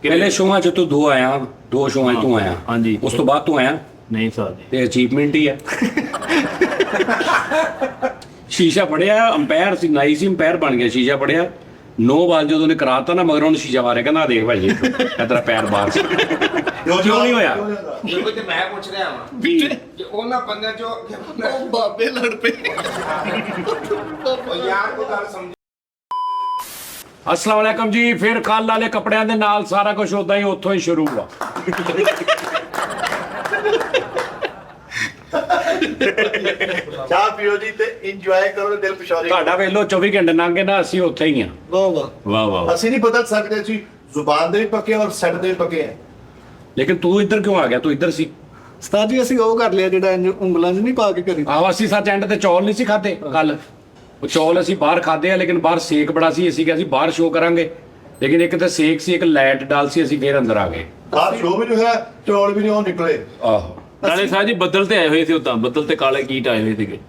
ਪਹਿਲੇ ਸ਼ੋਆਂ 'ਚ ਤੂੰ ਦੋ ਸ਼ੋਆਂ 'ਚ ਤੂੰ ਆਇਆ। ਹਾਂਜੀ। ਉਸ ਤੋਂ ਬਾਅਦ ਤੂੰ ਆਇਆ ਨਹੀਂ ਸਰ ਜੀ। ਤੇ ਅਚੀਵਮੈਂਟ ਹੀ ਹੈ। ਸ਼ੀਸ਼ਾ ਫੜਿਆ, ਅੰਪਾਇਰ ਸੀ, ਨਾਈ ਸੀ, ਅੰਪਾਇਰ ਬਣ ਗਿਆ। ਸ਼ੀਸ਼ਾ ਫੜਿਆ, 9 ਬਾਲ ਜਦੋਂ ਉਹਨੇ ਕਰਾਤਾ ਨਾ, ਮਗਰ ਉਹਨੇ ਸ਼ੀਸ਼ਾ ਮਾਰਿਆ, ਕਹਿੰਦਾ ਦੇਖ ਭਾਈ ਇਹ ਤੇਰਾ ਪੈਰ ਬਾਹਰ ਸੀ। ਕਿਉਂ ਨਹੀਂ ਹੋਇਆ? ਦੇਖੋ ਤੇ ਮੈਂ ਪੁੱਛ ਰਿਹਾ ਹਾਂ ਵੀ ਜੇ ਉਹਨਾਂ ਬੰਦਿਆਂ ਚੋਂ ਉਹ ਬਾਬੇ ਲੜ ਪਏ। ਉਹ ਯਾਰ ਕੋਈ ਗੱਲ ਸਮਝ ਅਸਲਾਮ ਵਾਲੇਕਮ ਜੀ। ਫਿਰ ਕੱਲ ਵਾਲੇ ਕੱਪੜਿਆਂ ਦੇ ਨਾਲ ਸਾਰਾ ਕੁਝ ਉਦਾਂ ਹੀ ਉੱਥੋਂ ਹੀ ਸ਼ੁਰੂ ਆ। ਚਾਹ ਪੀਓ ਜੀ ਤੇ ਇੰਜੋਏ ਕਰੋ ਤੇ ਦਿਲ ਪਛਾਰੇ। ਤੁਹਾਡਾ ਵੇਲੋ 24 ਘੰਟੇ ਲੰਘੇ ਨਾ, ਅਸੀਂ ਉੱਥੇ ਹੀ ਆ। ਵਾਹ ਵਾਹ। ਵਾਹ ਵਾਹ। ਅਸੀਂ ਨਹੀਂ ਬਦਲ ਸਕਦੇ, ਅਸੀਂ ਜ਼ੁਬਾਨ ਦੇ ਵੀ ਪੱਕੇ ਔਰ ਸੈੱਟ ਦੇ ਵੀ ਪੱਕੇ ਹੈ। ਲੇਕਿਨ ਤੂੰ ਇੱਧਰ ਕਿਉਂ ਆ ਗਿਆ? ਤੂੰ ਇੱਧਰ ਸੀ। ਉਸਤਾਦ ਜੀ ਅਸੀਂ ਉਹ ਕਰ ਲਿਆ ਜਿਹੜਾ ਇੰਝ ਉਂਗਲਾਂ 'ਚ ਨਹੀਂ ਪਾ ਕੇ ਕਰੀ। ਆਹ ਅਸੀਂ ਸੱਚ ਐਂਡ ਤੇ ਚੌਲ ਨਹੀਂ ਸੀ ਖਾਦੇ ਕੱਲ। ਉਹ ਚੌਲ ਅਸੀਂ ਬਾਹਰ ਖਾਦੇ ਆ, ਲੇਕਿਨ ਬਾਹਰ ਸੇਕ ਬੜਾ ਸੀ। ਅਸੀਂ ਕਿਹਾ ਅਸੀਂ ਬਾਹਰ ਸ਼ੋਅ ਕਰਾਂਗੇ, ਲੇਕਿਨ ਇੱਕ ਤਾਂ ਸੇਕ ਸੀ, ਇੱਕ ਲਾਈਟ ਡਾਲ ਸੀ। ਅਸੀਂ ਫੇਰ ਅੰਦਰ ਆ ਗਏ। ਆਹ ਸ਼ੋਅ ਵੀ ਜੋ ਹੈ ਚੌਲ ਵੀ ਨਹੀਂ ਉਹ ਨਿਕਲੇ। ਆਹੋ। ਨਾਲੇ ਸਾਹਿਬ ਜੀ ਬੱਦਲ ਤੇ ਆਏ ਹੋਏ ਸੀ ਉਦਾਂ, ਬੱਦਲ ਤੇ ਕਾਲੇ ਕੀਟ ਆਏ ਹੋਏ ਸੀਗੇ।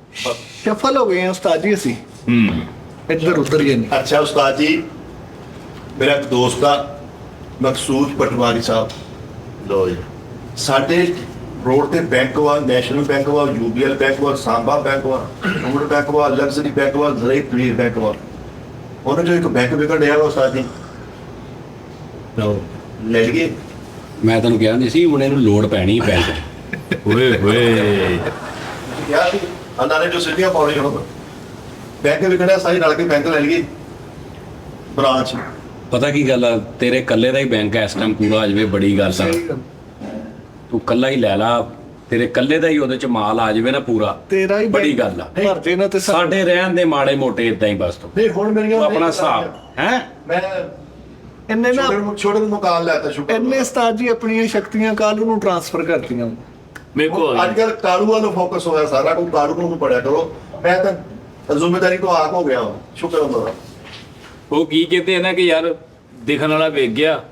ਸ਼ਫਲ ਹੋ ਗਏ ਆ ਉਸਤਾਦ ਜੀ ਅਸੀਂ, ਇੱਧਰ ਉੱਧਰ ਹੀ ਨਹੀਂ। ਅੱਛਾ ਉਸਤਾਦ ਜੀ, ਮੇਰਾ ਇੱਕ ਦੋਸਤ ਆ ਮਕਸੂਦ ਪਟਵਾਰੀ ਸਾਹਿਬ, ਲੋ ਜੀ ਸਾਡੇ ਰੋਡ ਤੇ ਬੈਂਕ ਵਾ, ਨੈਸ਼ਨਲ ਬੈਂਕ ਵਾ, ਯੂਬੀਐਲ ਬੈਂਕ ਵਾ, ਸਾਂਬਾ ਬੈਂਕ ਵਾ, ਰੂਰਲ ਬੈਂਕ ਵਾ, ਲਗਜ਼ਰੀ ਬੈਂਕ ਵਾ, ਜ਼ਰੀਤ ਬੈਂਕ ਵਾ। ਉਹਨਾਂ ਚੋਂ ਇੱਕ ਬੈਂਕ ਵਿਕਣ ਡਿਆ ਵਾ ਉਸਤਾਦ ਜੀ, ਲੈ ਲਈਏ। ਮੈਂ ਤੈਨੂੰ ਕਿਹਾ ਨਹੀਂ ਸੀ ਹੁਣ ਇਹਨੂੰ ਲੋੜ ਪੈਣੀ ਪੈ ਜਾਏ। ਓਏ ਹੋਏ। ਯਾਰ ਅੰਨਾ ਨੇ ਜੋ ਸਿੱਧੀਆਂ ਪਾਉਣੀ ਹੁਣ ਬੈਂਕ ਵਿਕਣਿਆ, ਸਾਰੀ ਰਲ ਕੇ ਬੈਂਕ ਲੈ ਲਈਏ ਬ੍ਰਾਂਚ। ਪਤਾ ਕੀ ਗੱਲ ਆ, ਤੇਰੇ ਕੱਲੇ ਦਾ ਹੀ ਬੈਂਕ ਇਸ ਟਾਈਮ ਪੂਰਾ ਆ ਜਾਵੇ, ਬੜੀ ਗੱਲ ਆ। ਤੂੰ ਕੱਲਾ ਹੀ ਲੈ ਲਾ, ਤੇਰੇ ਕੱਲੇ ਦਾ ਹੀ ਉਹਦੇ ਚ ਮਾਲ ਆ ਜਾਵੇ ਨਾ ਪੂਰਾ, ਤੇਰਾ ਹੀ ਬੜੀ ਗੱਲ ਆ। ਭਰ ਜੇ ਨਾ ਤੇ ਸਾਡੇ ਰਹਿਣ ਦੇ ਮਾੜੇ ਮੋਟੇ ਇਦਾਂ ਹੀ ਬਸ। ਤੂੰ ਨਹੀਂ ਹੁਣ ਮੇਰੀਆਂ ਆਪਣਾ ਹਿਸਾਬ ਹੈ। ਮੈਂ ਇੰਨੇ ਨਾ ਛੋਟੇ ਨੂੰ ਮਕਾਨ ਲੈਤਾ ਸ਼ੁਕਰ। ਇੰਨੇ ਉਸਤਾਦ ਜੀ ਆਪਣੀਆਂ ਸ਼ਕਤੀਆਂ ਕੱਲ ਨੂੰ ਟ੍ਰਾਂਸਫਰ ਕਰਤੀਆਂ। ਮੇਰੇ ਕੋਲ ਅੱਜ ਕੱਲ ਕਾਰੂ ਵੱਲੋਂ ਫੋਕਸ ਹੋਇਆ ਸਾਰਾ, ਕੋਈ ਕਾਰੂ ਨੂੰ ਪੜਿਆ ਕਰੋ। ਮੈਂ ਤਾਂ ਜ਼ਿੰਮੇਵਾਰੀ ਤੋਂ ਆਪ ਹੋ ਗਿਆ ਹਾਂ, ਸ਼ੁਕਰ ਹੁੰਦਾ। ਉਹ ਕੀ ਕਹਿੰਦੇ ਆ ਨਾ ਕਿ ਯਾਰ ਦਿਖਣ ਵਾਲਾ ਵੇਖ ਗਿਆ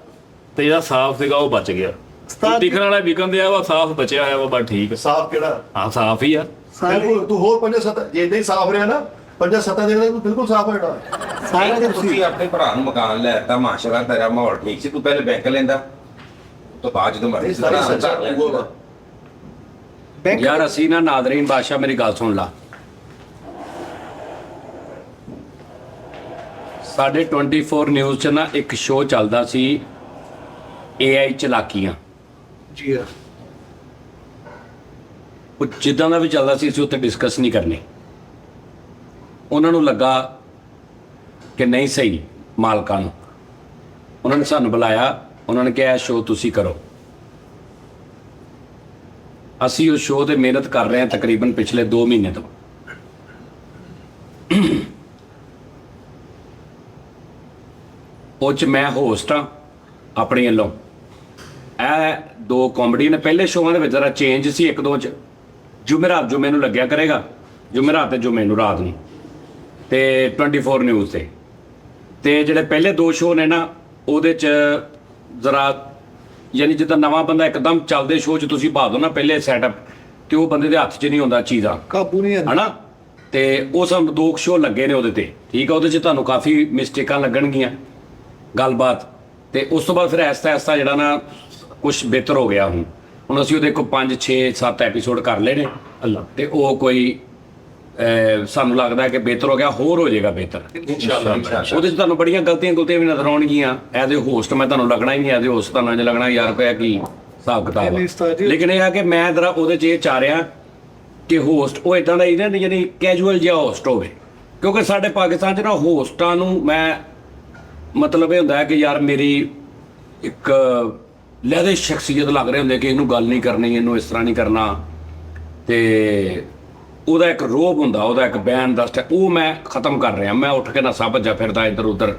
ਤੇ ਜਿਹੜਾ ਸਾਫ਼ ਸੀਗਾ ਉਹ ਬਚ ਗਿਆ। ਉਸਤਾਦ ਦਿਖਣ ਵਾਲਾ ਵਿਕਣ ਦਿਆ ਵਾ, ਸਾਫ਼ ਬਚਿਆ ਹੋਇਆ ਵਾ, ਬਸ ਠੀਕ ਆ। ਸਾਫ ਕਿਹੜਾ? ਹਾਂ ਸਾਫ਼ ਹੀ ਆ। ਸਾਰੇ ਬਿਲਕੁਲ ਤੂੰ ਹੋਰ 5-7 ਜੇ ਇਦਾਂ ਹੀ ਸਾਫ ਰਿਹਾ ਨਾ, 5-7 ਦਿਨ ਤੂੰ ਬਿਲਕੁਲ ਸਾਫ ਹੋ ਜਾਣਾ। ਸਾਰਾ ਨਹੀਂ, ਕੁਛ ਤੁਸੀਂ ਆਪਣੇ ਭਰਾ ਨੂੰ ਮਕਾਨ ਲੈਤਾ, ਮਾਸ਼ਾਅੱਲਾ ਤੇਰਾ ਮਾਹੌਲ ਠੀਕ ਸੀ, ਤੂੰ ਪਹਿਲੇ ਬੈਂਕ ਲੈਂਦਾ, ਉਸ ਤੋਂ ਬਾਅਦ ਜਦੋਂ ਮਰਜ਼ੀ ਸਾਰੀ ਸੱਚਾ ਬੈਂਕ ਯਾਰ ਅਸੀਂ ਨਾ ਨਾਦਰੀਨ ਬਾਦਸ਼ਾਹ, ਮੇਰੀ ਗੱਲ ਸੁਣ ਲਾ। ਸਾਡੇ 24 ਨਿਊਜ਼ 'ਚ ਨਾ ਇੱਕ ਸ਼ੋਅ ਚੱਲਦਾ ਸੀ, AI ਚਲਾਕੀਆਂ। ਜੀ ਆ ਉਹ ਜਿੱਦਾਂ ਦਾ ਵੀ ਚੱਲਦਾ ਸੀ, ਅਸੀਂ ਉੱਥੇ ਡਿਸਕਸ ਨਹੀਂ ਕਰਨੀ। ਉਹਨਾਂ ਨੂੰ ਲੱਗਾ ਕਿ ਨਹੀਂ ਸਹੀ ਮਾਲਕਾਂ ਨੂੰ, ਉਹਨਾਂ ਨੇ ਸਾਨੂੰ ਬੁਲਾਇਆ, ਉਹਨਾਂ ਨੇ ਕਿਹਾ ਇਹ ਸ਼ੋਅ ਤੁਸੀਂ ਕਰੋ। ਅਸੀਂ ਉਸ ਸ਼ੋਅ ਤੇ ਮਿਹਨਤ ਕਰ ਰਹੇ ਹਾਂ ਤਕਰੀਬਨ ਪਿਛਲੇ 2 ਮਹੀਨੇ ਤੋਂ। ਉਹ 'ਚ ਮੈਂ ਹੋਸਟ ਹਾਂ ਆਪਣੀ ਵੱਲੋਂ। ਇਹ 2 ਕਾਮੇਡੀ ਨੇ। ਪਹਿਲੇ ਸ਼ੋਆਂ ਦੇ ਵਿੱਚ ਜ਼ਰਾ ਚੇਂਜ ਸੀ, 1-2 'ਚ ਜੁਮੇਰਾਤ ਜੋ ਮੈਨੂੰ ਲੱਗਿਆ ਕਰੇਗਾ, ਜੁਮੇਰਾਤ ਤੇ ਜੋ ਮੈਨੂੰ ਰਾਤ ਨੂੰ, ਤੇ 24 ਨਿਊਜ਼ ਤੇ ਜਿਹੜੇ ਪਹਿਲੇ 2 ਸ਼ੋਅ ਨੇ ਨਾ, ਉਹਦੇ 'ਚ ਜ਼ਰਾ ਯਾਨੀ ਜਿੱਦਾਂ ਨਵਾਂ ਬੰਦਾ ਇੱਕਦਮ ਚੱਲਦੇ ਸ਼ੋਅ 'ਚ ਤੁਸੀਂ ਪਾ ਦੋ ਨਾ ਪਹਿਲੇ ਸੈਟਅਪ, ਤੇ ਉਹ ਬੰਦੇ ਦੇ ਹੱਥ 'ਚ ਨਹੀਂ ਹੁੰਦਾ ਚੀਜ਼ਾਂ, ਕਾਬੂ ਨਹੀਂ ਆਉਂਦਾ। ਹਨਾ। ਤੇ ਉਹ ਸਭ 2 ਸ਼ੋਅ ਲੱਗੇ ਨੇ ਉਹਦੇ ਤੇ, ਠੀਕ ਆ। ਉਹਦੇ 'ਚ ਤੁਹਾਨੂੰ ਕਾਫੀ ਮਿਸਟੇਕਾਂ ਲੱਗਣਗੀਆਂ, ਗੱਲਬਾਤ। ਤੇ ਉਸ ਤੋਂ ਬਾਅਦ ਫਿਰ ਐਸਤਾ ਜਿਹੜਾ ਨਾ ਕੁਛ ਬਿਹਤਰ ਹੋ ਗਿਆ। ਹੁਣ ਅਸੀਂ ਉਹਦੇ ਕੋਲ 5, 6, 7 ਐਪੀਸੋਡ ਕਰ ਲਏ ਨੇ ਅੱਲਾ, ਤੇ ਉਹ ਕੋਈ ਸਾਨੂੰ ਲੱਗਦਾ ਕਿ ਬਿਹਤਰ ਹੋ ਗਿਆ, ਹੋਰ ਹੋ ਜਾਏਗਾ ਬਿਹਤਰ ਇਨਸ਼ਾਅੱਲਾ। ਉਹਦੇ 'ਚ ਤੁਹਾਨੂੰ ਬੜੀਆਂ ਗਲਤੀਆਂ ਵੀ ਨਜ਼ਰ ਆਉਣਗੀਆਂ। ਐਜ਼ ਏ ਹੋਸਟ ਮੈਂ ਤੁਹਾਨੂੰ ਲੱਗਣਾ ਹੀ ਨਹੀਂ, ਐਜ਼ ਏ ਹੋਸਟ ਤੁਹਾਨੂੰ ਇੰਝ ਲੱਗਣਾ ਯਾਰ ਪਿਆ ਕੀ ਹਿਸਾਬ ਕਿਤਾਬ ਨਹੀਂ ਉਸਤਾਦ ਜੀ। ਆ। ਲੇਕਿਨ ਇਹ ਆ ਕਿ ਮੈਂ ਜ਼ਰਾ ਉਹਦੇ 'ਚ ਇਹ ਚਾਹ ਰਿਹਾ ਕਿ ਹੋਸਟ ਉਹ ਇਦਾਂ ਦਾ ਹੀ ਨਾ, ਯਾਨੀ ਕੈਜੂਅਲ ਜਿਹਾ ਹੋਸਟ ਹੋਵੇ। ਕਿਉਂਕਿ ਸਾਡੇ ਪਾਕਿਸਤਾਨ 'ਚ ਨਾ ਹੋਸਟਾਂ ਨੂੰ ਮੈਂ ਮਤਲਬ ਇਹ ਹੁੰਦਾ ਹੈ ਕਿ ਯਾਰ ਮੇਰੀ ਇੱਕ ਲਹਿਦੇ ਸ਼ਖਸੀਅਤ ਲੱਗ ਰਹੇ ਹੁੰਦੇ ਕਿ ਇਹਨੂੰ ਗੱਲ ਨਹੀਂ ਕਰਨੀ, ਇਹਨੂੰ ਇਸ ਤਰ੍ਹਾਂ ਨਹੀਂ ਕਰਨਾ, ਤੇ ਉਹਦਾ ਇੱਕ ਰੋਬ ਹੁੰਦਾ, ਉਹਦਾ ਇੱਕ ਬੈਨ ਦਾ ਸਟੈਪ, ਉਹ ਮੈਂ ਖਤਮ ਕਰ ਰਿਹਾ। ਮੈਂ ਉੱਠ ਕੇ ਨਾ ਸਭ ਭੱਜਾ ਫਿਰਦਾ ਇੱਧਰ ਉੱਧਰ,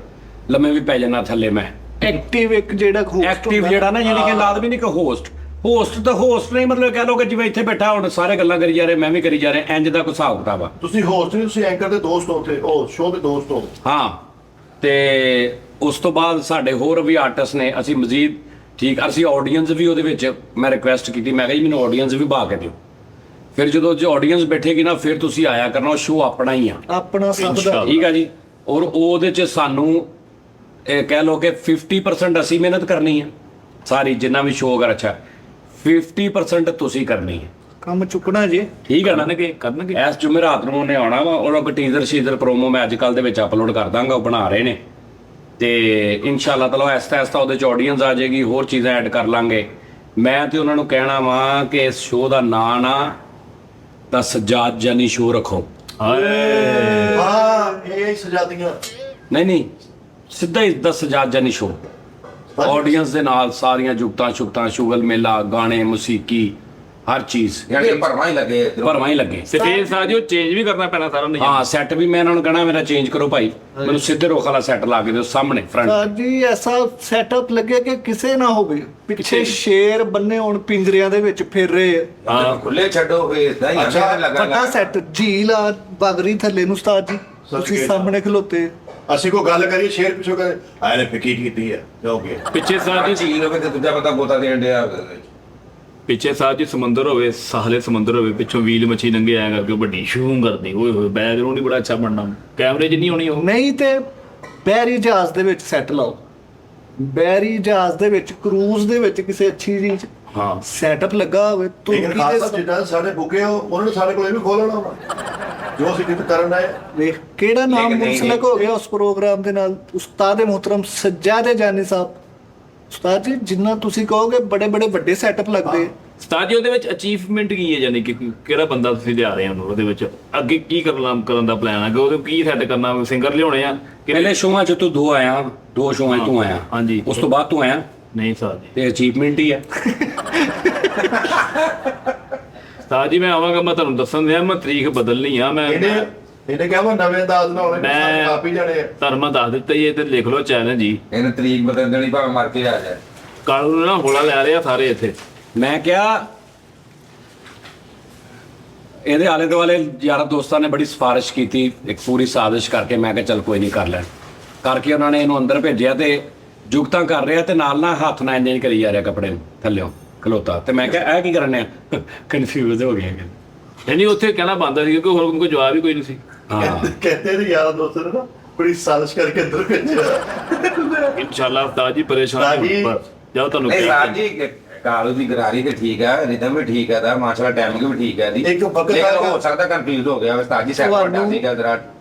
ਲੰਮੇ ਵੀ ਪੈ ਜਾਣਾ ਥੱਲੇ। ਮੈਂ ਐਕਟਿਵ ਇੱਕ ਜਿਹੜਾ host ਐਕਟਿਵ ਹੁੰਦਾ ਜਿਹੜਾ ਨਾ, ਯਾਨੀ ਕਿ ਲਾਜ਼ਮੀ ਨਹੀਂ ਕਿ ਹੋਸਟ ਤਾਂ ਹੋਸਟ ਨਹੀਂ, ਮਤਲਬ ਕਹਿ ਲਓ ਕਿ ਜਿਵੇਂ ਇੱਥੇ ਬੈਠਾ ਹੁਣ ਸਾਰੇ ਗੱਲਾਂ ਕਰੀ ਜਾ ਰਹੇ, ਮੈਂ ਵੀ ਕਰੀ ਜਾ ਰਿਹਾ, ਇੰਜ ਦਾ ਕੋਈ ਹਿਸਾਬ ਕਿਤਾਬ ਆ। ਤੁਸੀਂ ਹੋਸਟ ਨਹੀਂ, ਤੁਸੀਂ ਐਂਕਰ ਦੇ ਦੋਸਤ ਹੋ, ਉੱਥੇ ਉਹ ਸ਼ੋਅ ਦੇ ਦੋਸਤ ਹੋ। ਹਾਂ, ਤੇ ਉਸ ਤੋਂ ਬਾਅਦ ਸਾਡੇ ਹੋਰ ਵੀ ਆਰਟਿਸਟ ਨੇ, ਅਸੀਂ ਮਜ਼ੀਦ ਠੀਕ, ਅਸੀਂ ਆਡੀਅנס ਵੀ ਉਹਦੇ ਵਿੱਚ ਮੈਂ ਰਿਕੁਐਸਟ ਕੀਤੀ, ਮੈਂ ਕਿਹਾ ਜੀ ਮੈਨੂੰ ਆਡੀਅנס ਵੀ ਬਾ ਕੇ ਦਿਓ। ਫਿਰ ਜਦੋਂ ਆਡੀਅנס ਬੈਠੇਗੀ ਨਾ, ਫਿਰ ਤੁਸੀਂ ਆਇਆ ਕਰਨਾ, ਉਹ ਸ਼ੋਅ ਆਪਣਾ ਹੀ ਆ, ਆਪਣਾ ਸਭ ਦਾ। ਠੀਕ ਆ ਜੀ। ਔਰ ਉਹਦੇ 'ਚ ਸਾਨੂੰ ਇਹ ਕਹਿ ਲਓ ਕਿ 50% ਅਸੀਂ ਮਿਹਨਤ ਕਰਨੀ ਹੈ ਸਾਰੀ, ਜਿੰਨਾ ਵੀ ਸ਼ੋਅ ਅਗਰ ਅੱਛਾ 50% ਤੁਸੀਂ ਕਰਨੀ ਹੈ, ਕੰਮ ਚੁੱਕਣਾ ਜੀ। ਠੀਕ ਹੈ ਨਾ? ਕਰਨਗੇ ਇਸ ਜੁਮੇਰਾਤ ਨੂੰ ਉਹਨੇ ਆਉਣਾ ਵਾ, ਉਹਨਾਂ ਕੋ ਟੀਜ਼ਰ ਸ਼ੀਜ਼ਰ ਪ੍ਰੋਮੋ ਮੈਂ ਅੱਜ ਕੱਲ ਦੇ ਵਿੱਚ ਅਪਲੋਡ ਕਰ ਦਾਂਗਾ, ਉਹ ਬਣਾ ਰਹੇ ਨੇ, ਤੇ ਇਨਸ਼ਾਅੱਲਾ ਤਾਲਾ ਐਸਤਾ ਐਸਤਾ ਉਹਦੇ ਚ ਆਡੀਅנס ਆ ਜਾਏਗੀ, ਹੋਰ ਚੀਜ਼ਾਂ ਐਡ ਕਰ ਲਾਂਗੇ। ਮੈਂ ਤੇ ਉਹਨਾਂ ਨੂੰ ਕਹਿਣਾ ਵਾ ਕਿ ਇਸ ਸ਼ੋਅ ਦਾ ਨਾਂ ਨਾ ਦਾ ਸਜਾਦ ਜਾਨੀ ਸ਼ੋਅ ਰੱਖੋ। ਹਾਂ ਇਹ ਸਜਾਦੀਆਂ ਨਹੀਂ ਸਿੱਧਾ ਹੀ ਦਾ ਸਜਾਦ ਜਾਨੀ ਸ਼ੋਅ, ਆਡੀਅנס ਦੇ ਨਾਲ ਸਾਰੀਆਂ ਜੁਗਤਾਂ ਸ਼ੁਗਤਾਂ, ਸ਼ੁਗਲ ਮੇਲਾ, ਗਾਣੇ, ਮੌਸੀਕੀ, ਹਰ ਚੀਜ਼ ਯਾਨੀ ਭਰਵਾਂ ਹੀ ਲੱਗੇ ਇੱਧਰੋਂ। ਭਰਵਾਂ ਹੀ ਲੱਗੇ। ਤੇ ਫੇਰ ਸਾਜੋ ਚੇਂਜ ਵੀ ਕਰਨਾ ਪੈਣਾ ਸਾਰਾ ਨਿਯਮ। ਹਾਂ ਸੈੱਟ ਵੀ ਮੈਂ ਇਹਨਾਂ ਨੂੰ ਕਹਿਣਾ ਮੇਰਾ ਚੇਂਜ ਕਰੋ ਭਾਈ, ਮੈਨੂੰ ਸਿੱਧੇ ਰੋਖ ਵਾਲਾ ਸੈੱਟ ਲਾ ਕੇ ਦਿਓ ਸਾਹਮਣੇ ਫਰੰਟ। ਉਸਤਾਦ ਜੀ ਐਸਾ ਸੈਟਅਪ ਲੱਗੇ ਕਿ ਕਿਸੇ ਨਾ ਹੋਵੇ, ਪਿੱਛੇ ਸ਼ੇਰ ਬੰਨੇ ਹੋਣ ਪਿੰਜਰਿਆਂ ਦੇ ਵਿੱਚ ਫਿਰ ਰਹੇ। ਹਾਂ ਖੁੱਲੇ ਛੱਡੋ ਫੇ ਇਦਾਂ ਹੀ ਅੱਛਾ, ਆਂਦੇ ਲੱਗਾ ਵੱਡਾ ਸੈੱਟ ਝੀਲ ਆ ਬਗਰੀ ਥੱਲੇ ਨੂੰ ਉਸਤਾਦ ਜੀ, ਤੁਸੀਂ ਸਾਹਮਣੇ ਖਲੋਤੇ। ਅਸੀਂ ਕੋਈ ਗੱਲ ਕਰੀਏ ਸ਼ੇਰ ਪਿੱਛੋਂ ਕਰੇ ਆਏ ਨੇ ਫਿੱਕੀ ਕੀਤੀ ਹੈ ਹੋ ਗਿਆ। ਪਿੱਛੇ ਸਾਜੋ ਝੀਲ ਹੋਵੇ ਤੇ ਦੂਜਾ ਬੰਦਾ ਗੋਤਾ ਦੇਣ ਡਿਆ। ਪਿੱਛੇ ਸਾਜੋ ਸਮੁੰਦਰ ਹੋਵੇ, ਸਾਹਲੇ ਸਮੁੰਦਰ ਹੋਵੇ, ਪਿੱਛੋਂ ਵੀਲ ਮੱਛੀ ਲੰਘੇ ਆਇਆ ਕਰਕੇ ਵੱਡੀ ਸ਼ੂਮ ਕਰਦੀ, ਓਏ ਹੋਏ ਬੈਕਗ੍ਰਾਉਂਡ ਹੀ ਬੜਾ ਅੱਛਾ ਬਣਨਾ, ਕੈਮਰੇ 'ਚ ਨਹੀਂ ਹੋਣੀ ਉਹ। ਨਹੀਂ ਤੇ ਬਹਿਰੀ ਜਹਾਜ਼ ਦੇ ਵਿੱਚ ਸੈੱਟ ਲਾਓ, ਬਹਿਰੀ ਜਹਾਜ਼ ਦੇ ਵਿੱਚ, ਕਰੂਜ਼ ਦੇ ਵਿੱਚ, ਕਿਸੇ ਅੱਛੀ ਜੀ ਹਾਂ ਸੈਟਅਪ ਲੱਗਾ ਹੋਵੇ। ਲੇਕਿਨ ਖਾਸ ਸਾਹਿਬ ਜਿੱਦਾਂ ਸਾਡੇ ਬੁੱਕੇ ਹੋ ਉਹਨਾਂ ਨੇ ਸਾਡੇ ਕੋਲ ਇਹ ਵੀ ਖੋਲਣਾ ਹੋਣਾ ਜੋ ਅਸੀਂ ਕਿਤੇ ਕਰਨ ਆਏ। ਵੇਖ ਕਿਹੜਾ ਨਾਮ ਨਹੀਂ, ਮੁੰਸਲਕ ਹੋ ਗਿਆ ਉਸ ਪ੍ਰੋਗਰਾਮ ਦੇ ਨਾਲ, ਉਸਤਾਦ ਮੁਹਤਰਮ ਸੱਜਾਦ ਜਾਨੀ ਸਾਹਿਬ। ਉਸਤਾਦ ਜੀ ਜਿੰਨਾ ਤੁਸੀਂ ਕਹੋਗੇ ਬੜੇ ਬੜੇ ਵੱਡੇ ਸੈਟਅਪ ਲੱਗਦੇ। ਉਸਤਾਦ ਜੀ ਉਹਦੇ ਵਿੱਚ ਅਚੀਵਮੈਂਟ ਕੀ ਹੈ, ਯਾਨੀ ਕਿ ਕਿਹੜਾ ਬੰਦਾ ਤੁਸੀਂ ਲਿਆ ਰਹੇ ਹੋ ਉਹਦੇ ਵਿੱਚ, ਅੱਗੇ ਕੀ ਕਰਨ ਦਾ ਪਲਾਨ ਹੈ ਕਿ ਉਹਦੇ ਕੀ ਸੈੱਟ ਕਰਨਾ, ਸਿੰਗਰ ਲਿਆਉਣੇ ਆ ਕਿ ਪਹਿਲੇ ਸ਼ੋਆਂ 'ਚ ਤੂੰ ਦੋ ਆਇਆ, ਦੋ ਸ਼ੋਆਂ 'ਚ ਤੂੰ ਆਇਆ, ਹਾਂਜੀ। ਉਸ ਤੋਂ ਬਾਅਦ ਤੂੰ ਆਇਆ ਨਹੀਂ ਉਸਤਾਦ ਜੀ। ਤੇ ਅਚੀਵਮੈਂਟ ਹੀ ਹੈ। ਉਸਤਾਦ ਜੀ ਮੈਂ ਆਵਾਂਗਾ, ਮੈਂ ਤੁਹਾਨੂੰ ਦੱਸਣ ਦਿਆਂ, ਮੈਂ ਤਰੀਕ ਬਦਲਣੀ ਆ। ਮੈਂ ਇਹਨੇ ਕਿਹਾ ਵਾ ਨਵੇਂ ਅੰਦਾਜ਼ ਨਾਲ ਹੋਣੇ ਮੈਂ ਆਪ ਹੀ ਜਾਣੇ ਆ। ਧਰਮਾ ਦੱਸ ਦਿੱਤਾ ਜੀ, ਤੇ ਲਿਖ ਲਓ ਚੈਲੰਜ ਜੀ, ਇਹਨੇ ਤਰੀਕ ਬਦਲ ਦੇਣੀ ਭਾਵੇਂ ਮਰ ਕੇ ਆ ਜਾਏ। ਕੱਲ ਨੂੰ ਨਾ ਹੋਲਾ ਲੈ ਰਹੇ ਆ ਸਾਰੇ ਇੱਥੇ। ਮੈਂ ਕਿਹਾ ਇਹਦੇ ਆਲੇ ਦੁਆਲੇ ਯਾਰਾਂ ਦੋਸਤਾਂ ਨੇ ਬੜੀ ਸਿਫਾਰਿਸ਼ ਕੀਤੀ, ਇੱਕ ਪੂਰੀ ਸਾਜ਼ਿਸ਼ ਕਰਕੇ ਮੈਂ ਕਿਹਾ ਚੱਲ ਕੋਈ ਨਹੀਂ ਕਰ ਲੈਣ, ਕਰਕੇ ਉਹਨਾਂ ਨੇ ਇਹਨੂੰ ਅੰਦਰ ਭੇਜਿਆ ਤੇ ਜੁਗਤਾਂ ਕਰ ਰਿਹਾ ਤੇ ਨਾਲ ਹੱਥ ਨਾਲ ਇੰਜ ਕਰੀ ਜਾ ਰਿਹਾ ਕੱਪੜੇ ਨੂੰ ਥੱਲਿਓਂ ਖਲੋਤਾ, ਤੇ ਮੈਂ ਕਿਹਾ ਇਹ ਕੀ ਕਰਨ ਆ, ਕਨਫਿਊਜ਼ ਹੋ ਗਿਆ। ਨਹੀਂ ਉੱਥੇ ਕਹਿਣਾ ਬੰਦਾ ਸੀ ਕਿਉਂਕਿ ਹੋਰ ਕੋਈ ਜਵਾਬ ਹੀ ਕੋਈ ਨਹੀਂ ਸੀ। ਹਾਂ ਕਹਿੰਦੇ ਨੇ ਯਾਰ ਦੋਸਤ ਨੇ ਨਾ ਬੜੀ ਸਾਜ਼ਿਸ਼ ਕਰਕੇ ਅੰਦਰ ਭੇਜਿਆ। ਇਨਸ਼ਾਅੱਲਾ ਉਸਤਾਦ ਜੀ ਪਰੇਸ਼ਾਨ ਤਾਂ ਜੀ- ਪਰ ਜਾਓ ਤੁਹਾਨੂੰ ਇਹ ਕਿਹਾ ਸਾਜ ਜੀ ਕਾਲੂ ਦੀ ਗਰਾਰੀ ਤੇ ਠੀਕ ਆ, ਰਿਦਮ ਵੀ ਠੀਕ ਆ ਦਾ, ਮਾਸ਼ਾਅੱਲਾ ਟਾਈਮਿੰਗ ਵੀ ਠੀਕ ਆ ਦੀ। ਇੱਕ ਵਕਤ ਲੇਕਿਨ ਆਏਗਾ- ਹੋ ਸਕਦਾ ਕਨਫਿਊਜ਼ ਹੋ ਗਿਆ ਉਸਤਾਦ ਜੀ, ਸੈਟ ਵੱਡਾ ਸੀਗਾ ਜਰਾ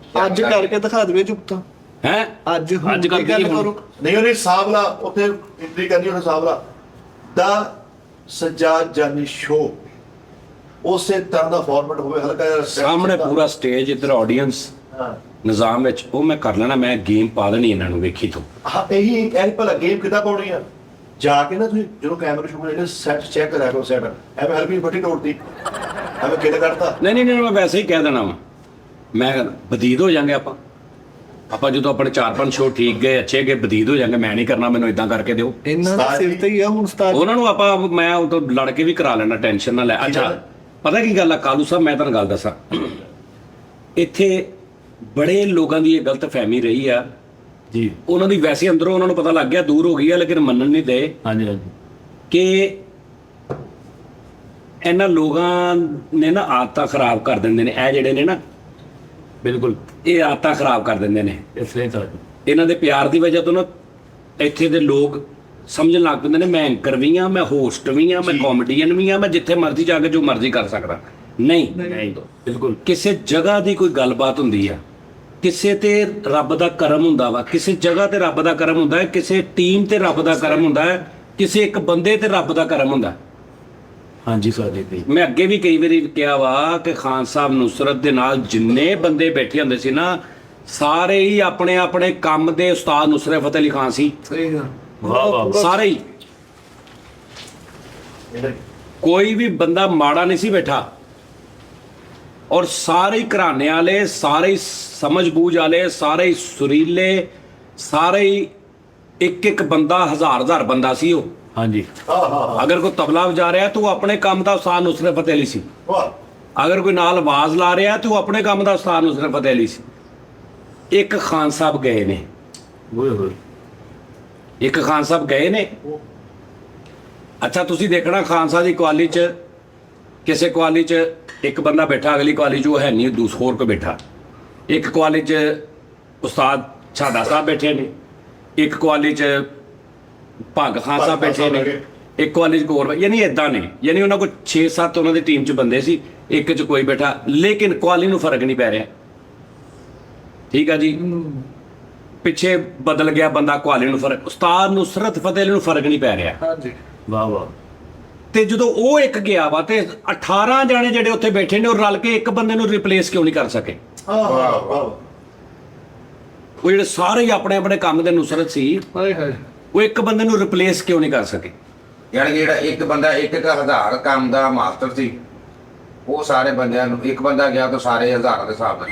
ਅੱਜ ਕਰਕੇ ਦਿਖਾ ਦੇਵੇ ਜੁਗਤਾਂ, ਹੈ ਅੱਜ ਹੁਣ ਅੱਜ ਦੀ ਕਰਕੇ ਹੁਣ। ਕਰੋ। ਨਹੀਂ ਉਹਨੇ ਸਾਹਬਲਾ ਉੱਥੇ ਐਂਟਰੀ ਕਰਨੀ, ਉਹਨੇ ਸਾਹਬਲਾ ਦਾ ਸੱਜਾਦ ਜਾਨੀ ਸ਼ੋ ਉਸੇ ਤਰ੍ਹਾਂ ਦਾ ਫਾਰਮੈਟ ਹੋਵੇ, ਹਲਕਾ ਜਿਹਾ ਸਾਹਮਣੇ ਪੂਰਾ ਸਟੇਜ, ਇੱਧਰ ਆਡੀਅנס ਹਾਂ ਨਿਜ਼ਾਮ ਵਿੱਚ, ਉਹ ਮੈਂ ਕਰ ਲੈਣਾ, ਮੈਂ ਗੇਮ ਪਾ ਦੇਣੀ ਇਹਨਾਂ ਨੂੰ ਵੇਖੀ ਤੋਂ। ਹਾਂ ਇਹੀ ਇਹ ਭਲਾ ਗੇਮ ਕਿੱਦਾਂ ਪਾਉਣੀ ਆ, ਜਾ ਕੇ ਨਾ ਤੁਸੀਂ ਜਦੋਂ ਕੈਮਰਾ ਸ਼ੁਰੂ ਕਰੇ ਸੈੱਟ ਚੈੱਕ ਕਰਿਆ ਕਰੋ, ਸੈੱਟ ਐਵੇਂ ਹਲਕੀ ਫੱਟੀ ਤੋੜਦੀ ਐਵੇਂ ਕਿਹੜਾ ਕੱਢਤਾ। ਨਹੀਂ ਮੈਂ ਵੈਸੇ ਹੀ ਕਹਿ ਦੇਣਾ ਵਾ, ਮੈਂ ਬਦੀਦ ਹੋ ਜਾਾਂਗੇ ਆਪਾਂ ਜਦੋਂ ਆਪਣੇ 4-5 ਸ਼ੋਅ ਠੀਕ ਗਏ, ਅੱਛੇ ਗਏ, ਬਦੀਦ ਹੋ ਜਾਾਂਗੇ, ਮੈਂ ਨਹੀਂ ਕਰਨਾ, ਮੈਨੂੰ ਇਦਾਂ ਕਰਕੇ ਦਿਓ। ਇਹਨਾਂ ਦਾ ਸਿਰ ਤੇ ਹੀ ਆ ਹੁਣ ਉਸਤਾਦ। ਉਹਨਾਂ ਨੂੰ ਆਪਾਂ ਮੈਂ ਉਦੋਂ ਲੜ ਕੇ ਵੀ ਕਰਾ ਲੈਣਾ, ਟੈਨਸ਼ਨ ਨਾ ਲੈ। ਅੱਛਾ ਪਤਾ ਕੀ ਗੱਲ ਆ ਕਾਲੂ ਸਾਹਿਬ, ਮੈਂ ਤੁਹਾਨੂੰ ਗੱਲ ਦੱਸਾਂ, ਇੱਥੇ ਬੜੇ ਲੋਕਾਂ ਦੀ ਇਹ ਗਲਤ ਫਹਿਮੀ ਰਹੀ ਆ ਜੀ। ਉਹਨਾਂ ਦੀ ਵੈਸੇ ਅੰਦਰੋਂ ਉਹਨਾਂ ਨੂੰ ਪਤਾ ਲੱਗ ਗਿਆ, ਦੂਰ ਹੋ ਗਈ ਆ, ਲੇਕਿਨ ਮੰਨਣ ਨਹੀਂ ਦੇ ਹਾਂਜੀ ਹਾਂਜੀ ਕਿ ਇਹਨਾਂ ਲੋਕਾਂ ਨੇ ਨਾ ਆਦਤਾਂ ਖਰਾਬ ਕਰ ਦਿੰਦੇ ਨੇ, ਇਹ ਜਿਹੜੇ ਨੇ ਨਾ ਬਿਲਕੁਲ ਇਹ ਆਦਤਾਂ ਖਰਾਬ ਕਰ ਦਿੰਦੇ ਨੇ। ਇਸ ਲਈ ਤਾਂ ਇਹਨਾਂ ਦੇ ਪਿਆਰ ਦੀ ਵਜ੍ਹਾ ਤੋਂ ਨਾ ਇੱਥੇ ਦੇ ਲੋਕ ਸਮਝਣ ਲੱਗ ਪੈਂਦੇ ਨੇ ਮੈਂ ਐਂਕਰ ਵੀ ਆ, ਮੈਂ ਹੋਸਟ ਵੀ ਆ, ਮੈਂ ਕਾਮੇਡੀਅਨ ਵੀ ਆ, ਮੈਂ ਜਿੱਥੇ ਮਰਜ਼ੀ ਜਾ ਕੇ ਜੋ ਮਰਜ਼ੀ ਕਰ ਸਕਦਾ। ਨਹੀਂ, ਨਹੀਂ ਬਿਲਕੁਲ ਕਿਸੇ ਜਗ੍ਹਾ ਦੀ ਕੋਈ ਗੱਲਬਾਤ ਹੁੰਦੀ ਆ, ਕਿਸੇ ਤੇ ਰੱਬ ਦਾ ਕਰਮ ਹੁੰਦਾ ਵਾ, ਕਿਸੇ ਜਗ੍ਹਾ ਤੇ ਰੱਬ ਦਾ ਕਰਮ ਹੁੰਦਾ ਹੈ, ਕਿਸੇ ਟੀਮ ਤੇ ਰੱਬ ਦਾ ਕਰਮ ਹੁੰਦਾ ਹੈ, ਕਿਸੇ ਇੱਕ ਬੰਦੇ ਤੇ ਰੱਬ ਦਾ ਕਰਮ ਹੁੰਦਾ। ਹਾਂਜੀ ਸਾਡੇ ਤੇ ਮੈਂ ਅੱਗੇ ਵੀ ਕਈ ਵਾਰੀ ਕਿਹਾ ਵਾ ਕਿ ਖਾਨ ਸਾਹਿਬ ਨੁਸਰਤ ਦੇ ਨਾਲ ਜਿੰਨੇ ਬੰਦੇ ਬੈਠੇ ਹੁੰਦੇ ਸੀ ਨਾ, ਸਾਰੇ ਹੀ ਆਪਣੇ ਆਪਣੇ ਕੰਮ ਦੇ ਉਸਤਾਦ ਨੁਸਰਤ ਫਤਿਹ ਅਲੀ ਖਾਨ ਸੀ, ਸਹੀ ਗੱਲ। ਵਾਹ ਵਾਹ ਸਾਰੇ ਹੀ। ਕੋਈ ਵੀ ਬੰਦਾ ਮਾੜਾ ਨਹੀਂ ਸੀ ਬੈਠਾ, ਔਰ ਸਾਰੇ ਹੀ ਘਰਾਣੇ ਵਾਲੇ, ਸਾਰੇ ਹੀ ਸਮਝ ਬੂਝ ਵਾਲੇ, ਸਾਰੇ ਹੀ ਸੁਰੀਲੇ, ਸਾਰੇ ਹੀ ਇੱਕ ਬੰਦਾ, ਹਜ਼ਾਰ ਬੰਦਾ ਸੀ ਉਹ। ਹਾਂਜੀ ਅਗਰ ਕੋਈ ਤਬਲਾ ਵਜਾ ਰਿਹਾ ਤਾਂ ਉਹ ਆਪਣੇ ਕੰਮ ਦਾ ਉਸਤਾਦ ਨੁਸਰਤ ਫਤਿਹ ਅਲੀ ਸੀ, ਵਾਹ ਅਗਰ ਕੋਈ ਨਾਲ ਆਵਾਜ਼ ਲਾ ਰਿਹਾ ਤਾਂ ਉਹ ਆਪਣੇ ਕੰਮ ਦਾ ਉਸਤਾਦ ਨੁਸਰਤ ਫਤਿਹ ਅਲੀ ਸੀ। ਇੱਕ ਖਾਨ ਸਾਹਿਬ ਗਏ ਨੇ, ਓਏ ਹੋਏ ਇੱਕ ਖਾਨ ਸਾਹਿਬ ਗਏ ਨੇ। ਅੱਛਾ ਤੁਸੀਂ ਦੇਖਣਾ ਖਾਨ ਸਾਹਿਬ ਦੀ ਕੁਆਲੀ 'ਚ, ਕਿਸੇ ਕੁਆਲੀ 'ਚ ਇੱਕ ਬੰਦਾ ਬੈਠਾ, ਅਗਲੀ ਕੁਆਲੀ 'ਚ ਉਹ ਹੈ ਨਹੀਂ, ਹੋਰ ਕੋਈ ਬੈਠਾ। ਇੱਕ ਕੁਆਲੀ 'ਚ ਉਸਤਾਦ ਛਾਦਾ ਸਾਹਿਬ ਬੈਠੇ ਨੇ, ਇੱਕ ਕੁਆਲੀ 'ਚ ਭੱਗ ਖਾਨ ਸਾਹਿਬ ਬੈਠੇ ਨੇ, ਇੱਕ ਕੁਆਲੀ 'ਚ ਗੌਰ, ਯਾਨੀ ਇਦਾਂ ਨੇ, ਯਾਨੀ ਉਹਨਾਂ ਕੋਲ 6-7 ਉਹਨਾਂ ਦੀ ਟੀਮ 'ਚ ਬੰਦੇ ਸੀ, ਇੱਕ 'ਚ ਕੋਈ ਬੈਠਾ, ਲੇਕਿਨ ਕੁਆਲੀ ਨੂੰ ਫਰਕ ਨਹੀਂ ਪੈ ਰਿਹਾ। ਠੀਕ ਆ ਜੀ, ਪਿੱਛੇ ਬਦਲ ਗਿਆ ਬੰਦਾ, ਕੁਆਲੀ ਨੂੰ ਫਰਕ, ਉਸਤਾਦ ਨੁਸਰਤ ਫਤਿਹ ਅਲੀ ਨੂੰ ਫਰਕ ਨਹੀਂ ਪੈ ਰਿਹਾ। ਹਾਂਜੀ ਵਾਹ ਵਾਹ। ਤੇ ਜਦੋਂ ਉਹ ਇੱਕ ਗਿਆ ਵਾ ਤੇ 18 ਜਾਣੇ ਜਿਹੜੇ ਉੱਥੇ ਬੈਠੇ ਨੇ ਉਹ ਰਲ ਕੇ ਇੱਕ ਬੰਦੇ ਨੂੰ ਰਿਪਲੇਸ ਕਿਉਂ ਨਹੀਂ ਕਰ ਸਕੇ? ਉਹ ਜਿਹੜੇ ਸਾਰੇ ਹੀ ਆਪਣੇ ਆਪਣੇ ਕੰਮ ਦੇ ਨੁਸਰਤ ਸੀ, ਹਾਏ ਹਾਏ ਉਹ ਇੱਕ ਬੰਦੇ ਨੂੰ ਰਿਪਲੇਸ ਕਿਉਂ ਨਹੀਂ ਕਰ ਸਕੇ? ਯਾਨੀ ਕਿ ਜਿਹੜਾ ਇੱਕ ਬੰਦਾ 1,000 ਕੰਮ ਦਾ ਮਾਸਟਰ ਸੀ, ਉਹ ਸਾਰੇ ਬੰਦਿਆਂ ਨੂੰ, ਇੱਕ ਬੰਦਾ ਗਿਆ ਤਾਂ ਸਾਰੇ ਹਜ਼ਾਰਾਂ ਦੇ ਹਿਸਾਬ ਨਾਲ।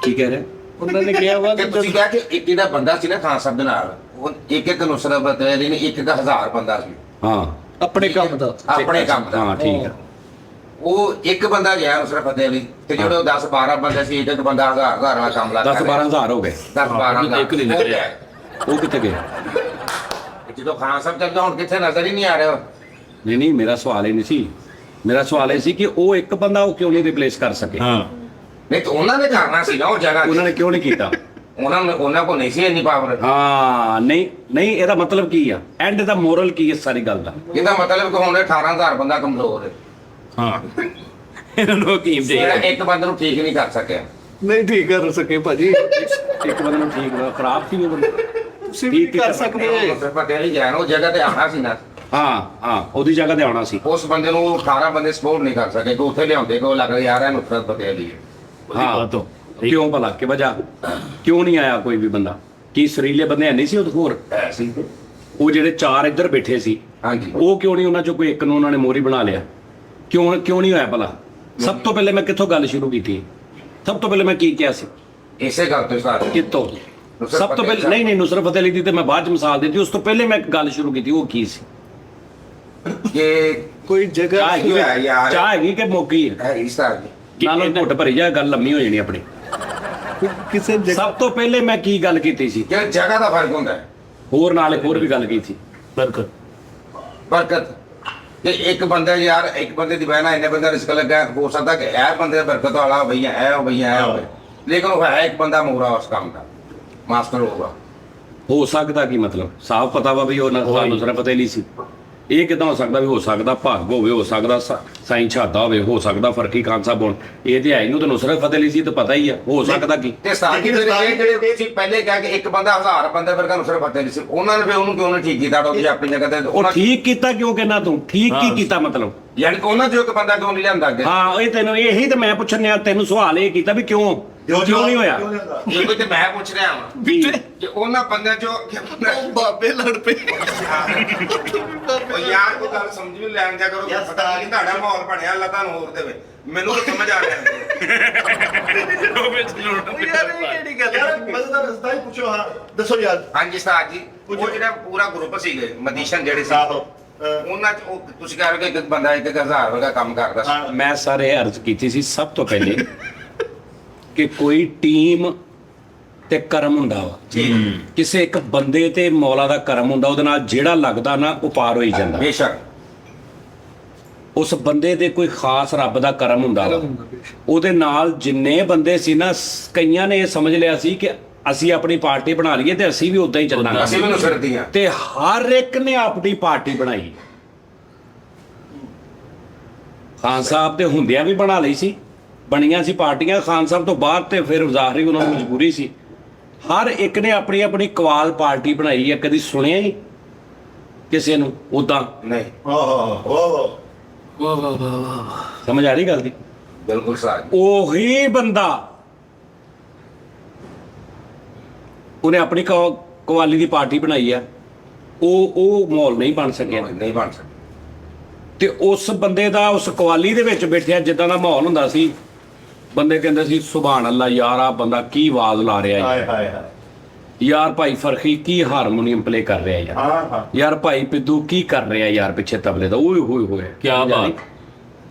ਕੀ ਕਹਿ ਰਿਹਾ? ਉਹਨਾਂ ਨੇ ਕਿਹਾ ਵਾ ਤੇ ਤੁਸੀਂ ਕਿਹਾ ਕਿ ਇੱਕ ਜਿਹੜਾ ਬੰਦਾ ਸੀ ਨਾ ਖਾਨ ਸਾਹਿਬ ਦੇ ਨਾਲ, ਉਹ ਇੱਕ ਨੁਸਰਤ ਫਤਿਹ ਅਲੀ ਨੇ 1,000 ਬੰਦਾ ਸੀ ਹਾਂ, ਆਪਣੇ ਕੰਮ ਦਾ। ਆਪਣੇ ਕੰਮ ਦਾ। ਹਾਂ ਠੀਕ ਆ। ਉਹ ਇੱਕ ਬੰਦਾ ਗਿਆ ਨੁਸਰਤ ਫਤਿਹ ਅਲੀ, ਤੇ ਜਿਹੜੇ ਉਹ 10-12 ਬੰਦੇ ਸੀ, ਇੱਕ ਬੰਦਾ ਹਜ਼ਾਰ ਵਾਲਾ ਕੰਮ ਲਾ 10-12 ਹਜ਼ਾਰ ਹੋ ਗਏ। 10-12 ਇੱਕ ਦਿਨ ਕਰਿਆ। ਉਹ ਕਿੱਥੇ ਗਏ? ਜਦੋਂ ਖਾਨ ਸਾਹਿਬ ਚੱਲ ਗਿਆ, ਹੁਣ ਕਿੱਥੇ ਨਜ਼ਰ ਹੀ ਨਹੀਂ ਆ ਰਿਹਾ। ਨਹੀਂ ਨਹੀਂ, ਮੇਰਾ ਸਵਾਲ ਇਹ ਨਹੀਂ ਸੀ। ਮੇਰਾ ਸਵਾਲ ਇਹ ਸੀ ਕਿ ਉਹ ਇੱਕ ਬੰਦਾ ਉਹ ਕਿਉਂ ਨਹੀਂ ਰਿਪਲੇਸ ਕਰ ਸਕੇ? ਹਾਂ ਨਹੀਂ ਤਾਂ ਉਹਨਾਂ ਨੇ ਕਰਨਾ ਸੀ ਨਾ ਉਹ ਜਗ੍ਹਾ ਤੇ। ਉਹਨਾਂ ਨੇ ਕਿਉਂ ਨਹੀਂ ਕੀਤਾ? ਉਹਨਾਂ ਕੋਲ ਨਹੀਂ ਸੀ ਇੰਨੀ ਪਾਵਰ। ਹਾਂ, ਨਹੀਂ ਨਹੀਂ, ਇਹਦਾ ਮਤਲਬ ਕੀ ਆ? ਐਂਡ ਦਾ ਮੋਰਲ ਕੀ ਹੈ ਸਾਰੀ ਗੱਲ ਦਾ? ਇਹਦਾ ਮਤਲਬ ਕਿ ਹੁਣ 18,000 ਬੰਦਾ ਕਮਜ਼ੋਰ ਹੈ, ਹਾਂ ਇਹਨਾਂ ਨੂੰ ਹਕੀਮ ਜਿਹੜਾ ਚਾਹੀਦਾ। ਇੱਕ ਬੰਦੇ ਨੂੰ ਠੀਕ ਨਹੀਂ ਕਰ ਸਕਿਆ। ਨਹੀਂ ਠੀਕ ਕਰ ਸਕੇ ਭਾਜੀ, ਇੱਕ ਬੰਦੇ ਨੂੰ ਠੀਕ ਵਾ, ਖਰਾਬ ਸੀ ਉਹ ਬੰਦਾ। ਤੁਸੀਂ ਵੀ ਕਰ ਸਕਦੇ। ਨੁਸਰਤ ਫਤਿਹ ਅਲੀ ਗਿਆ ਨਾ, ਉਹ ਜਗ੍ਹਾ ਤੇ ਆਉਣਾ ਸੀ ਨਾ, ਹਾਂ ਹਾਂ, ਉਹਦੀ ਜਗ੍ਹਾ ਤੇ ਆਉਣਾ ਸੀ। ਉਸ ਬੰਦੇ ਨੂੰ 18 ਬੰਦੇ ਸਪੋਰਟ ਨਹੀਂ ਕਰ ਸਕੇ, ਕਿ ਉੱਥੇ ਲਿਆਉਂਦੇ, ਕਿ ਉਹ ਲੱਗ ਰਿਹਾ ਯਾਰ ਇਹ ਨੁਸਰਤ ਫਤਿਹ ਅਲੀ ਹੈ। ਹਾਂ, ਕਿਉਂ ਭਲਾ, ਕਿ ਵਜ੍ਹਾ ਕਿਉਂ ਨਹੀਂ ਆਇਆ ਕੋਈ ਵੀ ਬੰਦਾ? ਕੀ ਸਰੀਲੇ ਬੰਦੇ ਹੈ ਨਹੀਂ ਸੀ ਉਹ ਹੋਰ? ਹੈ ਸੀ। ਉਹ ਜਿਹੜੇ 4 ਇੱਧਰ ਬੈਠੇ ਸੀ, ਹਾਂਜੀ, ਉਹ ਕਿਉਂ ਨਹੀਂ, ਉਹਨਾਂ ਚੋਂ ਕੋਈ ਇੱਕ ਨੂੰ ਉਹਨਾਂ ਨੇ ਮੋਰੀ ਬਣਾ ਲਿਆ? ਕਿਉਂ ਨਹੀਂ ਹੋਇਆ ਭਲਾ? ਸਭ ਤੋਂ ਪਹਿਲੇ ਮੈਂ ਕਿੱਥੋਂ ਗੱਲ ਸ਼ੁਰੂ ਕੀਤੀ? ਸਭ ਤੋਂ ਪਹਿਲੇ ਮੈਂ ਕੀ ਕਿਹਾ ਸੀ? ਇਸੇ ਗੱਲ ਤੋਂ ਸਟਾਰਟ। ਕਿੱਥੋਂ? ਸਭ ਤੋਂ ਪਹਿਲੇ ਨਹੀਂ ਨੁਸਰਤ ਫਤਿਹ ਅਲੀ ਦੀ ਤੇ ਮੈਂ ਬਾਅਦ ਚ ਮਿਸਾਲ ਦਿੱਤੀ, ਉਸ ਤੋਂ ਪਹਿਲੇ ਮੈਂ ਇੱਕ ਗੱਲ ਸ਼ੁਰੂ ਕੀਤੀ, ਉਹ ਕੀ ਸੀ? ਕਿ ਕੋਈ ਜਗ੍ਹਾ ਚਾਹ ਹੈਗੀ ਹੈ ਯਾਰ। ਚਾਹ ਹੈਗੀ ਕਿ ਮੌਕੀ ਹੈ? ਹੈ ਇਸ ਤਰ੍ਹਾਂ ਦੀ। ਨਾਲ ਘੁੱਟ ਭਰੀ ਜਾ, ਗੱਲ ਲੰਮੀ ਹੋ ਜਾਣੀ ਆਪਣੀ। ਕਿਸੇ ਜਗ੍ਹਾ ਸਭ ਤੋਂ ਪਹਿਲੇ ਮੈਂ ਕੀ ਗੱਲ ਕੀਤੀ ਸੀ? ਕਿ ਜਗ੍ਹਾ ਦਾ ਫਰਕ ਹੁੰਦਾ ਹੈ। ਹੋਰ ਨਾਲ ਇੱਕ ਹੋਰ ਵੀ ਗੱਲ ਕੀਤੀ। ਬਰਕਤ ਬਰਕਤ ਕਿ ਇੱਕ ਬੰਦਾ ਯਾਰ, ਇੱਕ ਬੰਦੇ ਦੀ ਬਹਿਣਾ ਇੰਨੇ ਬੰਦਾ ਰਿਸਕ ਲੱਗਾ, ਹੋ ਸਕਦਾ ਕਿ ਇਹ ਬੰਦੇ ਦਾ ਬਰਕਤ ਵਾਲਾ ਭਈਆ ਇਹ ਹੋਵੇ, ਲੇਕਿਨ ਉਹ ਹੈ ਇੱਕ ਬੰਦਾ ਮੋਰਾ ਉਸ ਕੰਮ ਦਾ ਮਾਸਟਰ ਹੋਊਗਾ। ਹੋ ਸਕਦਾ ਕੀ ਮਤਲਬ? ਸਾਫ਼ ਪਤਾ ਵਾ ਵੀ ਉਹ ਨੁਸਰਤ ਫਤਿਹ ਅਲੀ ਸੀ। ਇਹ ਕਿਦਾਂ ਹੋ ਸਕਦਾ? ਵੀ ਹੋ ਸਕਦਾ ਭੱਗ ਹੋਵੇ, ਹੋ ਸਕਦਾ ਸਾਈਂ ਛਾਦਾ ਹੋਵੇ, ਹੋ ਸਕਦਾ ਫਰਕੀ ਖਾਨ ਸਾਹਿਬ ਹੋਣ। ਇਹ ਤੇ ਹੈ, ਇਹਨੂੰ ਤਾਂ ਨੁਸਰਤ ਫਤਿਹ ਅਲੀ ਸੀ ਤਾਂ ਪਤਾ ਹੀ ਆ। ਹੋ ਸਕਦਾ ਕੀ? ਤੇ ਸਾਡੀ ਜਿਹੜੇ ਤੁਸੀਂ ਪਹਿਲੇ ਕਿਹਾ ਕਿ ਇੱਕ ਬੰਦਾ 1000 ਬੰਦੇ ਵਰਗਾ ਨੁਸਰਤ ਫਤਿਹ ਅਲੀ ਸੀ, ਉਹਨਾਂ ਨੇ ਫਿਰ ਉਹਨੂੰ ਕਿਉਂ ਨਹੀਂ ਠੀਕ ਕੀਤਾ? ਉਹ ਆਪਣੀ ਜਗ੍ਹਾ ਤੇ ਉਹ ਠੀਕ ਕੀਤਾ ਕਿਉਂ ਕਹਿਣਾ ਤੂੰ? ਠੀਕ ਕੀ ਕੀਤਾ ਮਤਲਬ? ਯਾਨੀ ਕਿ ਉਹਨਾਂ ਚੋਂ ਇੱਕ ਬੰਦਾ ਕਿਉਂ ਨਹੀਂ ਲਿਆਂਦਾ ਅੱਗੇ? ਹਾਂ, ਇਹ ਤੈਨੂੰ ਇਹੀ ਤਾਂ ਮੈਂ ਪੁੱਛਣਿਆ, ਤੈਨੂੰ ਸਵਾਲ ਇਹ ਕੀਤਾ ਵੀ ਕਿਉਂ ਨਹੀਂ ਹੋਇਆ? ਇਹ ਕੋਈ ਤੇ ਮੈਂ ਪੁੱਛ ਰਿਹਾ ਹਾਂ ਵੀ ਕਿ ਉਹਨਾਂ ਬੰਦਿਆਂ ਚੋਂ ਬਾਬੇ ਲੜ ਪਏ। ਉਹ ਯਾਰ ਕੋਈ ਗੱਲ ਸਮਝ ਵੀ ਲੈਣ ਦਿਆ ਕਰੋ। ਪਤਾ ਨਹੀਂ ਤੁਹਾਡਾ ਮਾਹੌਲ ਬਣਿਆ, ਅੱਲਾ ਤੁਹਾਨੂੰ ਹੋਰ ਦੇਵੇ। ਮੈਨੂੰ ਤਾਂ ਸਮਝ ਆ ਰਿਹਾ। ਯਾਰ ਇਹ ਕਿਹੜੀ ਗੱਲ ਯਾਰ ਮਜ਼ੇਦਾਰ ਰਸਤਾ ਹੀ ਪੁੱਛੋ। ਹਾਂ ਦੱਸੋ ਯਾਰ। ਹਾਂਜੀ ਉਸਤਾਦ ਜੀ, ਉਹ ਜਿਹੜਾ ਪੂਰਾ ਗਰੁੱਪ ਸੀਗੇ ਮਦੀਸ਼ਨ ਜਿਹੜੇ ਸੀ, ਆਹੋ। ਉਹਨਾਂ ਚ ਉਹ ਤੁਸੀਂ ਕਹਿ ਰਹੇ ਹੋ ਕਿ ਇੱਕ ਬੰਦਾ 1,000 ਵਰਗਾ ਕੰਮ ਕਰਦਾ ਸੀ। ਮੈਂ ਸਾਰੇ ਅਰਜ਼ ਕੀਤੀ ਸੀ ਸਭ ਤੋਂ ਪਹਿਲੇ ਕਿ ਕੋਈ ਟੀਮ ਤੇ ਕਰਮ ਹੁੰਦਾ ਵਾ। ਕਿਸੇ ਇੱਕ ਬੰਦੇ ਤੇ ਮੌਲਾ ਦਾ ਕਰਮ ਹੁੰਦਾ, ਉਹਦੇ ਨਾਲ ਜਿਹੜਾ ਲੱਗਦਾ ਨਾ ਉਹ ਪਾਰ ਹੋਈ ਜਾਂਦਾ। ਬੇਸ਼ੱਕ ਉਸ ਬੰਦੇ ਦੇ ਕੋਈ ਖਾਸ ਰੱਬ ਦਾ ਕਰਮ ਹੁੰਦਾ ਵਾ। ਉਹਦੇ ਨਾਲ ਜਿੰਨੇ ਬੰਦੇ ਸੀ ਨਾ, ਕਈਆਂ ਨੇ ਇਹ ਸਮਝ ਲਿਆ ਸੀ ਕਿ ਅਸੀਂ ਆਪਣੀ ਪਾਰਟੀ ਬਣਾ ਲਈਏ ਤੇ ਅਸੀਂ ਵੀ ਉਦਾਂ ਹੀ ਚੱਲਾਂਗੇ। ਅਸੀਂ ਵੀ ਨੁਸਰਤ ਦੀਆਂ। ਤੇ ਹਰ ਇੱਕ ਨੇ ਆਪਣੀ ਪਾਰਟੀ ਬਣਾਈ। ਖਾਨ ਸਾਹਿਬ ਤੇ ਹੁੰਦਿਆਂ ਵੀ ਬਣਾ ਲਈ ਸੀ, ਬਣੀਆਂ ਸੀ ਪਾਰਟੀਆਂ। ਖਾਨ ਸਾਹਿਬ ਤੋਂ ਬਾਅਦ ਤੇ ਫਿਰ ਜ਼ਾਹਰੀ ਉਹਨਾਂ ਨੂੰ ਮਜਬੂਰੀ ਸੀ। ਹਰ ਇੱਕ ਨੇ ਆਪਣੀ ਆਪਣੀ ਕਵਾਲ ਪਾਰਟੀ ਬਣਾਈ ਹੈ। ਕਦੀ ਸੁਣਿਆ ਹੀ ਕਿਸੇ ਨੂੰ ਉਦਾਂ? ਨਹੀਂ, ਸਮਝ ਆ ਰਹੀ ਗੱਲ ਦੀ? ਬਿਲਕੁਲ ਸਾਜ। ਉਹੀ ਬੰਦਾ ਉਹਨੇ ਆਪਣੀ ਕਵਾਲੀ ਦੀ ਪਾਰਟੀ ਬਣਾਈ ਆ। ਉਹ ਮਾਹੌਲ ਨਹੀਂ ਬਣ ਸਕਿਆ। ਨਹੀਂ ਬਣ ਸਕਦਾ। ਤੇ ਉਸ ਬੰਦੇ ਦਾ ਉਸ ਕਵਾਲੀ ਦੇ ਵਿੱਚ ਬੈਠਿਆ ਜਿੱਦਾਂ ਦਾ ਮਾਹੌਲ ਹੁੰਦਾ ਸੀ, ਬੰਦੇ ਕਹਿੰਦੇ ਸੀ ਸੁਭਾਨ ਅੱਲਾ, ਯਾਰ ਆ ਬੰਦਾ ਕੀ ਆਵਾਜ਼ ਲਾ ਰਿਹਾ ਹਾਏ ਹੈ, ਹਾਏ ਹਾਏ। ਯਾਰ ਭਾਈ ਫਰਖੀ ਕੀ ਹਾਰਮੋਨੀਅਮ ਪਲੇ ਕਰ ਰਿਹਾ ਯਾਰ, ਹਾਂ ਹਾਂ। ਯਾਰ ਭਾਈ ਪਿੱਦੂ ਕੀ ਕਰ ਰਿਹਾ ਯਾਰ ਪਿੱਛੇ ਤਬਲੇ ਦਾ, ਓਏ ਹੋਏ ਹੋਏ ਕੀ ਬਾਤ।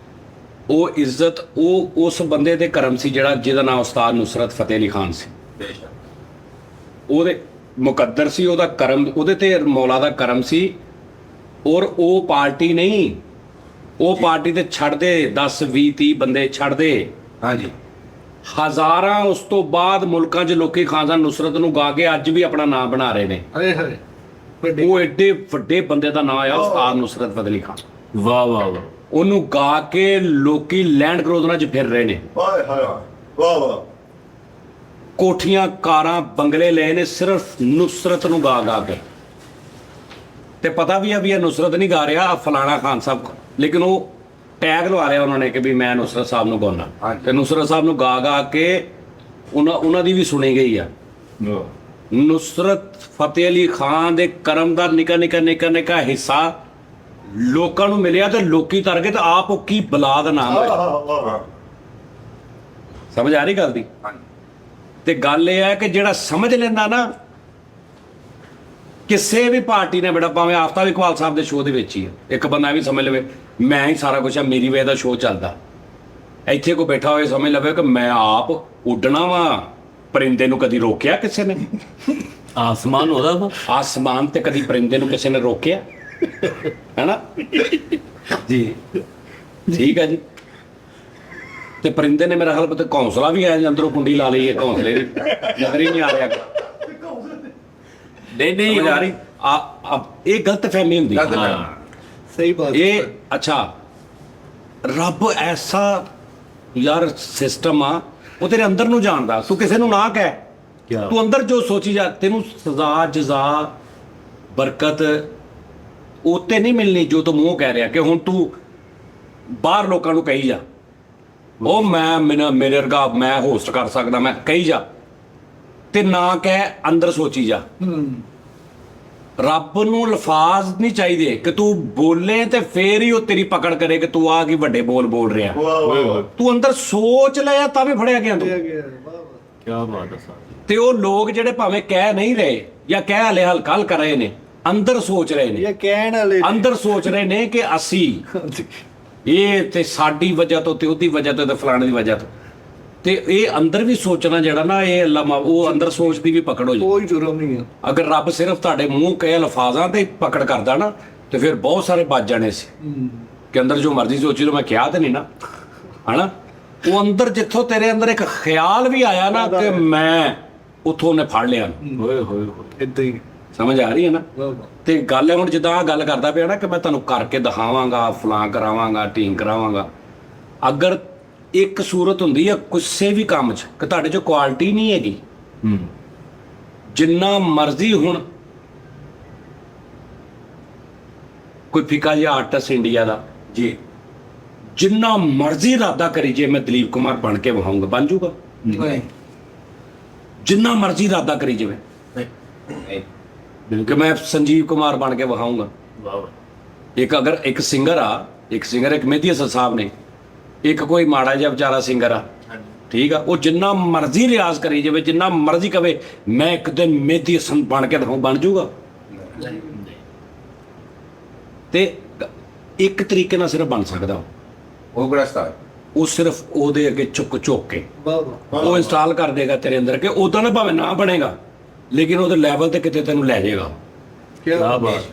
ਉਹ ਇੱਜ਼ਤ ਉਹ ਉਸ ਬੰਦੇ ਦੇ ਕਰਮ ਸੀ ਜਿਹੜਾ ਜਿਹਦਾ ਨਾਮ ਉਸਤਾਦ ਨੁਸਰਤ ਫਤਿਹ ਅਲੀ ਖਾਨ ਸੀ। ਬੇਸ਼ੱਕ ਉਹਦੇ ਮੁਕੱਦਰ ਸੀ, ਉਹਦਾ ਕਰਮ, ਉਹਦੇ ਤੇ ਮੌਲਾ ਦਾ ਕਰਮ ਸੀ। ਔਰ ਉਹ ਪਾਰਟੀ ਨਹੀਂ, ਉਹ ਪਾਰਟੀ ਤੇ ਛੱਡਦੇ 10 20 30 ਬੰਦੇ ਛੱਡਦੇ, ਹਾਂਜੀ, ਹਜ਼ਾਰਾਂ ਉਸ ਤੋਂ ਬਾਅਦ ਮੁਲਕਾਂ 'ਚ ਲੋਕੀ ਖਾਨ ਨੁਸਰਤ ਨੂੰ ਗਾ ਕੇ ਅੱਜ ਵੀ ਆਪਣਾ ਨਾਮ ਬਣਾ ਰਹੇ ਨੇ। ਹਾਏ ਹਾਏ ਵੱਡੇ ਉਹ ਐਡੇ ਵੱਡੇ ਬੰਦੇ ਦਾ ਨਾਮ ਆ ਉਸਤਾਦ ਨੁਸਰਤ ਫਤਿਹ ਖਾਨ। ਵਾਹ ਵਾਹ ਵਾਹ। ਉਹਨੂੰ ਗਾ ਕੇ ਲੋਕੀ ਲੈਂਡ ਕਰੂਜ਼ਰਾਂ 'ਚ ਫਿਰ ਰਹੇ ਨੇ, ਹਾਏ ਹਾਏ ਵਾਹ ਵਾਹ। ਕੋਠੀਆਂ ਕਾਰਾਂ ਬੰਗਲੇ ਲਏ ਨੇ ਸਿਰਫ ਨੁਸਰਤ ਨੂੰ ਗਾ ਗਾ ਕੇ। ਤੇ ਪਤਾ ਵੀ ਆ ਵੀ ਇਹ ਨੁਸਰਤ ਨਹੀਂ ਗਾ ਰਿਹਾ, ਫਲਾਣਾ ਖਾਨ ਸਾਹਿਬ, ਲੇਕਿਨ ਉਹ ਟੈਗ ਲਵਾ ਰਿਹਾ ਉਹਨਾਂ ਨੇ ਕਿ ਵੀ ਮੈਂ ਨੁਸਰਤ ਸਾਹਿਬ ਨੂੰ ਗਾਉਣਾ। ਹਾਂਜੀ। ਤੇ ਨੁਸਰਤ ਸਾਹਿਬ ਨੂੰ ਗਾ ਗਾ ਕੇ ਉਹਨਾਂ ਦੀ ਵੀ ਸੁਣੀ ਗਈ ਆ। ਨੁਸਰਤ ਫਤਿਹ ਅਲੀ ਖਾਨ ਦੇ ਕਰਮ ਦਾ ਨਿੱਕਾ ਹਿੱਸਾ ਲੋਕਾਂ ਨੂੰ ਮਿਲਿਆ ਤੇ ਲੋਕੀ ਤਰ ਗਏ ਤੇ ਆਪ ਉਹ ਕੀ ਬਲਾ ਦਾ ਨਾਮ ਹੋਇਆ। ਵਾਹ ਵਾਹ। ਸਮਝ ਆ ਰਹੀ ਗੱਲ ਦੀ? ਹਾਂਜੀ। ਤੇ ਗੱਲ ਇਹ ਹੈ ਕਿ ਜਿਹੜਾ ਸਮਝ ਲੈਂਦਾ ਨਾ, ਕਿਸੇ ਵੀ ਪਾਰਟੀ ਨੇ ਬੜਾ, ਭਾਵੇਂ ਆਫਤਾਬ ਇਕਬਾਲ ਸਾਹਿਬ ਦੇ ਸ਼ੋਅ ਦੇ ਵਿੱਚ ਹੀ ਹੈ, ਇੱਕ ਬੰਦਾ ਵੀ ਸਮਝ ਲਵੇ ਮੈਂ ਹੀ ਸਾਰਾ ਕੁਝ ਆ, ਮੇਰੀ ਵੇ ਦਾ ਸ਼ੋਅ ਚੱਲਦਾ। ਇੱਥੇ ਕੋਈ ਬੈਠਾ ਹੋਏ ਸਮਝ ਲਵੇ ਕਿ ਮੈਂ ਆਪ ਉੱਡਣਾ ਵਾਂ, ਪਰਿੰਦੇ ਨੂੰ ਕਦੀ ਰੋਕਿਆ ਕਿਸੇ ਨੇ? ਆਸਮਾਨ ਉਹਦਾ ਵਾ। ਆਸਮਾਨ ਤੇ ਕਦੀ ਪਰਿੰਦੇ ਨੂੰ ਕਿਸੇ ਨੇ ਰੋਕਿਆ ਹੈਨਾ ਜੀ? ਠੀਕ ਹੈ ਜੀ। ਤੇ ਪਰਿੰਦੇ ਨੇ ਮੇਰਾ ਖਿਆਲ ਪਤਾ ਘੌਂਸਲਾ ਵੀ ਆਇਆ, ਅੰਦਰੋਂ ਕੁੰਡੀ ਲਾ ਲਈ ਹੈ ਘੌਂਸਲੇ ਦੀ, ਨਜ਼ਰ ਹੀ ਨਹੀਂ ਆ ਰਿਹਾ। ਨਹੀਂ ਸਮਝ ਆ ਰਹੀ? ਇਹ ਗਲਤ ਫਹਿਮੀ ਹੁੰਦੀ ਗਲਤ ਹਾਂ। ਫਹਿਮੀ। ਸਹੀ ਬਾਤ ਇਹ ਅੱਛਾ, ਰੱਬ ਐਸਾ ਯਾਰ ਸਿਸਟਮ ਆ, ਉਹ ਤੇਰੇ ਅੰਦਰ ਨੂੰ ਜਾਣਦਾ। ਤੂੰ ਕਿਸੇ ਨੂੰ ਨਾ ਕਹਿ, ਕਿਆ? ਤੂੰ ਅੰਦਰ ਜੋ ਸੋਚੀ ਜਾ, ਤੈਨੂੰ ਸਜ਼ਾ ਜਜ਼ਾ ਬਰਕਤ ਉੱਤੇ ਨਹੀਂ ਮਿਲਣੀ ਜੋ ਤੂੰ ਮੂੰਹ ਕਹਿ ਰਿਹਾ। ਕਿ ਹੁਣ ਤੂੰ ਬਾਹਰ ਲੋਕਾਂ ਨੂੰ ਕਹੀ ਜਾ, ਉਹ ਮੇਰੇ ਵਰਗਾ ਮੈਂ ਹੋਸਟ ਕਰ ਸਕਦਾ, ਮੈਂ ਕਹੀ ਜਾ, ਤੇ ਨਾ ਕਹਿ ਅੰਦਰ ਸੋਚੀ ਜਾ। ਰੱਬ ਨੂੰ ਲਫ਼ਾਜ਼ ਨਹੀਂ ਚਾਹੀਦੇ ਕਿ ਤੂੰ ਬੋਲੇ ਤੇ ਫੇਰ ਹੀ ਉਹ ਤੇਰੀ ਪਕੜ ਕਰੇ ਕਿ ਤੂੰ ਆ ਕੀ ਵੱਡੇ ਬੋਲ ਰਿਹਾ। ਵਾਹ ਵਾਹ। ਤੂੰ ਅੰਦਰ ਸੋਚ ਲਿਆ ਤਾਂ ਵੀ ਫੜਿਆ ਗਿਆ ਤੂੰ। ਵਾਹ ਵਾਹ। ਕੀ ਬਾਤ ਹੈ ਸਾਹਿਬ। ਤੇ ਉਹ ਲੋਕ ਜਿਹੜੇ ਭਾਵੇਂ ਕਹਿ ਨਹੀਂ ਰਹੇ ਜਾਂ ਕਹਿ ਹਲੇ ਹਲਕਾ ਕਰ ਰਹੇ ਨੇ, ਅੰਦਰ ਸੋਚ ਰਹੇ ਨੇ, ਇਹ ਕਹਿਣ ਵਾਲੇ ਅੰਦਰ ਸੋਚ ਰਹੇ ਨੇ ਕਿ ਅਸੀਂ ਇਹ ਤੇ ਸਾਡੀ ਵਜ੍ਹਾ ਤੋਂ ਤੇ ਉਹਦੀ ਵਜ੍ਹਾ ਤੋਂ ਤੇ ਫਲਾਣੇ ਦੀ ਵਜ੍ਹਾ ਤੋਂ। ਤੇ ਇਹ ਅੰਦਰ ਵੀ ਸੋਚਣਾ ਜਿਹੜਾ ਨਾ, ਇਹ ਉਹ ਅੰਦਰ ਸੋਚ ਦੀ ਵੀ ਪਕੜ ਹੋ ਜੀ। ਕੋਈ ਜੁਰਮ ਨਹੀਂ ਹੈ। ਅਗਰ ਰੱਬ ਸਿਰਫ ਤੁਹਾਡੇ ਮੂੰਹ ਕਹੇ ਅਲਫਾਜ਼ਾਂ ਤੇ ਪਕੜ ਕਰਦਾ ਨਾ, ਤੇ ਫਿਰ ਬਹੁਤ ਸਾਰੇ ਬਚ ਜਾਣੇ ਸੀ ਕਿ ਅੰਦਰ ਜੋ ਮਰਜ਼ੀ ਸੋਚੀ ਲੋ, ਮੈਂ ਕਿਹਾ ਤੇ ਨਹੀਂ ਨਾ, ਹਨਾ? ਉਹ ਅੰਦਰ ਜਿੱਥੋਂ ਤੇਰੇ ਅੰਦਰ ਇੱਕ ਖਿਆਲ ਵੀ ਆਇਆ ਨਾ ਕਿ ਮੈਂ, ਉੱਥੋਂ ਉਹਨੇ ਫੜ ਲਿਆ। ਹੋਏ ਹੋਏ ਹੋਏ। ਇਦਾਂ ਹੀ। ਸਮਝ ਆ ਰਹੀ ਹੈ ਨਾ? ਵਾਹ ਵਾਹ। ਤੇ ਗੱਲ ਹੈ ਹੁਣ ਜਿੱਦਾਂ ਆਹ ਗੱਲ ਕਰਦਾ ਪਿਆ ਨਾ ਕਿ ਮੈਂ ਤੁਹਾਨੂੰ ਕਰਕੇ ਦਿਖਾਵਾਂਗਾ, ਫਲਾਂ ਕਰਾਵਾਂਗਾ, ਢੀਂਗ ਕਰਾਵਾਂਗਾ। ਅਗਰ ਇੱਕ ਸੂਰਤ ਹੁੰਦੀ ਹੈ ਕਿਸੇ ਵੀ ਕੰਮ 'ਚ ਕਿ ਤੁਹਾਡੇ 'ਚ ਕੁਆਲਿਟੀ ਨਹੀਂ ਹੈਗੀ, ਜਿੰਨਾ ਮਰਜ਼ੀ ਹੁਣ ਕੋਈ ਫਿਕਾ ਜਿਹਾ ਆਰਟਿਸਟ ਇੰਡੀਆ ਦਾ ਜੀ, ਜਿੰਨਾ ਮਰਜ਼ੀ ਇਰਾਦਾ ਕਰੀ ਜੇ ਮੈਂ ਦਲੀਪ ਕੁਮਾਰ ਬਣ ਕੇ ਵਿਖਾਊਂਗਾ, ਬਣ ਜੂਗਾ। ਜਿੰਨਾ ਮਰਜ਼ੀ ਇਰਾਦਾ ਕਰੀ ਜਿਵੇਂ ਕਿ ਮੈਂ ਸੰਜੀਵ ਕੁਮਾਰ ਬਣ ਕੇ ਵਿਖਾਊਂਗਾ। ਵਾਹ। ਇੱਕ ਸਿੰਗਰ ਆ, ਇੱਕ ਮਹਿਦੀ ਹਸਨ ਸਾਹਿਬ ਨੇ, ਇੱਕ ਕੋਈ ਮਾੜਾ ਜਿਹਾ ਵਿਚਾਰਾ ਸਿੰਗਰ ਆ, ਠੀਕ ਆ, ਉਹ ਜਿੰਨਾ ਮਰਜ਼ੀ ਰਿਆਜ਼ ਕਰੀ ਜਾਵੇ, ਜਿੰਨਾ ਮਰਜ਼ੀ ਕਵੇ ਮੈਂ ਇੱਕ ਦਿਨ ਮਹਿਦੀ ਹਸਨ ਬਣ ਕੇ ਦਿਖਾਊਂ, ਬਣ ਜੂਗਾ? ਤੇ ਇੱਕ ਤਰੀਕੇ ਨਾਲ ਸਿਰਫ ਬਣ ਸਕਦਾ ਉਹ ਗ੍ਰਸਤਾ ਉਹ ਸਿਰਫ ਉਹਦੇ ਅੱਗੇ ਝੁੱਕ ਕੇ ਵਾਹ ਵਾਹ। ਉਹ ਇੰਸਟਾਲ ਕਰ ਦੇਗਾ ਤੇਰੇ ਅੰਦਰ ਕਿ ਉਦਾਂ ਨਾ ਭਾਵੇਂ ਨਾ ਬਣੇਗਾ, ਲੇਕਿਨ ਉਹਦੇ ਲੈਵਲ ਤੇ ਕਿਤੇ ਤੈਨੂੰ ਲੈ ਜਾਏਗਾ। ਕੀ ਬਾਤ।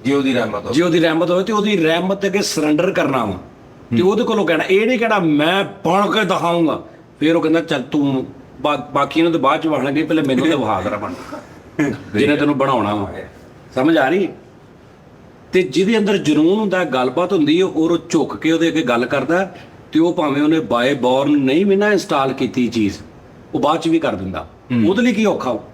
ਜੀ ਉਹਦੀ ਰਹਿਮਤ ਹੋ। ਜੇ ਉਹਦੀ ਰਹਿਮਤ ਹੋਵੇ ਤੇ ਉਹਦੀ ਰਹਿਮਤ ਅੱਗੇ ਸਰੈਂਡਰ ਕਰਨਾ ਵਾ, ਤੇ ਉਹਦੇ ਕੋਲੋਂ ਕਹਿਣਾ, ਇਹ ਨਹੀਂ ਕਹਿਣਾ ਮੈਂ ਬਣ ਕੇ ਦਿਖਾਊਂਗਾ। ਫਿਰ ਉਹ ਕਹਿੰਦਾ ਚੱਲ ਤੂੰ ਬਾਕੀ ਨੂੰ ਤਾਂ ਬਾਅਦ ਚ ਵਹਾਂਗੇ, ਪਹਿਲੇ ਮੈਨੂੰ ਤਾਂ ਵਹਾ ਕਰਾ ਬਣ ਜਿਹਨੇ ਤੈਨੂੰ ਬਣਾਉਣਾ ਵਾ। ਸਮਝ ਆ ਰਹੀ? ਤੇ ਜਿਹਦੇ ਅੰਦਰ ਜਨੂਨ ਹੁੰਦਾ, ਗੱਲਬਾਤ ਹੁੰਦੀ ਹੈ, ਔਰ ਉਹ ਝੁੱਕ ਕੇ ਉਹਦੇ ਅੱਗੇ ਗੱਲ ਕਰਦਾ, ਤੇ ਉਹ ਭਾਵੇਂ ਉਹਨੇ ਬਾਏ ਬੋਰਨ ਨਹੀਂ ਵੀ ਨਾ ਇੰਸਟਾਲ ਕੀਤੀ ਚੀਜ਼, ਉਹ ਬਾਅਦ ਚ ਵੀ ਕਰ ਦਿੰਦਾ। ਉਹਦੇ ਲਈ ਕੀ ਔਖਾ ਹੋ?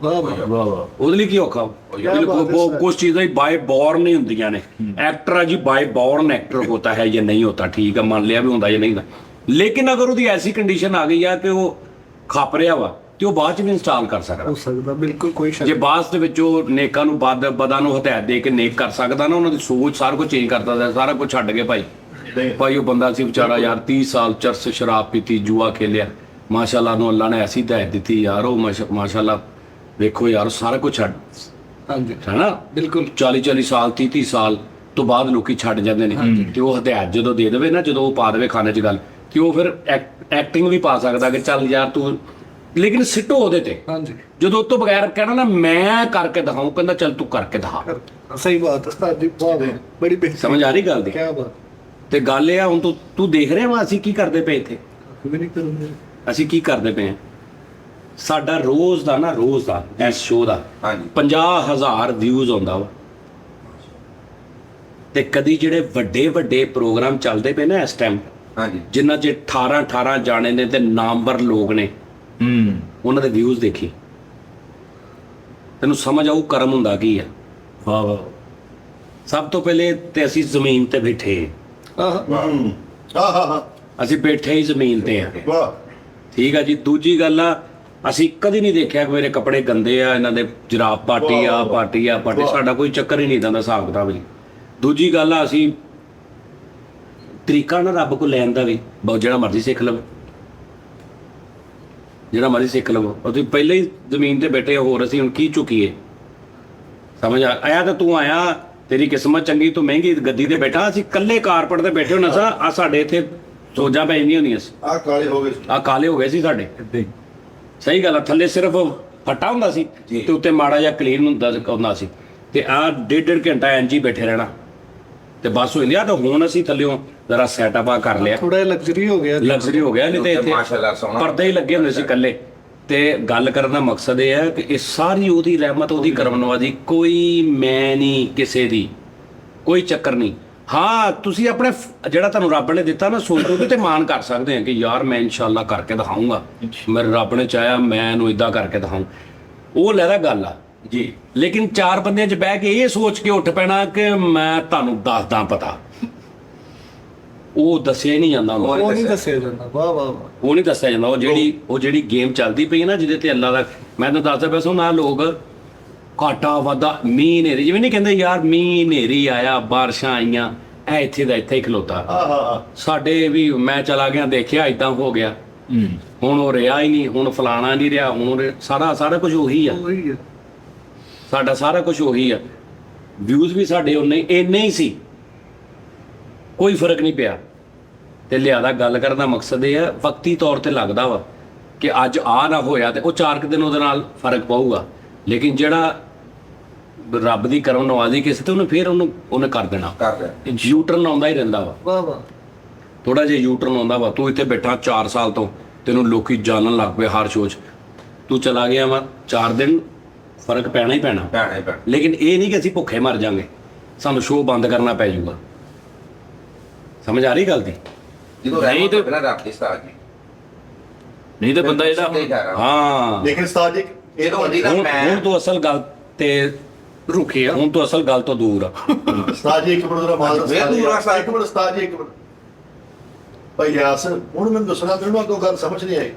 ਵਾਹ ਵਾਹ। ਵਾਹ। ਉਹਦੇ ਲਈ ਕੀ ਔਖਾ ਹੋ? ਕੁਛ ਚੀਜ਼ਾਂ ਹੀ ਬਾਏ ਬੋਰਨ ਹੀ ਹੁੰਦੀਆਂ ਨੇ। ਐਕਟਰ ਆ ਜੀ, ਬਾਏ ਬੋਰਨ ਐਕਟਰ ਹੋਤਾ ਹੈ ਜਾਂ ਨਹੀਂ ਹੋਤਾ, ਠੀਕ ਆ, ਮੰਨ ਲਿਆ ਵੀ ਹੁੰਦਾ ਜਾਂ ਨਹੀਂ ਹੁੰਦਾ, ਲੇਕਿਨ ਅਗਰ ਉਹਦੀ ਐਸੀ ਕੰਡੀਸ਼ਨ ਆ ਗਈ ਆ ਕਿ ਉਹ ਖੱਪ ਰਿਹਾ ਵਾ, ਤੇ ਉਹ ਬਾਅਦ ਚ ਵੀ ਇੰਸਟਾਲ ਕਰ ਸਕਦਾ। ਹੋ ਸਕਦਾ, ਬਿਲਕੁਲ ਕੋਈ ਸ਼ੱਕ ਜੇ ਬਾਅਦ ਦੇ ਵਿੱਚ ਉਹ ਨੇਕਾਂ ਨੂੰ ਬਦਾਂ ਨੂੰ ਹਦਾਇਤ ਦੇ ਕੇ ਨੇਕ ਕਰ ਸਕਦਾ ਨਾ, ਉਹਨਾਂ ਦੀ ਸੋਚ ਸਾਰਾ ਕੁਝ ਚੇਂਜ ਕਰ ਸਕਦਾ। ਸਾਰਾ ਕੁਝ ਛੱਡ ਕੇ ਭਾਈ ਉਹ ਬੰਦਾ ਸੀ ਵਿਚਾਰਾ ਯਾਰ 30 ਸਾਲ ਚਰਸ ਸ਼ਰਾਬ ਪੀਤੀ, ਜੂਆ ਖੇਲਿਆ, ਮਾਸ਼ਾਅੱਲਾ ਨੂੰ ਅੱਲਾ ਨੇ ਐਸੀ ਹਦਾਇਤ ਦਿੱਤੀ ਯਾਰ, ਉਹ ਮਾਸ਼ਾਅੱਲਾ ਵੇਖੋ ਯਾਰ ਸਾਰਾ ਕੁਝ ਛੱਡ, ਹਾਂਜੀ ਹੈਨਾ? ਬਿਲਕੁਲ। 40 ਸਾਲ 30 ਸਾਲ ਤੋਂ ਬਾਅਦ ਲੋਕੀ ਛੱਡ ਜਾਂਦੇ ਨੇ, ਤੇ ਉਹ ਹਦਾਇਤ ਜਦੋਂ ਦੇ ਦੇਵੇ ਨਾ, ਜਦੋਂ ਉਹ ਪਾ ਦੇਵੇ ਖਾਣੇ 'ਚ ਗੱਲ, ਤੇ ਉਹ ਫਿਰ ਐਕਟਿੰਗ ਵੀ ਪਾ ਸਕਦਾ ਕਿ ਚੱਲ ਯਾਰ ਤੂੰ, ਲੇਕਿਨ ਸਿੱਟੋ ਉਹਦੇ ਤੇ। ਹਾਂਜੀ। ਜਦੋਂ ਉਹ ਤੋਂ ਬਗੈਰ ਕਹਿਣਾ ਨਾ ਮੈਂ ਕਰਕੇ ਦਿਖਾऊं, ਕਹਿੰਦਾ ਚੱਲ ਤੂੰ ਕਰਕੇ ਦਿਖਾ। ਸਹੀ ਬਾਤ ਹੈ ਉਸਤਾਦ ਜੀ, ਵਾਹ ਵਾਹ, ਬੜੀ ਬਿਹਤਰ। ਸਮਝ ਆ ਰਹੀ ਗੱਲ ਦੀ? ਕੀ ਬਾਤ। ਤੇ ਗੱਲ ਇਹ ਆ, ਹੁਣ ਤੂੰ ਦੇਖ ਰਿਹਾ ਵਾ ਅਸੀਂ ਕੀ ਕਰਦੇ ਪਏ ਇੱਥੇ। ਵੀ ਨਹੀਂ ਕਰੂੰਗੇ। ਅਸੀਂ ਕੀ ਕਰਦੇ ਪਏ ਹਾਂ, ਸਾਡਾ ਰੋਜ਼ ਦਾ ਇਸ ਸ਼ੋਅ ਦਾ ਹਾਂਜੀ 50,000 ਵਿਊਜ਼ ਆਉਂਦਾ ਵਾ। ਤੇ ਕਦੀ ਜਿਹੜੇ ਵੱਡੇ ਵੱਡੇ ਪ੍ਰੋਗਰਾਮ ਚੱਲਦੇ ਪਏ ਨਾ ਇਸ ਟਾਈਮ, ਹਾਂਜੀ ਜਿਨ੍ਹਾਂ 'ਚ 18 ਜਾਣੇ ਨੇ ਤੇ ਨਾਮਵਰ ਲੋਕ ਨੇ, ਉਹਨਾਂ ਦੇ ਵਿਊਜ਼ ਦੇਖੀ, ਤੈਨੂੰ ਸਮਝ ਆਊ ਕਰਮ ਹੁੰਦਾ ਕੀ ਆ। ਵਾਹ ਵਾਹ। ਸਭ ਤੋਂ ਪਹਿਲੇ ਤੇ ਅਸੀਂ ਜ਼ਮੀਨ ਤੇ ਬੈਠੇ ਹਾਂ। ਆਹ ਅਸੀਂ ਬੈਠੇ ਹੀ ਜ਼ਮੀਨ ਤੇ ਆ, ਵਾਹ ਠੀਕ ਆ ਜੀ। ਦੂਜੀ ਗੱਲ ਆ, ਅਸੀਂ ਕਦੀ ਨਹੀਂ ਦੇਖਿਆ ਕਿ ਮੇਰੇ ਕੱਪੜੇ ਗੰਦੇ ਆ, ਇਹਨਾਂ ਦੇ ਜਰਾਬ ਪਾਟੀ ਆ ਪਾਟੀ ਆ ਪਾਟੀ, ਸਾਡਾ ਕੋਈ ਚੱਕਰ ਹੀ ਨਹੀਂ ਇਦਾਂ ਦਾ ਹਿਸਾਬ ਕਿਤਾਬ ਜੀ। ਦੂਜੀ ਗੱਲ ਆ, ਅਸੀਂ ਤਰੀਕਾ ਨਾ ਰੱਬ ਕੋ ਲੈਣ ਦਾ ਵੀ, ਬਹੁਤ ਜਿਹੜਾ ਮਰਜ਼ੀ ਸਿੱਖ ਲਵੋ, ਜਿਹੜਾ ਮਰਜ਼ੀ ਸਿੱਖ ਲਵੋ। ਉਹ ਤੁਸੀਂ ਪਹਿਲੇ ਹੀ ਜ਼ਮੀਨ ਤੇ ਬੈਠੇ ਹੋ, ਹੋਰ ਅਸੀਂ ਹੁਣ ਕੀ ਚੁੱਕੀਏ? ਸਮਝ ਆਇਆ ਤਾਂ ਤੂੰ ਆਇਆ, ਤੇਰੀ ਕਿਸਮਤ ਚੰਗੀ, ਤੂੰ ਮਹਿੰਗੀ ਗੱਦੀ ਤੇ ਬੈਠਾ। ਅਸੀਂ ਇਕੱਲੇ ਕਾਰਪਟ ਤੇ ਬੈਠੇ ਹੋਣਾ ਸਾਂ, ਆ ਸਾਡੇ ਇੱਥੇ ਸੋਜਾਂ ਪੈ ਜਾਂਦੀਆਂ ਹੁੰਦੀਆਂ ਸੀ, ਆਹ ਕਾਲੇ ਹੋ ਗਏ ਆ ਕਾਲੇ ਹੋ ਗਏ ਸੀ ਸਾਡੇ। ਸਹੀ ਗੱਲ ਆ, ਥੱਲੇ ਸਿਰਫ ਫੱਟਾ ਹੁੰਦਾ ਸੀ ਤੇ ਉੱਤੇ ਮਾੜਾ ਜਿਹਾ ਕਲੀਨ ਹੁੰਦਾ ਸੀ, ਤੇ ਆ ਡੇਢ ਘੰਟਾ ਇੰਜ ਹੀ ਬੈਠੇ ਰਹਿਣਾ ਤੇ ਬਸ ਹੋ ਜਾਂਦੀ ਆ। ਤਾਂ ਹੁਣ ਅਸੀਂ ਥੱਲਿਓਂ ਜ਼ਰਾ ਸੈਟਅਪ ਆ ਕਰ ਲਿਆ, ਥੋੜਾ ਲਗਜ਼ਰੀ ਹੋ ਗਿਆ। ਲਗਜ਼ਰੀ ਹੋ ਗਿਆ, ਨਹੀਂ ਤੇ ਇੱਥੇ ਮਾਸ਼ਾਅੱਲਾ ਸੋਹਣਾ ਪਰਦੇ ਹੀ ਲੱਗੇ ਹੁੰਦੇ ਸੀ ਇਕੱਲੇ। ਤੇ ਗੱਲ ਕਰਨ ਦਾ ਮਕਸਦ ਇਹ ਹੈ ਕਿ ਇਹ ਸਾਰੀ ਉਹਦੀ ਰਹਿਮਤ, ਉਹਦੀ ਕਰਮਨਵਾਜ਼ੀ, ਕੋਈ ਮੈਂ ਨਹੀਂ ਕਿਸੇ ਦੀ, ਕੋਈ ਚੱਕਰ ਨਹੀਂ। ਹਾਂ, ਤੁਸੀਂ ਆਪਣੇ ਜਿਹੜਾ ਤੁਹਾਨੂੰ ਰੱਬ ਨੇ ਦਿੱਤਾ ਨਾ, ਸੋਚ ਉਹਦੇ ਤੇ ਮਾਣ ਕਰ ਸਕਦੇ ਆ ਕਿ ਯਾਰ ਮੈਂ ਇਨਸ਼ਾਅੱਲਾ ਕਰਕੇ ਦਿਖਾਊਂਗਾ, ਮੇਰੇ ਰੱਬ ਨੇ ਚਾਹਿਆ ਮੈਂ ਇਹਨੂੰ ਇਦਾਂ ਕਰਕੇ ਦਿਖਾਊਂ, ਉਹ ਲੈਦਾ ਗੱਲ ਆ ਜੀ। ਲੇਕਿਨ ਚਾਰ ਬੰਦਿਆਂ 'ਚ ਬਹਿ ਕੇ ਇਹ ਸੋਚ ਕੇ ਉੱਠ ਪੈਣਾ ਕਿ ਮੈਂ ਤੁਹਾਨੂੰ ਦੱਸਦਾ ਪਤਾ, ਉਹ ਦੱਸਿਆ ਹੀ ਨਹੀਂ ਜਾਂਦਾ ਹੁੰਦਾ। ਉਹ ਨਹੀਂ ਦੱਸਿਆ ਜਾਂਦਾ। ਵਾਹ ਵਾਹ ਵਾਹ। ਉਹ ਨਹੀਂ ਦੱਸਿਆ ਜਾਂਦਾ। ਉਹ ਜਿਹੜੀ ਗੇਮ ਚੱਲਦੀ ਪਈ ਹੈ ਨਾ, ਜਿਹਦੇ ਤੇ ਅੱਲਾ ਦਾ, ਮੈਂ ਤੁਹਾਨੂੰ ਦੱਸਦਾ ਪਿਆ ਸੋ ਨਾ, ਲੋਕ ਘਾਟਾ ਵਾਧਾ, ਮੀਂਹ ਹਨੇਰੀ, ਜਿਵੇਂ ਨਹੀਂ ਕਹਿੰਦੇ ਯਾਰ ਮੀਂਹ ਹਨੇਰੀ ਆਇਆ, ਬਾਰਿਸ਼ਾਂ ਆਈਆਂ, ਇਹ ਇੱਥੇ ਦਾ ਇੱਥੇ ਹੀ ਖਲੋਤਾ। ਸਾਡੇ ਵੀ ਮੈਂ ਚਲਾ ਗਿਆ, ਦੇਖਿਆ ਇਦਾਂ ਹੋ ਗਿਆ, ਹੁਣ ਉਹ ਰਿਹਾ ਹੀ ਨਹੀਂ, ਹੁਣ ਫਲਾਣਾ ਨਹੀਂ ਰਿਹਾ, ਹੁਣ ਸਾਰਾ ਕੁਝ ਉਹੀ ਆ, ਉਹੀ ਹੈ। ਸਾਡਾ ਸਾਰਾ ਕੁਝ ਉਹੀ ਆ। ਵਿਊਜ਼ ਵੀ ਸਾਡੇ ਉਨੇ ਇੰਨੇ ਹੀ ਸੀ, ਕੋਈ ਫਰਕ ਨਹੀਂ ਪਿਆ। ਤੇ ਲਿਆਦਾ ਗੱਲ ਕਰਨ ਦਾ ਮਕਸਦ ਇਹ ਹੈ, ਵਕਤੀ ਤੌਰ ਤੇ ਲੱਗਦਾ ਵਾ ਕਿ ਅੱਜ ਆ ਨਾ ਹੋਇਆ ਤੇ ਉਹ 4 ਦਿਨ ਉਹਦੇ ਨਾਲ ਫਰਕ ਪਊਗਾ, ਲੇਕਿਨ ਜਿਹੜਾ ਰੱਬ ਦੀ ਕਰਮ ਨਵਾਜ਼ੀ ਕਿਸੇ ਤੇ, ਉਹਨੇ ਫਿਰ ਉਹਨੇ ਕਰ ਦੇਣਾ। ਕਰ ਰਿਹਾ ਯੂਟਰਨ ਆਉਂਦਾ ਹੀ ਰਹਿੰਦਾ ਵਾ, ਵਾਹ ਵਾਹ। ਥੋੜਾ ਜਿਹਾ ਯੂਟਰਨ ਆਉਂਦਾ ਵਾ। ਤੂੰ ਇੱਥੇ ਬੈਠਾ 4 ਸਾਲ ਤੋਂ, ਤੈਨੂੰ ਲੋਕੀ ਜਾਣਨ ਲੱਗ ਪਏ ਹਰ ਸੋਚ, ਤੂੰ ਚਲਾ ਗਿਆ ਵਾ 4 ਦਿਨ, ਫਰਕ ਪੈਣਾ ਹੀ ਪੈਣਾ। ਭੈਣੇ ਭੈਣ ਲੇਕਿਨ ਇਹ ਨਹੀਂ ਕਿ ਅਸੀਂ ਭੁੱਖੇ ਮਰ ਜਾਾਂਗੇ, ਸਾਨੂੰ ਸ਼ੋਅ ਬੰਦ ਕਰਨਾ ਪੈ ਜਾਊਗਾ। ਸਮਝ ਆ ਰਹੀ ਗੱਲ ਦੀ? ਜਦੋਂ ਨਹੀਂ ਤੇ- ਬਿਨਾਂ ਰੱਬ ਦੀ ਸਤਾਜ ਜੀ। ਨਹੀਂ ਤਾਂ ਬੰਦਾ ਜਿਹੜਾ ਸਿੱਧੇ ਜਾ ਰਿਹਾ। ਹਾਂ, ਲੇਕਿਨ ਉਸਤਾਦ ਜੀ ਇਹ ਤਾਂ ਹੁੰਦੀ ਨਾ ਹੁਣ ਮੈਂ ਤੋਂ ਅਸਲ ਗੱਲ ਤੇ ਰੁਕੀ ਆ, ਹੁਣ ਤੋਂ ਅਸਲ ਗੱਲ ਤੋਂ ਦੂਰ ਆ। ਉਸਤਾਦ ਜੀ ਇੱਕ ਮਿੰਟ ਜ਼ਰਾ ਮਾਲ ਵੇ ਦੂਰ ਆ ਉਸਤਾਦ। ਇੱਕ ਮਿੰਟ ਉਸਤਾਦ ਜੀ ਇੱਕ ਮਿੰਟ। ਭਾਈ ਯਾਸਰ, ਹੁਣ ਮੈਨੂੰ ਦੱਸਣਾ, ਮੈਨੂੰ ਅੱਗੋਂ ਗੱਲ ਸਮਝ ਨਹੀਂ ਆਈ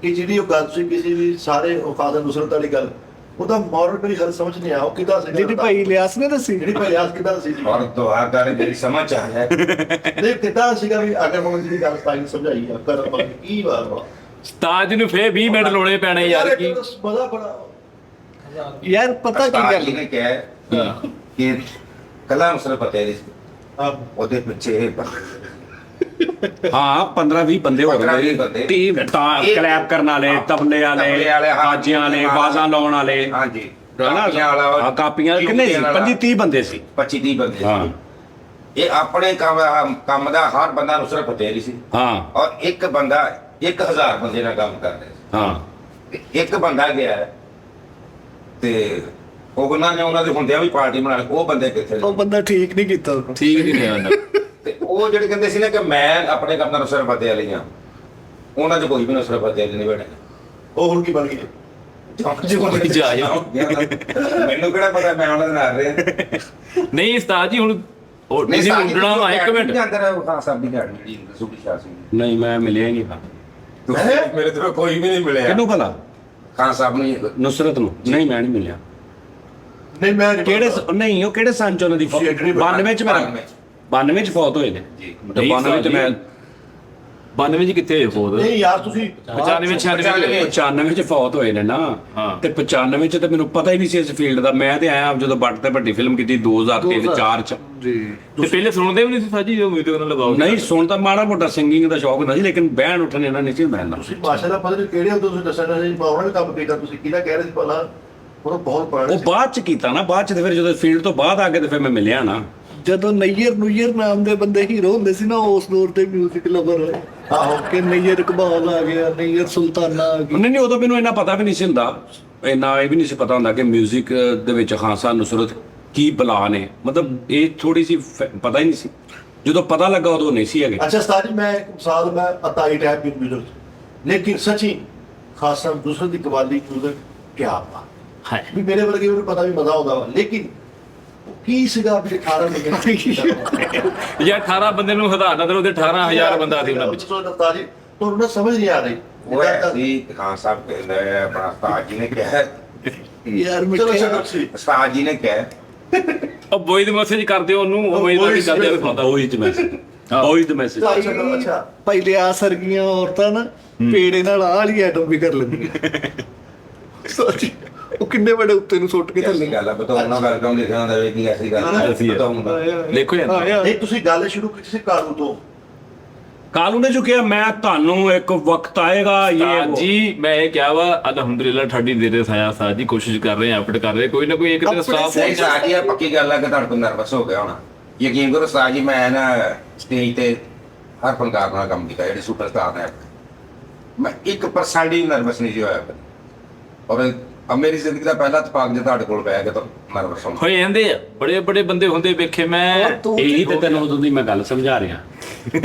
ਕਿ ਜਿਹੜੀ ਉਹ ਗੱਲ ਤੁਸੀਂ ਕਿਸੇ ਵੀ ਸਾਰੇ ਵਫਾਦਰ ਨੁਸਰਤ ਵਾਲੀ ਗੱਲ, ਉਹਦਾ ਮੋਰਲ ਮੇਰੀ ਹਰ ਸਮਝ ਨਹੀਂ ਆਇਆ, ਉਹ ਕਿੱਦਾਂ ਸੀ? ਜਿਹੜੀ ਭਾਈ ਇਲਿਆਸ ਨੇ ਦੱਸੀ। ਜਿਹੜੀ ਭਾਈ ਯਾਸ ਕਿੱਦਾਂ ਸੀ ਜੀ? ਔਰ ਦੁਆ ਕਰ ਮੇਰੀ ਸਮਝ ਆ ਹੈ। ਨਹੀਂ ਕਿੱਦਾਂ ਸੀਗਾ ਵੀ ਅਗਰ ਮੈਂ ਜਿਹੜੀ ਗੱਲ ਸਾਈ ਸਮਝਾਈ ਆ ਕਰ ਕੀ ਬਾਤ ਵਾ ਉਸਤਾਦ ਨੂੰ ਫੇਰ 20 ਮਿੰਟ ਲਾਉਣੇ ਪੈਣੇ ਯਾਰ। ਕੀ ਮਜ਼ਾ ਬੜਾ ਯਾਰ ਪਤਾ ਕੀ ਉਸਤਾਦ ਗੱਲ ਜੀ ਨੇ ਕਿਹਾ ਕਿ ਕਲਾ ਮੁਸਰਤ ਪਤੇ ਦੀ ਆ ਉਹਦੇ ਪਿੱਛੇ ਹਾਂ, 15-20 ਬੰਦੇ ਹੋ 15-20 ਗਏ, ਬੰਦੇ। ਟੀਮ ਕਲੈਪ ਕਰਨ ਵਾਲੇ, ਤਬਲੇ ਵਾਲੇ, ਕਾਜੀਆਂ ਵਾਲੇ, ਬਾਜ਼ਾਂ ਲਾਉਣ ਵਾਲੇ, ਹਾਂਜੀ ਕਾਪੀਆਂ ਵਾਲਾ, ਹਾਂ ਕਾਪੀਆਂ ਕਿੰਨੇ ਸੀ? 25-30 ਬੰਦੇ ਸੀ। 25-30 ਬੰਦੇ ਹਾਂ ਸੀ। ਇਹ ਆਪਣੇ ਕੰਮ ਦਾ ਹਰ ਬੰਦਾ ਨੁਸਰਤ ਫਤਿਹ ਦੀ ਸੀ, ਹਾਂ ਔਰ ਇੱਕ ਬੰਦਾ 1000 ਬੰਦੇ ਨਾਲ ਕੰਮ ਕਰ ਰਿਹਾ ਸੀ। ਹਾਂ। ਤੇ ਇੱਕ ਬੰਦਾ ਗਿਆ ਤੇ ਉਹਨਾਂ ਨੇ ਉਹਨਾਂ ਦੇ ਹੁੰਦਿਆਂ ਵੀ ਪਾਰਟੀ ਬਣਾ ਲਈ, ਉਹ ਬੰਦੇ ਕਿੱਥੇ ਉਹ ਨੇ? ਬੰਦਾ ਠੀਕ ਨਹੀਂ ਕੀਤਾ ਉਹਨੂੰ। ਠੀਕ ਨਹੀਂ ਰਿਹਾ ਨਾ। ਤੇ ਉਹ ਜਿਹੜੇ ਕਹਿੰਦੇ ਸੀ ਨਾ ਕਿ ਮੈਂ ਆਪਣੇ ਕੰਮ ਦਾ ਨੁਸਰਤ ਫਤਿਹ ਵਾਲੀ ਹਾਂ, ਉਹਨਾਂ 'ਚ ਕੋਈ ਵੀ ਨੁਸਰਤ ਫਤਿਹ ਵਾਲੀ ਨਹੀਂ ਬਣੇ। ਉਹ ਹੁਣ ਕੀ ਬਣ ਗਈ? ਮੈਨੂੰ ਕਿਹੜਾ ਪਤਾ ਮੈਂ ਉਹਨਾਂ ਦੇ ਨਾਲ ਰਿਹਾ। ਨਹੀਂ ਉਸਤਾਦ ਜੀ, ਹੁਣ ਉਹ ਨਹੀਂ ਤੁਸੀਂ ਸਾਡੀ ਉੱਡਣਾ ਵਾ 1 ਮਿੰਟ। ਅੰਦਰ ਖਾਨ ਸਾਹਿਬ ਦੀ ਗਾੜੀ ਜੀ ਸੁਖੀ ਸ਼ਾਹ ਸਿੰਘ ਨਹੀਂ, ਮੈਂ ਮਿਲਿਆ ਹੀ ਨਹੀਂ। ਮੇਰੇ ਤੋਂ ਕੋਈ ਵੀ ਨਹੀਂ ਮਿਲਿਆ ਕਿਹਨੂੰ ਭਲਾ? ਖਾਨ ਸਾਹਿਬ ਨੂੰ ਨੁਸਰਤ ਨੂੰ? ਨਹੀਂ, ਮੈਂ ਨਹੀਂ ਮਿਲਿਆ। ਨਹੀਂ ਮੈਂ ਨਹੀਂ, ਉਹ ਕਿਹੜੇ ਸੰਨ ਚ ਉਹਨਾਂ ਦੀ 92 ਚ ਮੇਰਾ 92 ਚ ਫੌਤ ਹੋਏ ਨੇ ਜੀ। ਤੇ 92 ਚ ਮੈਂ 92 ਚ ਕਿੱਥੇ ਹੋਏ ਫੋਦ? ਨਹੀਂ ਯਾਰ ਤੁਸੀਂ 95 96 95 ਚ ਫੌਤ ਹੋਏ ਨੇ ਨਾ। ਹਾਂ। ਤੇ 95 ਚ ਤੇ ਮੈਨੂੰ ਪਤਾ ਹੀ ਨਹੀਂ ਸੀ ਇਸ ਫੀਲਡ ਦਾ। ਮੈਂ ਤੇ ਆਇਆ ਜਦੋਂ ਬੱਟ ਤੇ ਵੱਡੀ ਫਿਲਮ ਕੀਤੀ 2003-4 ਚ। ਜੀ। ਤੇ ਪਹਿਲੇ ਸੁਣਦੇ ਵੀ ਨਹੀਂ ਸੀ ਸਾਜੀ, ਜੋ ਮਿਊਜ਼ਿਕ ਨਾਲ ਲਗਾਓ। ਨਹੀਂ, ਸੁਣ ਤਾਂ ਮਾੜਾ ਮੋਟਾ ਸਿੰਗਿੰਗ ਦਾ ਸ਼ੌਕ ਹੁੰਦਾ ਸੀ, ਲੇਕਿਨ ਬਹਿਣ ਉੱਠਣ ਇਹਨਾਂ ਨਹੀਂ ਸੀ ਹੁੰਦਾ ਇੰਨਾ। ਤੁਸੀਂ ਭਾਸ਼ਾ ਦਾ ਪਤਾ ਨਹੀਂ ਕਿਹੜੇ ਹੋ ਤੁਸੀਂ ਦੱਸਣਾ ਸੀ, ਮੈਂ ਉਹਨਾਂ ਨੇ ਕੰਮ ਕੀਤਾ, ਤੁਸੀਂ ਕਿਹਦਾ ਕਹਿ ਰਹੇ ਸੀ ਭਲਾ? ਉਹ ਬਹੁਤ ਪੜ੍ਹ ਉਹ ਬਾਅਦ ਚ ਕੀਤਾ ਨਾ, ਬਾਅਦ ਚ ਤੇ ਫਿਰ ਜਦੋਂ ਫੀਲਡ ਤੋਂ ਬਾਅਦ ਆ ਕੇ ਤੇ ਫਿਰ ਮੈਂ ਮਿਲਿਆ ਨਾ। ਜਦੋਂ ਨਈਅਰ ਨਾਮ ਦੇ ਬੰਦੇ ਹੀਰੋ ਹੁੰਦੇ ਸੀ ਨਾ, ਉਸ ਦੌਰ ਤੇ ਮਿਊਜ਼ਿਕ ਲਵਰ ਹੋਏ। ਆਹੋ ਕਿ ਨੈਯਰ ਇਕਬਾਲ ਆ ਗਿਆ, ਨੈਯਰ ਸੁਲਤਾਨਾ ਆ ਗਈ। ਨਹੀਂ ਉਦੋਂ ਮੈਨੂੰ ਇੰਨਾ ਪਤਾ ਵੀ ਨਹੀਂ ਸੀ ਹੁੰਦਾ, ਇੰਨਾ ਇਹ ਵੀ ਨਹੀਂ ਸੀ ਪਤਾ ਹੁੰਦਾ ਕਿ 뮤직 ਦੇ ਵਿੱਚ ਖਾਲਸਾ ਨੁਸਰਤ ਕੀ ਬਲਾ ਨੇ, ਮਤਲਬ ਇਹ ਥੋੜੀ ਸੀ ਪਤਾ ਹੀ ਨਹੀਂ ਸੀ। ਜਦੋਂ ਪਤਾ ਲੱਗਾ ਉਦੋਂ ਨਹੀਂ ਸੀ ਹੈਗੇ। अच्छा उस्ताद जी, मैं एक मिसाल मैं अताई टाइप की म्यूजिक, लेकिन सच्ची खासा दूसरे की कवाली म्यूजिक क्या आपा ਹੈ भी मेरे वर्गे ਨੂੰ ਪਤਾ ਵੀ ਮਜ਼ਾ ਆਉਂਦਾ ਵਾ, ਲੇਕਿਨ ਕੀ ਸੀਗਾ ਵੀ 18 ਮਿੰਟ ਯਾਰ 18 ਬੰਦੇ ਨੂੰ ਹਦਾ ਨਾ ਉਹਦੇ 18000 ਬੰਦਾ ਸੀ ਉਹਨਾਂ ਵਿੱਚ। ਉਸਤਾਦ ਜੀ ਤੁਹਾਨੂੰ ਨਾ ਸਮਝ ਨਹੀਂ ਆ ਰਹੀ। ਉਹ ਐਸੀ ਖਾਨ ਸਾਹਿਬ ਕਹਿੰਦਾ ਹੈ, ਆਪਣਾ ਉਸਤਾਦ ਜੀ ਨੇ ਕਿਹਾ, ਯਾਰ ਚਲੋ ਮਿੱਠੇ ਚਲੋ ਸੀ ਉਸਤਾਦ ਜੀ ਨੇ ਕਿਹਾ ਉਹ ਬੋਈ ਦੇ ਮੈਸੇਜ ਕਰਦੇ ਉਹਨੂੰ, ਉਹ ਬੋਈ ਦਾ ਵੀ ਕਰਦੇ ਆ ਖਾਂਦਾ ਉਹੀ ਤੇ ਮੈਸੇਜ, ਉਹੀ ਤੇ ਮੈਸੇਜ। ਅੱਛਾ ਪਹਿਲੇ ਆ ਸਰਗੀਆਂ ਔਰਤਾਂ ਨਾ ਪੇੜੇ ਨਾਲ ਆਹ ਵਾਲੀ ਐਟਮ ਵੀ ਕਰ ਲੈਂਦੀਆਂ। ਸੱਚੀ ਉਹ ਕਿੰਨੇ ਬੜੇ ਉੱਤੇ ਨੂੰ ਸੁੱਟ ਕੇ ਐਸੀ ਥੱਲੇ ਗੱਲ ਹੈ, ਬਤਾਉਣਾ ਵੈਲਕਮ ਲਿਖਿਆ ਹੁੰਦਾ ਵੇ ਕਿ ਐਸੀ ਗੱਲ ਐਸੀ ਹੈ। ਬਤਾਉਂਗਾ। ਦੇਖੋ ਯਾਰ ਨਹੀਂ ਤੁਸੀਂ ਗੱਲ ਸ਼ੁਰੂ ਕੀਤੀ ਸੀ ਕਾਲੂ ਤੋਂ। ਕਾਲੂ ਨੇ ਜੋ ਕਿਹਾ ਮੈਂ ਤੁਹਾਨੂੰ ਇੱਕ ਵਕਤ ਆਏਗਾ ਉਸਤਾਦ ਇਹ ਜੀ ਮੈਂ ਇਹ ਕਿਹਾ ਵਾ ਅਲਹਮਦੁਲਿਲਾ ਠੱਡੀ ਦੇ ਰਹੇ ਸਾਇਆ ਸਾਜ ਜੀ, ਕੋਸ਼ਿਸ਼ ਕਰ ਰਹੇ ਆ, ਐਫਰਟ ਕਰ ਰਹੇ, ਕੋਈ ਨਾ ਕੋਈ ਇੱਕ ਦਿਨ ਸਟਾਫ ਨਹੀਂ ਉਸਤਾਦ ਜੀ, ਇਹ ਪੱਕੀ ਗੱਲ ਹੈ ਕਿ ਤੁਹਾਡੇ ਤੋਂ ਨਰਵਸ ਹੋ ਗਿਆ ਹੋਣਾ। ਯਕੀਨ ਕਰੋ ਉਸਤਾਦ ਜੀ, ਮੈਂ ਨਾ ਸਟੇਜ ਤੇ ਹਰ ਫਨਕਾਰ ਨਾਲ ਕੰਮ ਕੀਤਾ, ਜਿਹੜੇ ਸੁਪਰਸਟਾਰ ਨੇ, ਮੈਂ 1% ਹੀ ਨਰਵਸ ਨਹੀਂ ਸੀ ਹੋਇਆ ਕਦੇ। ਔਰ ਅਬ ਮੇਰੀ ਜ਼ਿੰਦਗੀ ਦਾ ਪਹਿਲਾ ਤਪਾਕ ਜੇ ਤੁਹਾਡੇ ਕੋਲ ਬਹਿ ਕੇ ਤਾਂ ਨਰਵਸ ਹੋਣਾ। ਹੋਏ ਜਾਂਦੇ ਆ, ਬੜੇ ਬੜੇ ਬੰਦੇ ਹੁੰਦੇ ਵੇਖੇ ਮੈਂ। ਇਹੀ ਤੇ ਤੈਨੂੰ ਉਦੋਂ ਦੀ ਮੈਂ ਗੱਲ ਸਮਝਾ ਰਿਹਾ,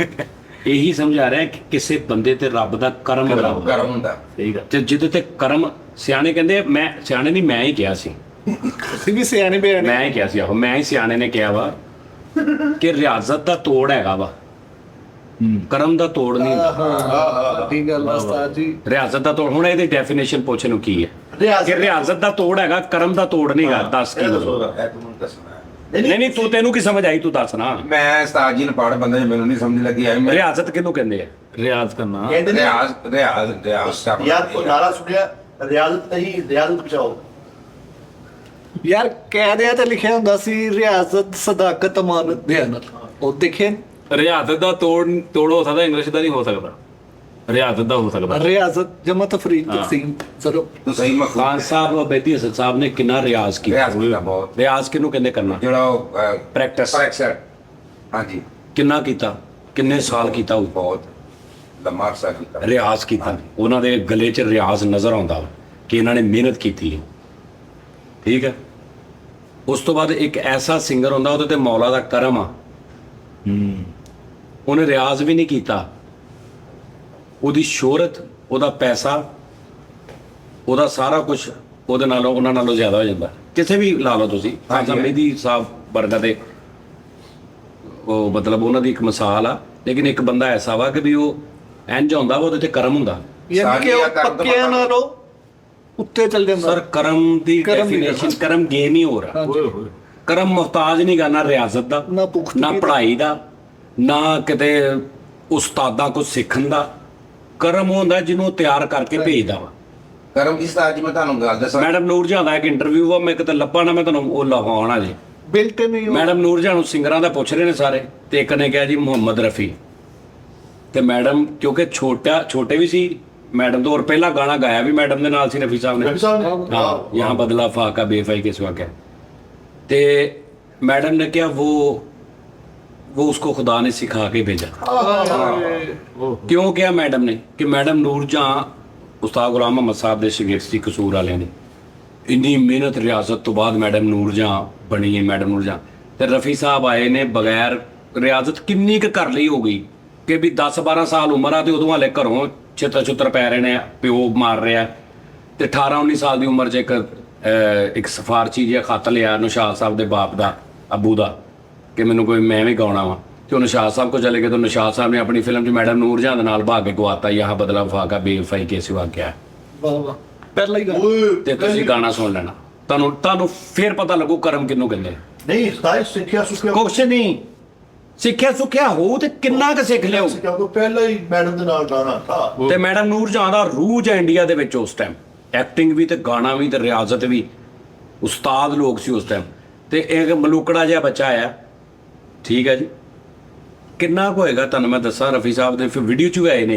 ਇਹੀ ਸਮਝਾ ਰਿਹਾ ਕਿ ਕਿਸੇ ਬੰਦੇ ਤੇ ਰੱਬ ਦਾ ਕਰਮ ਹੁੰਦਾ। ਗਰਮ ਹੁੰਦਾ। ਸਹੀ ਗੱਲ। ਤੇ ਜਿਹਦੇ ਤੇ ਕਰਮ, ਸਿਆਣੇ ਕਹਿੰਦੇ, ਮੈਂ ਸਿਆਣੇ ਨਹੀਂ ਮੈਂ ਹੀ ਕਿਹਾ ਸੀ, ਅਸੀਂ ਵੀ ਸਿਆਣੇ ਬਿਆਣੇ। ਮੈਂ ਹੀ ਕਿਹਾ ਸੀ, ਆਹੋ ਮੈਂ ਹੀ ਸਿਆਣੇ ਨੇ ਕਿਹਾ ਵਾ ਕਿ ਰਿਆਜ਼ਤ ਦਾ ਤੋੜ ਹੈਗਾ ਵਾ, ਕਰਮ ਦਾ ਤੋੜ ਨਹੀਂ ਹੁੰਦਾ। ਹਾਂ ਠੀਕ ਗੱਲ ਆ ਉਸਤਾਦ ਜੀ। ਰਿਆਜ਼ਤ ਦਾ ਤੋੜ, ਹੁਣ ਇਹਦੀ ਡੈਫੀਨੇਸ਼ਨ ਪੁੱਛ ਨੂੰ ਕੀ ਹੈ ਕਿ ਰਿਆਜ਼ਤ ਦਾ ਤੋੜ ਹੈਗਾ, ਕਰਮ ਦਾ ਤੋੜ ਨਹੀਂਗਾ। ਦੱਸ ਕੀ ਮਤਲਬ? ਇਹ ਤੁਹਾਨੂੰ ਦੱਸਣਾ ਹੈ। ਨਹੀਂ ਤੂੰ, ਤੈਨੂੰ ਕੀ ਸਮਝ ਆਈ, ਤੂੰ ਦੱਸ ਨਾ। ਮੈਂ ਉਸਤਾਦ ਜੀ ਨੂੰ ਪੜ੍ਹ ਬੰਦੇ ਮੈਨੂੰ ਨਹੀਂ ਸਮਝ ਲੱਗੀ ਆਈ। ਮੈਂ ਰਿਆਜ਼ਤ ਕਿਹਨੂੰ ਕਹਿੰਦੇ ਆ? ਰਿਆਜ਼ ਕਰਨਾ। ਕਹਿੰਦੇ ਨੇ ਰਿਆਜ਼ ਕਰਨਾ। ਯਾਰ ਕੋ ਨਾਰਾ ਸੁਣਿਆ, ਰਿਆਜ਼ਤ ਨਹੀਂ ਰਿਆਜ਼ਤ ਬਚਾਓ। ਯਾਰ ਕਹਿਦਿਆਂ ਤੇ ਲਿਖਿਆ ਹੁੰਦਾ ਸੀ ਰਿਆਜ਼ਤ ਸਦਾਕਤ ਅਮਾਨਤ ਦਿਆਨਤ, ਉਹ ਦੇਖੇ ਰਿਆਜ਼ਤ ਦਾ ਤੋੜ ਹੋ ਸਕਦਾ, ਇੰਗਲਿਸ਼ ਦਾ ਨਹੀਂ ਹੋ ਸਕਦਾ, ਰਿਆਜ਼ਤ ਦਾ ਹੋ ਸਕਦਾ। ਰਿਆਜ਼ਤ ਜਮਾ ਤਫਰੀਦ ਤਕਸੀਮ ਜ਼ਰੂਰ। ਤੂੰ ਸਹੀ ਮਖਲੂਕ ਖਾਨ ਸਾਹਿਬ ਬੇਦੀ ਹਸਨ ਸਾਹਿਬ ਨੇ ਕਿੰਨਾ ਰਿਆਜ਼ ਕੀਤਾ। ਰਿਆਜ਼ ਕੀਤਾ ਬਹੁਤ। ਰਿਆਜ਼ ਕਿਹਨੂੰ ਕਹਿੰਦੇ ਕਰਨਾ? ਜਿਹੜਾ ਉਹ Practice। ਪ੍ਰੈਕਟਿਸ ਹਾਂਜੀ ਕਿੰਨਾ ਕੀਤਾ, ਕਿੰਨੇ ਸਾਲ ਕੀਤਾ ਉਹ? ਬਹੁਤ ਲੰਮਾ ਅਰਸਾ ਕੀਤਾ। ਰਿਆਜ਼ ਕੀਤਾ। ਉਹਨਾਂ ਦੇ ਗਲੇ 'ਚ ਰਿਆਜ਼ ਨਜ਼ਰ ਆਉਂਦਾ ਵਾ ਕਿ ਇਹਨਾਂ ਨੇ ਮਿਹਨਤ ਕੀਤੀ ਹੈ। ਠੀਕ ਹੈ। ਉਸ ਤੋਂ ਬਾਅਦ ਇੱਕ ਐਸਾ ਸਿੰਗਰ ਹੁੰਦਾ, ਉਹਦੇ ਤੇ ਮੌਲਾ ਦਾ ਕਰਮ ਆ, ਉਹਨੇ ਰਿਆਜ਼ ਵੀ ਨਹੀਂ ਕੀਤਾ, ਉਹਦੀ ਸ਼ੋਹਰਤ, ਉਹਦਾ ਪੈਸਾ, ਉਹਦਾ ਸਾਰਾ ਕੁਝ ਉਹਦੇ ਨਾਲੋਂ, ਉਹਨਾਂ ਨਾਲੋਂ ਜ਼ਿਆਦਾ ਹੋ ਜਾਂਦਾ। ਕਿਸੇ ਵੀ ਲਾ ਲਓ ਤੁਸੀਂ, ਖਾਲਸਾ ਮਹਿਦੀ ਸਾਹਿਬ ਵਰਗਾ ਦੇ ਉਹ ਮਤਲਬ ਉਹਨਾਂ ਦੀ ਇੱਕ ਮਿਸਾਲ ਆ। ਲੇਕਿਨ ਇੱਕ ਬੰਦਾ ਐਸਾ ਵਾ ਕਿ ਵੀ ਉਹ ਇੰਜ ਹੁੰਦਾ ਵਾ, ਉਹਦੇ ਤੇ ਕਰਮ ਹੁੰਦਾ। ਯਾਨੀ ਕਿ ਉਹ ਪੱਕਿਆਂ ਨਾਲੋਂ ਉੱਤੇ ਚੱਲ ਜਾਂਦਾ। ਸਰ ਕਰਮ ਦੀ ਕਰਮ ਨਹੀਂ ਡੈਫੀਨੇਸ਼ਨ, ਕਰਮ ਗੇਮ ਹੀ ਹੋ ਰਿਹਾ। ਹਾਂਜੀ। ਓਏ ਹੋਏ। ਕਰਮ ਮੁਹਤਾਜ ਨਹੀਂ ਕਰਨਾ ਰਿਆਜ਼ਤ ਦਾ, ਨਾ ਪੁਖਤਗੀ ਨਾ ਦਾ। ਪੜ੍ਹਾਈ ਦਾ, ਨਾ ਕਿਤੇ ਉਸਤਾਦਾਂ ਕੋਲ ਸਿੱਖਣ ਦਾ। ਕਰਮ ਉਹ ਹੁੰਦਾ ਜਿਹਨੂੰ ਉਹ ਤਿਆਰ ਕਰਕੇ ਭੇਜਦਾ ਵਾ। ਕਰਮ ਕੀ ਉਸਤਾਦ ਜੀ, ਮੈਂ ਤੁਹਾਨੂੰ ਗੱਲ ਦੱਸਾਂ। ਮੈਡਮ ਨੂਰਜਹਾਂ ਦਾ ਇੱਕ ਇੰਟਰਵਿਊ ਵਾ, ਮੈਂ ਕਿਤੇ ਲੱਭਾ ਨਾ, ਮੈਂ ਤੁਹਾਨੂੰ ਉਹ ਲਗਾਉਣਾ ਜੀ। ਬਿਲਟੇ ਨਹੀਂ ਉਹ। ਮੈਡਮ ਨੂਰਜਹਾਂ ਨੂੰ ਸਿੰਗਰਾਂ ਦਾ ਪੁੱਛ ਰਹੇ ਨੇ ਸਾਰੇ, ਤੇ ਇੱਕ ਨੇ ਕਿਹਾ ਜੀ ਮੁਹੰਮਦ ਰਫੀ। ਤੇ ਮੈਡਮ ਕਿਉਂਕਿ ਛੋਟੇ ਵੀ ਸੀ ਮੈਡਮ ਤੋਂ, ਔਰ ਪਹਿਲਾ ਗਾਣਾ ਗਾਇਆ ਵੀ ਮੈਡਮ ਦੇ ਨਾਲ ਸੀ ਰਫੀ ਸਾਹਿਬ ਨੇ। ਰਫੀ ਸਾਹਿਬ ਨੇ हाँ यहाँ बदला फाका बेफाई के सिवा क्या। ते मैडम ने क्या वो उसको खुदा ने सिखा के भेजा। क्यों क्या मैडम ने कि मैडम नूरजहाँ उस्ताद गुलाम मोहम्मद साहब दे शागिर्द सी कसूर वाले ने, इन्नी मेहनत रियाजत तो बाद मैडम नूरजहाँ बनी है। मैडम नूरजहाँ ते रफ़ी साहब आए ने बगैर रियाजत किन्नी क कर ली हो गई कि भी 10-12 साल उम्र आ, तो उदों हाले घरों ਛਿੱਤਰ ਪੈ ਰਹੇ ਨੇ, ਪਿਓ ਮਾਰ ਰਿਹਾ। ਤੇ 18-19 ਸਾਲ ਦੀ ਉਮਰ 'ਚ ਇੱਕ ਸਿਫਾਰਸ਼ੀ ਜਿਹਾ ਖੱਤ ਲਿਆ ਨਿਸ਼ਾਦ ਸਾਹਿਬ ਦੇ ਬਾਪ ਦਾ, ਅੱਬੂ ਦਾ, ਕਿ ਮੈਨੂੰ ਕੋਈ ਮੈਂ ਵੀ ਗਾਉਣਾ ਵਾ। ਤੇ ਉਹ ਨਿਸ਼ਾਦ ਸਾਹਿਬ ਕੋਲ ਚਲੇ ਗਏ, ਤਾਂ ਨਿਸ਼ਾਦ ਸਾਹਿਬ ਨੇ ਆਪਣੀ ਫਿਲਮ 'ਚ ਮੈਡਮ ਨੂਰਜਹਾਂ ਦੇ ਨਾਲ ਭਾਗ ਕੇ ਗਵਾਤਾ, ਯਹਾਂ ਬਦਲਾ ਫਾਕਾ ਬੇਵਫਾਈ ਕੇ ਸਿਵਾ ਕਿਆ। ਵਾਹ ਵਾਹ, ਪਹਿਲਾ ਹੀ ਗੱਲ। ਤੇ ਤੁਸੀਂ ਗਾਣਾ ਸੁਣ ਲੈਣਾ, ਤੁਹਾਨੂੰ ਫੇਰ ਪਤਾ ਲੱਗੂ ਕਰਮ ਕਿਹਨੂੰ ਕਹਿੰਦੇ। ਨਹੀਂ ਉਸਤਾਦ ਸਿੱਖਿਆ ਸੁੱਖਿਆ ਕੁਛ ਨਹੀਂ, ਸਿੱਖਿਆ ਸੁੱਖਿਆ ਹੋਊ ਤੇ ਕਿੰਨਾ ਕੁ ਸਿੱਖ ਲਿਓ। ਕਿਉਂਕਿ ਪਹਿਲਾਂ ਹੀ ਮੈਡਮ ਦੇ ਨਾਲ ਗਾਣਾ ਥਾ। ਤੇ ਮੈਡਮ ਨੂਰਜਹਾਂ ਦਾ ਰੂਜ ਹੈ ਇੰਡੀਆ ਦੇ ਵਿੱਚ ਉਸ ਟਾਈਮ, ਐਕਟਿੰਗ ਵੀ ਤੇ ਗਾਣਾ ਵੀ ਤੇ ਰਿਆਜ਼ਤ ਵੀ, ਉਸਤਾਦ ਲੋਕ ਸੀ ਉਸ ਟਾਈਮ। ਤੇ ਇੱਕ ਮਲੂਕੜਾ ਜਿਹਾ ਬੱਚਾ ਆਇਆ, ਠੀਕ ਹੈ ਜੀ, ਕਿੰਨਾ ਕੁ ਹੋਏਗਾ ਤੁਹਾਨੂੰ ਮੈਂ ਦੱਸਾਂ। ਰਫੀ ਸਾਹਿਬ ਦੇ ਫਿਰ ਵੀਡੀਓ 'ਚ ਵੀ ਆਏ ਨੇ,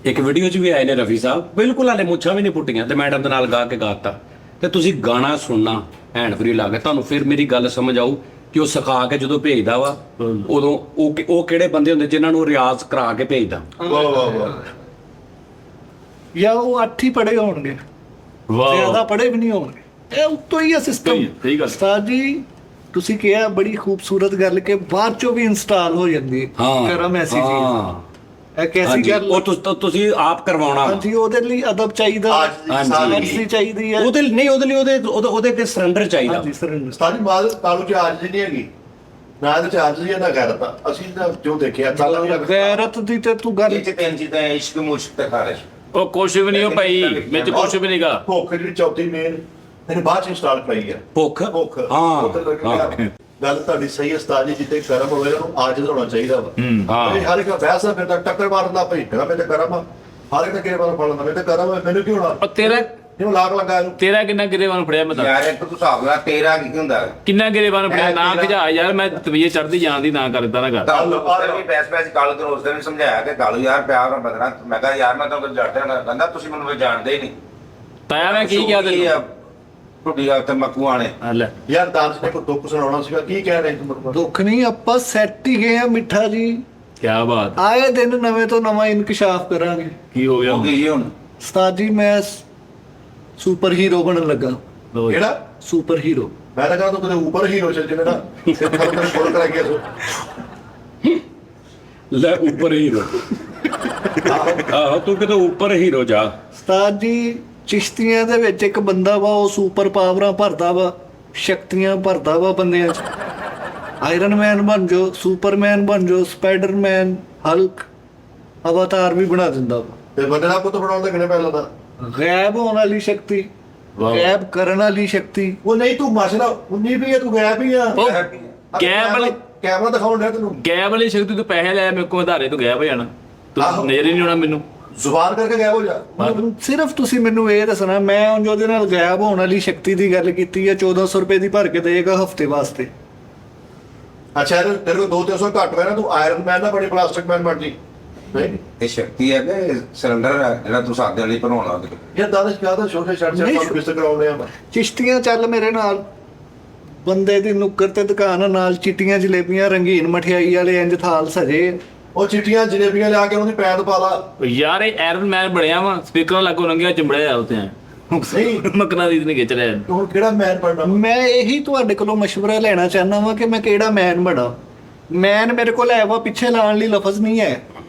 ਇੱਕ ਵੀਡੀਓ 'ਚ ਵੀ ਆਏ ਨੇ ਰਫੀ ਸਾਹਿਬ, ਬਿਲਕੁਲ ਹਾਲੇ ਮੁੱਛਾਂ ਵੀ ਨਹੀਂ ਪੁੱਟੀਆਂ, ਤੇ ਮੈਡਮ ਦੇ ਨਾਲ ਗਾ ਕੇ ਗਾਤਾ। ਤੇ ਤੁਸੀਂ ਗਾਣਾ ਸੁਣਨਾ ਹੈਂਡ ਫਰੀ ਲਾ ਕੇ, ਤੁਹਾਨੂੰ ਫਿਰ ਮੇਰੀ ਗੱਲ ਸਮਝ ਆਊ ਕਿ ਉਹ ਸਿਖਾ ਕੇ ਜਦੋਂ ਭੇਜਦਾ ਵਾ ਉਦੋਂ ਉਹ ਕਿਹੜੇ ਬੰਦੇ ਹੁੰਦੇ ਜਿਨ੍ਹਾਂ ਨੂੰ ਰਿਆਜ਼ ਕਰਾ ਕੇ ਭੇਜਦਾ। ਵਾਹ ਵਾਹ ਵਾਹ। ਜਾਂ ਉਹ 8 ਹੀ ਪੜ੍ਹੇ ਹੋਣਗੇ, ਜ਼ਿਆਦਾ ਵਾਹ ਪੜ੍ਹੇ ਵੀ ਨਹੀਂ ਹੋਣਗੇ। ਇਹ ਉੱਤੋਂ ਹੀ ਆ ਸਿਸਟਮ। ਸਹੀ ਗੱਲ। ਉਸਤਾਦ ਜੀ ਤੁਸੀਂ ਕਿਹਾ ਬੜੀ ਖੂਬਸੂਰਤ ਗੱਲ ਕਿ ਬਾਅਦ ਚੋਂ ਵੀ ਇੰਸਟਾਲ ਹੋ ਜਾਂਦੀ ਹੈ। ਕਰਮ ਐਸੀ ਚੀਜ਼ ਹਾਂ ਇਹ ਕੈਸੀ ਹਾਂਜੀ, ਗੱਲ। ਉਹ ਤੁਸੀਂ ਆਪ ਕਰਵਾਉਣਾ ਵਾ। ਹਾਂਜੀ ਉਹਦੇ ਲਈ ਅਦਬ ਚਾਹੀਦਾ, ਹਾਂਜੀ। ਸਾਇੰਸ ਚਾਹੀਦੀ ਹੈ। ਉਹਦੇ ਨਹੀਂ ਉਹਦੇ ਤੇ ਸਰੈਂਡਰ ਚਾਹੀਦਾ। ਹਾਂਜੀ ਸਰ। ਸਾਡੀ ਮਾਲ ਕਾਲੂ ਚ ਆਜ ਨਹੀਂ ਹੈਗੀ, ਨਾ ਇਹਦੇ ਚ ਆਜ ਨਹੀਂ ਨਾ ਕਰਤਾ। ਅਸੀਂ ਤਾਂ ਜੋ ਦੇਖਿਆ ਕੱਲ ਵੀ ਗੈਰਤ ਦੀ ਤੇ ਤੂੰ ਗੱਲ ਇਹ ਚ ਤਿੰਨ ਚੀਜ਼ਾਂ ਹੈ, ਇਸ਼ਕ ਮੁਸ਼ਕ ਤੇ ਖਾਰਿਸ਼। ਉਹ ਕੁਛ ਵੀ ਨਹੀਂ ਉਹ ਭਾਈ, ਵਿੱਚ ਕੁਛ ਵੀ ਨਹੀਂਗਾ। ਭੁੱਖ ਜਿਹੜੀ ਚੌਥੀ ਮੇਨ ਇਹਨੇ ਬਾਅਦ ਚ ਇੰਸਟਾਲ ਕਰਾਈ ਆ। ਭੁੱਖ ਭੁੱਖ ਹਾਂ ਭੁੱਖ ਲੱਗਿਆ। ਗੱਲ ਤੁਹਾਡੀ ਸਹੀ ਹੈ ਉਸਤਾਦ ਜੀ, ਜਿੱਤੇ ਕਰਮ ਹੋਵੇ ਉਹਨੂੰ ਆਜ ਹੋਣਾ ਚਾਹੀਦਾ ਵਾ। ਹਾਂ। ਹਰ ਇੱਕ ਬਹਿਸ ਆ, ਫਿਰ ਤਾਂ ਟੱਕਰ ਮਾਰਨ ਦਾ ਭਈ ਮੈਂ ਤੇ ਕਰਮ ਆ। ਹਰ ਇੱਕ ਨੇ ਕਿਹੜੇ ਵਾਰ ਫੜਨਾ, ਮੈਂ ਤੇ ਕਰਮ ਆ, ਮੈਨੂੰ ਕੀ ਹੋਣਾ? ਉਹ ਤੇਰਾ ਇਹਨੂੰ ਲਾਗ ਲੱਗਾ ਇਹਨੂੰ। ਤੇਰਾ ਕਿੰਨਾ ਗਰੇਵਾਨ ਫੜਿਆ ਮੈਂ ਦੱਸ। ਯਾਰ ਇੱਕ ਤੂੰ ਹਿਸਾਬ ਨਾਲ ਤੇਰਾ ਕੀ ਹੁੰਦਾ ਹੈ? ਕਿੰਨਾ ਗਰੇਵਾਨ ਫੜਿਆ ਨਾ ਖਜਾ ਯਾਰ, ਮੈਂ ਤਵੀਏ ਚੜਦੀ ਜਾਂਦੀ ਨਾ ਕਰਦਾ ਨਾ ਕਰ। ਕੱਲ ਵੀ ਪੈਸ ਕਾਲੂ ਤੋਂ ਉਸ ਦਿਨ ਸਮਝਾਇਆ ਕਿ ਕਾਲੂ ਯਾਰ ਪਿਆਰ ਨਾਲ ਬਦਨਾ। ਮੈਂ ਕਿਹਾ ਯਾਰ ਮੈਂ ਤੁਹਾਨੂੰ ਜਾਣਦਾ ਨਾ, ਕਹਿੰਦਾ ਤੁਸੀਂ ਮੈਨੂੰ ਜਾਣਦੇ ਹੀ ਨਹੀਂ। ਤਾਇਆ ਮੈਂ ਕੀ ਕਿਹਾ ਤੈਨੂੰ? ਟੁੱਟੀ ਆ ਤੇ ਮਕੂਆਣੇ। ਆ ਲੈ ਯਾਰ ਦਾਸ ਨੇ ਕੋਈ ਦੁੱਖ ਸੁਣਾਉਣਾ ਸੀਗਾ, ਕੀ ਕਹਿ ਰਹੇ ਤੂੰ? ਦੁੱਖ ਨਹੀਂ, ਆਪਾਂ ਸੈੱਟ ਹੀ ਗਏ ਆ ਮਿੱਠਾ ਜੀ। ਕੀ ਬਾਤ। ਆਏ ਦਿਨ ਨਵੇਂ ਤੋਂ ਨਵਾਂ ਇਨਕਸ਼ਾਫ ਕਰਾਂਗੇ। ਕੀ ਹੋ ਗਿਆ ਹੋ ਗਈ ਜੀ ਹੁਣ। ਉਸਤਾਦ ਜੀ ਮੈਂ ਸੁਪਰ ਹੀਰੋ ਬਣਨ ਲੱਗਾ। ਲਓ ਜੀ। ਕਿਹੜਾ? Super hero. ਮੈਂ ਤਾਂ ਕਹਿੰਦਾ ਤੂੰ ਕਿਤੇ ਉੱਪਰ ਹੀਰੋ ਚੱਲ ਜਿਵੇਂ ਨਾ ਸਿਰ ਖੜਕ ਫੋਲ ਕਰਾ ਗਿਆ ਸੋ। ਲੈ ਉੱਪਰ ਹੀਰੋ। ਆਹੋ ਤੂੰ ਕਿਤੇ ਉੱਪਰ ਹੀਰੋ ਜਾ। ਉਸਤਾਦ ਜੀ ਚਿਸ਼ਤੀਆਂ ਦੇ ਵਿੱਚ ਇੱਕ ਬੰਦਾ ਵਾ, ਉਹ ਸੁਪਰ ਪਾਵਰਾਂ ਭਰਦਾ ਵਾ, ਸ਼ਕਤੀਆਂ ਭਰਦਾ ਵਾ ਬੰਦਿਆਂ 'ਚ। ਆਇਰਨ ਮੈਨ ਬਣ ਜਾਓ, ਸੁਪਰਮੈਨ ਬਣ ਜਾਓ, ਸਪਾਈਡਰਮੈਨ, ਹਲਕ, ਅਵਤਾਰ ਵੀ ਬਣਾ ਦਿੰਦਾ ਵਾ। ਤੇ ਬੰਦੇ ਦਾ ਪੁੱਤ ਬਣਾਉਣ ਦੇ ਕਿੰਨੇ ਪੈਸੇ ਲੱਗਦਾ? ਗਾਇਬ ਹੋਣ ਵਾਲੀ ਸ਼ਕਤੀ, ਵਾਹ। ਗਾਇਬ ਕਰਨ ਵਾਲੀ ਸ਼ਕਤੀ। ਉਹ ਨਹੀਂ ਤੂੰ ਮਸਲਾ 19 ਵੀ ਹੈ, ਤੂੰ ਗਾਇਬ ਹੀ ਆ। ਉਹ ਗੈਬ ਵਾਲੀ ਕੈਮਰਾ ਦਿਖਾਉਣ ਡਿਆ ਤੈਨੂੰ। ਗੈਬ ਵਾਲੀ ਸ਼ਕਤੀ ਤੂੰ ਪੈਸੇ ਲੈ ਮੇਰੇ ਕੋਲ ਆਧਾਰੇ ਤੋਂ ਗਾਇਬ ਹੋ ਜਾਣਾ। ਆਹੋ। ਤੂੰ ਨਜ਼ਰ ਹੀ ਨਹੀਂ ਆਉਣਾ ਮੈਨੂੰ। ਜ਼ੁਬਾਨ ਕਰਕੇ ਗਾਇਬ ਹੋ ਜਾ। ਸਿਰਫ ਤੁਸੀਂ ਮੈਨੂੰ ਇਹ ਦੱਸਣਾ, ਮੈਂ ਹੁਣ ਉਹਦੇ ਨਾਲ ਗਾਇਬ ਹੋਣ ਵਾਲੀ ਸ਼ਕਤੀ ਦੀ ਗੱਲ ਕੀਤੀ ਹੈ, 1400 ਰੁਪਏ ਦੀ ਭਰ ਕੇ ਦੇਗਾ ਹਫਤੇ ਵਾਸਤੇ। ਅੱਛਾ ਤੇਰੇ ਕੋਲ 2-300 ਘੱਟ ਹੋਇਆ ਨਾ, ਤੂੰ ਆਇਰਨ ਮੈਨ ਨਾ ਬਣੀ ਪਲਾਸਟਿਕ ਮੈਨ ਬਣ ਜੀ। ਨਹੀਂ ਇਹ ਸ਼ਕਤੀ ਹੈ ਕਿ ਸਿਲੰਡਰ ਹੈ ਜਿਹੜਾ ਤੂੰ ਸਾਦੇ ਲਈ ਭਰਵਾਉਣਾ ਉਹਦੇ ਕੋਲ? ਇਹ ਦਾਦਸ਼ ਕਹਦਾ ਛੋਟੇ ਛੱਡ ਨਹੀਂ। ਛੱਡ ਬਿਸਤ ਕਰਾਉਂਦੇ ਆ। ਚਿਸ਼ਤੀਆਂ ਚੱਲ ਮੇਰੇ ਨਾਲ, ਬੰਦੇ ਦੀ ਨੁੱਕਰ ਤੇ ਦੁਕਾਨ ਨਾਲ ਚਿੱਟੀਆਂ ਜਲੇਬੀਆਂ, ਰੰਗੀਨ ਮਠਿਆਈ ਵਾਲੇ ਇੰਜ ਥਾਲ ਸਜੇ। ਉਹ ਚਿੱਟੀਆਂ ਜਲੇਬੀਆਂ ਲਿਆ ਕੇ ਉਹਦੀ ਪੈਰ ਪਾ ਲਾ। ਯਾਰ ਇਹ ਆਇਰਨ ਮੈਨ ਬਣਿਆ ਵਾ, ਸਪੀਕਰਾਂ ਲੱਗੋ ਲੰਘਿਆ ਚਿੰਬੜਿਆ ਉੱਤੇ ਨਹੀਂ ਮਕਨਾ ਦੀ ਨੇ ਖਿੱਚ ਰਿਹਾ। ਤੂੰ ਹੁਣ ਕਿਹੜਾ ਮੈਨ ਬਣਨਾ? ਮੈਂ ਇਹੀ ਤੁਹਾਡੇ ਕੋਲੋਂ ਮਸ਼ਵਰਾ ਲੈਣਾ ਚਾਹੁੰਦਾ ਵਾਂ ਕਿ ਮੈਂ ਕਿਹੜਾ ਮੈਨ ਬਣਾ। ਮੈਨ ਮੇਰੇ ਕੋਲ ਹੈ ਵਾ, ਪਿੱਛੇ ਲਾਉਣ ਲਈ ਲਫ਼ਜ਼ ਨਹੀਂ ਹੈ।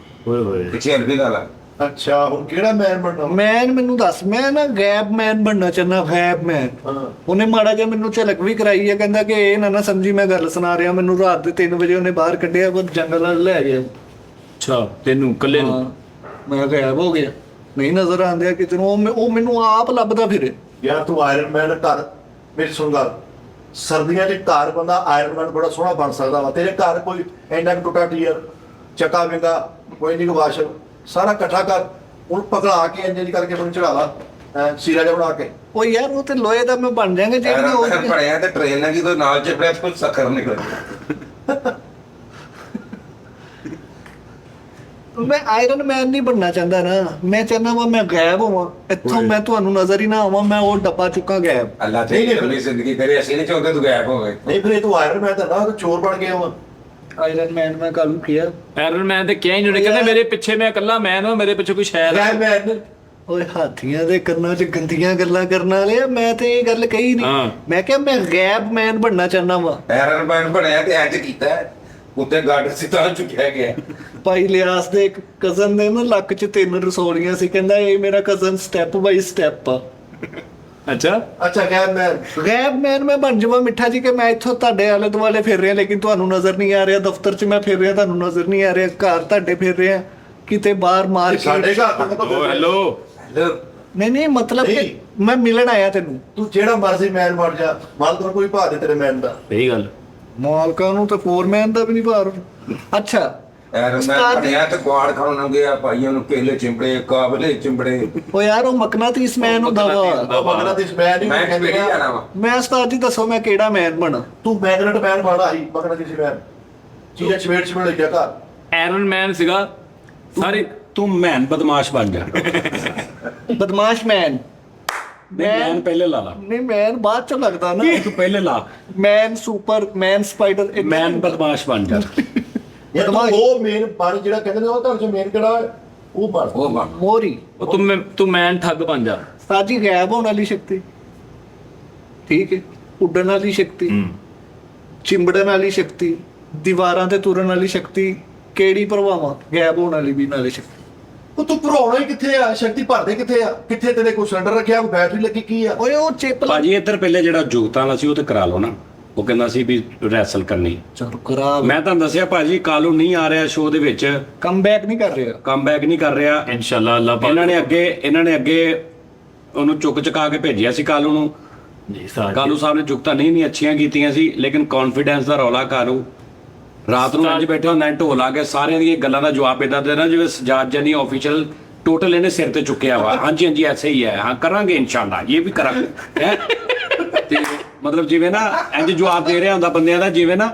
ਓਏ ਹੋਏ। ਪਿੱਛੇ ਹਲਕੀ ਗੱਲ ਆ। ਅੱਛਾ ਹੁਣ ਕਿਹੜਾ ਮੈਨ ਬਣਨਾ? ਮੈਨ ਮੈਨੂੰ ਦੱਸ, ਮੈਂ ਨਾ ਗੈਬ ਮੈਨ ਬਣਨਾ ਚਾਹੁੰਦਾ, ਗੈਬ ਮੈਨ। ਹਾਂ। ਉਹਨੇ ਮਾੜਾ ਜਿਹਾ ਮੈਨੂੰ ਝਲਕ ਵੀ ਕਰਾਈ ਹੈ, ਕਹਿੰਦਾ ਕਿ ਇਹ ਨਾ ਸਮਝੀ ਮੈਂ ਗੱਲ ਸੁਣਾ ਰਿਹਾ। ਮੈਨੂੰ ਰਾਤ ਦੇ 3 ਵਜੇ ਉਹਨੇ ਬਾਹਰ ਕੱਢਿਆ, ਉਹ ਜੰਗਲ ਨਾਲ ਲੈ ਗਿਆ। ਅੱਛਾ ਤੈਨੂੰ ਇਕੱਲੇ ਨੂੰ? ਹਾਂ, ਮੈਂ ਗਾਇਬ ਹੋ ਗਿਆ, ਨਹੀਂ ਨਜ਼ਰ ਆਉਂਦਿਆ ਕਿਤੇ ਨੂੰ। ਉਹ ਮੈਨੂੰ ਆਪ ਲੱਭਦਾ ਫਿਰੇ। ਯਾਰ ਤੂੰ ਆਇਰਨ ਮੈਨ ਘਰ, ਮੇਰੀ ਸੁਣ ਗੱਲ, ਸਰਦੀਆਂ 'ਚ ਘਰ ਬੰਦਾ ਆਇਰਨ ਮੈਨ ਬੜਾ ਸੋਹਣਾ ਬਣ ਸਕਦਾ ਵਾ। ਤੇਰੇ ਘਰ ਕੋਈ ਇੰਨਾ ਕੁ ਟੁੱਟਾ ਟੀਅਰ, ਚੱਕਾ ਵਿੰਗਾ, ਕੋਈ ਨਹੀਂ ਵਾਸ਼ਰ, ਸਾਰਾ ਇਕੱਠਾ ਕਰ, ਉਹਨੂੰ ਪਕੜਾ ਕੇ ਇੰਜ ਕਰਕੇ ਮੈਨੂੰ ਚੜਾ ਲਾ ਸੀਰਾ ਜਿਹਾ ਬਣਾ ਕੇ। ਉਹ ਯਾਰ ਉਹ ਤੇ ਲੋਹੇ ਦਾ ਮੈਂ ਬਣ ਜਾਵਾਂਗਾ ਜਿਹੜੀ ਉਹ ਪੜਿਆ ਤੇ ਟ੍ਰੇਨ ਨਾਲ ਕਿਦੋਂ ਨਾਲ ਚਿਪੜਿਆ ਕੁਝ ਸੱਖਰ ਨਿਕਲ। ਮੈਂ ਆਇਰਨ ਮੈਨ ਨਹੀਂ ਬਣਨਾ ਚਾਹੁੰਦਾ ਨਾ। ਮੈਂ ਚਾਹੁੰਦਾ ਵਾਂ ਮੈਂ ਗਾਇਬ ਹੋਵਾਂ ਇੱਥੋਂ, ਮੈਂ ਤੁਹਾਨੂੰ ਨਜ਼ਰ ਹੀ ਨਾ ਆਵਾਂ, ਮੈਂ ਉਹ ਡੱਬਾ ਚੁੱਕਾ ਗਾਇਬ। ਅੱਲਾ ਤੇ ਆਪਣੀ ਜ਼ਿੰਦਗੀ ਤੇਰੇ ਅਸੀਂ ਨਹੀਂ ਚਾਹੁੰਦੇ ਤੂੰ ਗਾਇਬ ਹੋ ਗਏ। ਨਹੀਂ ਫਿਰ ਇਹ ਤੂੰ ਆਇਰਨ ਮੈਨ ਤਾਂ ਨਾ, ਤੂੰ ਚੋਰ ਬਣ ਗਿਆ ਵਾ। ਆਇਰਨ ਮੈਨ ਮੈਂ ਕੱਲ ਕਿਹਾ। ਆਇਰਨ ਮੈਨ ਤੇ ਕਿਹਾ ਹੀ ਨਹੀਂ ਉਹਨੇ, ਕਹਿੰਦਾ ਮੇਰੇ ਪਿੱਛੇ ਮੈਂ ਇਕੱਲਾ ਮੈਨ ਹਾਂ, ਮੇਰੇ ਪਿੱਛੇ ਕੋਈ ਸ਼ਾਇਦ ਗਾਇਬ ਮੈਨ। ਓਏ ਹਾਥੀਆਂ ਦੇ ਕੰਨਾਂ 'ਚ ਗੰਦੀਆਂ ਗੱਲਾਂ ਕਰਨ ਵਾਲੇ ਆ। ਮੈਂ ਤੇ ਇਹ ਗੱਲ ਕਹੀ ਹਾਂ। ਨਹੀਂ। ਮੈਂ ਕਿਹਾ ਮੈਂ ਗਾਇਬ ਮੈਨ ਬਣਨਾ ਚਾਹੁੰਦਾ ਵਾਂ। ਆਇਰਨ ਮੈਨ ਬਣਿਆ ਤੇ ਇੰਜ ਕੀਤਾ ਉੱਤੇ ਗਾਰਡ ਸੀ ਤਾਂ ਚੁੱਕਿਆ ਗਿਆ। ਭਾਈ ਲਿਆਸ ਦੇ ਇੱਕ ਕਜ਼ਨ ਨੇ ਨਾ ਲੱਕ 'ਚ 3 ਰਸੋਲੀਆਂ ਸੀ, ਕਹਿੰਦਾ ਇਹ ਮੇਰਾ ਕਜ਼ਨ ਸਟੈਪ ਬਾਈ ਸਟੈਪ ਆ। ਅੱਛਾ ਅੱਛਾ ਗਾਇਬ ਮੈਨ। ਗਾਇਬ ਮੈਨ ਮੈਂ ਬਣ ਜਾਵਾਂ ਮਿੱਠਾ ਜੀ, ਕਿ ਮੈਂ ਇੱਥੋਂ ਤੁਹਾਡੇ ਆਲੇ ਦੁਆਲੇ ਫਿਰ ਰਿਹਾ ਲੇਕਿਨ ਤੁਹਾਨੂੰ ਨਜ਼ਰ ਨਹੀਂ ਆ ਰਿਹਾ। ਦਫ਼ਤਰ 'ਚ ਮੈਂ ਫਿਰ ਰਿਹਾ, ਤੁਹਾਨੂੰ ਨਜ਼ਰ ਨਹੀਂ ਆ ਰਿਹਾ। ਘਰ ਤੁਹਾਡੇ ਫਿਰ ਰਿਹਾ, ਕਿਤੇ ਬਾਹਰ ਮਾਰ ਸਾਡੇ ਘਰ ਤੋਂ ਓ ਹੈਲੋ। ਨਹੀਂ ਮਤਲਬ ਕਿ ਨਹੀਂ। ਮੈਂ ਮਿਲਣ ਆਇਆ ਤੈਨੂੰ। ਤੂੰ ਜਿਹੜਾ ਮਰਜ਼ੀ ਮੈਨ ਬਣ ਜਾ, ਮਾਲਕ ਨੂੰ ਕੋਈ ਭਾਅ ਦੇ ਤੇਰੇ ਮੈਨ ਦਾ। ਸਹੀ ਗੱਲ। ਮਾਲਕਾਂ ਨੂੰ ਤਾਂ ਫੋਰਮੈਨ ਦਾ ਵੀ ਨਹੀਂ ਭਾਰ। ਅੱਛਾ ਆਇਰਨ ਮੈਨ ਉਸਤਾਦ ਜੀ- ਬਣਿਆ ਤੇ ਗਾਰਡ ਖਾਣ ਨੂੰ ਗਿਆ, ਭਾਈਆਂ ਨੂੰ ਕੇਲੇ ਚਿੰਬੜੇ, ਕਾਬਲੇ ਚਿੰਬੜੇ। ਉਹ ਯਾਰ ਉਹ ਮਕਨਾਤੀਸ ਮੈਨ ਹੁੰਦਾ ਵਾ। ਮਗਰਾ ਦੀ ਮੈਨ ਹੀ ਮੈਂ ਕਿਹੜੀ ਜਾਣਾ ਵਾ? ਮੈਂ ਉਸਤਾਦ ਜੀ ਦੱਸੋ ਮੈਂ ਕਿਹੜਾ ਮੈਨ ਬਣਾ। ਤੂੰ ਮੈਗਨੇਟ ਮੈਨ ਬਣਾ ਹੀ, ਮਗਰਾ ਦੀ ਮੈਨ। ਚੀਜ਼ਾਂ ਚਵੇੜ ਲਿਖਿਆ ਘਰ। ਆਇਰਨ ਮੈਨ ਸੀਗਾ ਸਾਰੇ। ਤੂੰ ਮੈਨ ਬਦਮਾਸ਼ ਬਣ ਜਾ। ਬਦਮਾਸ਼ ਮੈਨ। ਮੈਨ ਪਹਿਲੇ ਲਾ ਲਾ ਨਹੀਂ ਮੈਨ ਬਾਅਦ ਚ ਲੱਗਦਾ ਨਾ। ਤੂੰ ਪਹਿਲੇ ਲਾ ਮੈਨ ਸੁਪਰ ਮੈਨ ਸਪਾਈਡਰ ਮੈਨ ਬਦਮਾਸ਼ ਬਣ ਜਾ ਯਾਰ ਤੂੰ ਉਹ ਮੇਨ ਬਣ ਜਿਹੜਾ ਕਹਿੰਦੇ ਨੇ ਉਹ ਤੁਹਾਡੇ ਚ ਮੇਨ ਕਿਹੜਾ ਹੈ? ਉਹ ਬਣ ਉਹ ਬਣ ਮੋਰੀ ਉਹ ਤੂੰ ਮੈਨ ਠੱਗ ਬਣ ਜਾ। ਸਾਜੀ ਗਾਇਬ ਹੋਣ ਵਾਲੀ ਸ਼ਕਤੀ, ਠੀਕ ਹੈ, ਉੱਡਣ ਵਾਲੀ ਸ਼ਕਤੀ, ਚਿੰਬੜਨ ਵਾਲੀ ਸ਼ਕਤੀ, ਦੀਵਾਰਾਂ ਤੇ ਤੁਰਨ ਵਾਲੀ ਸ਼ਕਤੀ, ਕਿਹੜੀ ਪ੍ਰਭਾਵਾਂ ਗਾਇਬ ਹੋਣ ਵਾਲੀ ਵੀ ਨਾਲੇ ਸ਼ਕਤੀ। ਉਹ ਤੂੰ ਭਰਾਉਣਾ ਹੀ ਕਿੱਥੇ ਆ? ਸ਼ਕਤੀ ਭਰਦੇ ਕਿੱਥੇ ਆ? ਕਿੱਥੇ ਤੇਰੇ ਕੋਈ ਸਿਲੰਡਰ ਰੱਖਿਆ, ਕੋਈ ਬੈਟਰੀ ਲੱਗੀ, ਕੀ ਆ? ਓਏ ਉਹ ਚਿੱਪ ਭਾਜੀ ਇੱਧਰ ਪਹਿਲੇ ਜਿਹੜਾ ਜੁਗਤਾਂ ਵਾਲਾ ਸੀ ਉਹ ਤੇ ਕਰਾ ਲਓ ਨਾ। ਉਹ ਕਹਿੰਦਾ ਸੀ ਵੀ ਰੈਸਲ ਕਰਨੀ। ਚਲੋ ਕਰਾ ਮੈਂ ਤੁਹਾਨੂੰ ਦੱਸਿਆ ਭਾਜੀ ਕਾਲੂ ਨਹੀਂ ਆ ਰਿਹਾ ਸ਼ੋਅ ਦੇ ਵਿੱਚ, ਕਮ ਬੈਕ ਨਹੀਂ ਕਰ ਰਿਹਾ। ਕਮਬੈਕ ਨਹੀਂ ਕਰ ਰਿਹਾ। ਇਨਸ਼ਾਅੱਲਾ ਅੱਲਾਹ ਪਾਕ ਇਹਨਾਂ ਨੇ ਅੱਗੇ ਉਹਨੂੰ ਚੁੱਕ ਚੁਕਾ ਕੇ ਭੇਜਿਆ ਸੀ ਕਾਲੂ ਨੂੰ। ਜੀ ਸਾਜ ਕਾਲੂ ਸਾਹਿਬ ਨੇ ਜੁਗਤਾਂ ਨਹੀਂ ਅੱਛੀਆਂ ਕੀਤੀਆਂ ਸੀ, ਲੇਕਿਨ ਕੌਨਫੀਡੈਂਸ ਦਾ ਰੌਲਾ ਕਾਲੂ ਰਾਤ ਨੂੰ ਅੱਜ ਬੈਠੇ ਹੁੰਦਾ ਢੋਲ ਆ ਕੇ ਸਾਰਿਆਂ ਦੀਆਂ ਗੱਲਾਂ ਦਾ ਜਵਾਬ ਇਦਾਂ ਦੇਣਾ ਜਿਵੇਂ ਸਜਾਦ ਜਨੀ ਆਫੀਸ਼ੀਅਲ ਟੋਟਲ ਇਹਨੇ ਸਿਰ ਤੇ ਚੁੱਕਿਆ ਵਾ। ਹਾਂਜੀ ਹਾਂਜੀ ਐਸੇ ਹੀ ਹੈ, ਹਾਂ ਕਰਾਂਗੇ ਇਨਸ਼ਾਅੱਲਾ, ਇਹ ਵੀ ਕਰਾਂਗੇ ਹੈ। ਤੇ ਮਤਲਬ ਜਿਵੇਂ ਨਾ ਇੰਜ ਜਵਾਬ ਦੇ ਰਿਹਾ ਹੁੰਦਾ ਬੰਦਿਆਂ ਦਾ, ਜਿਵੇਂ ਨਾ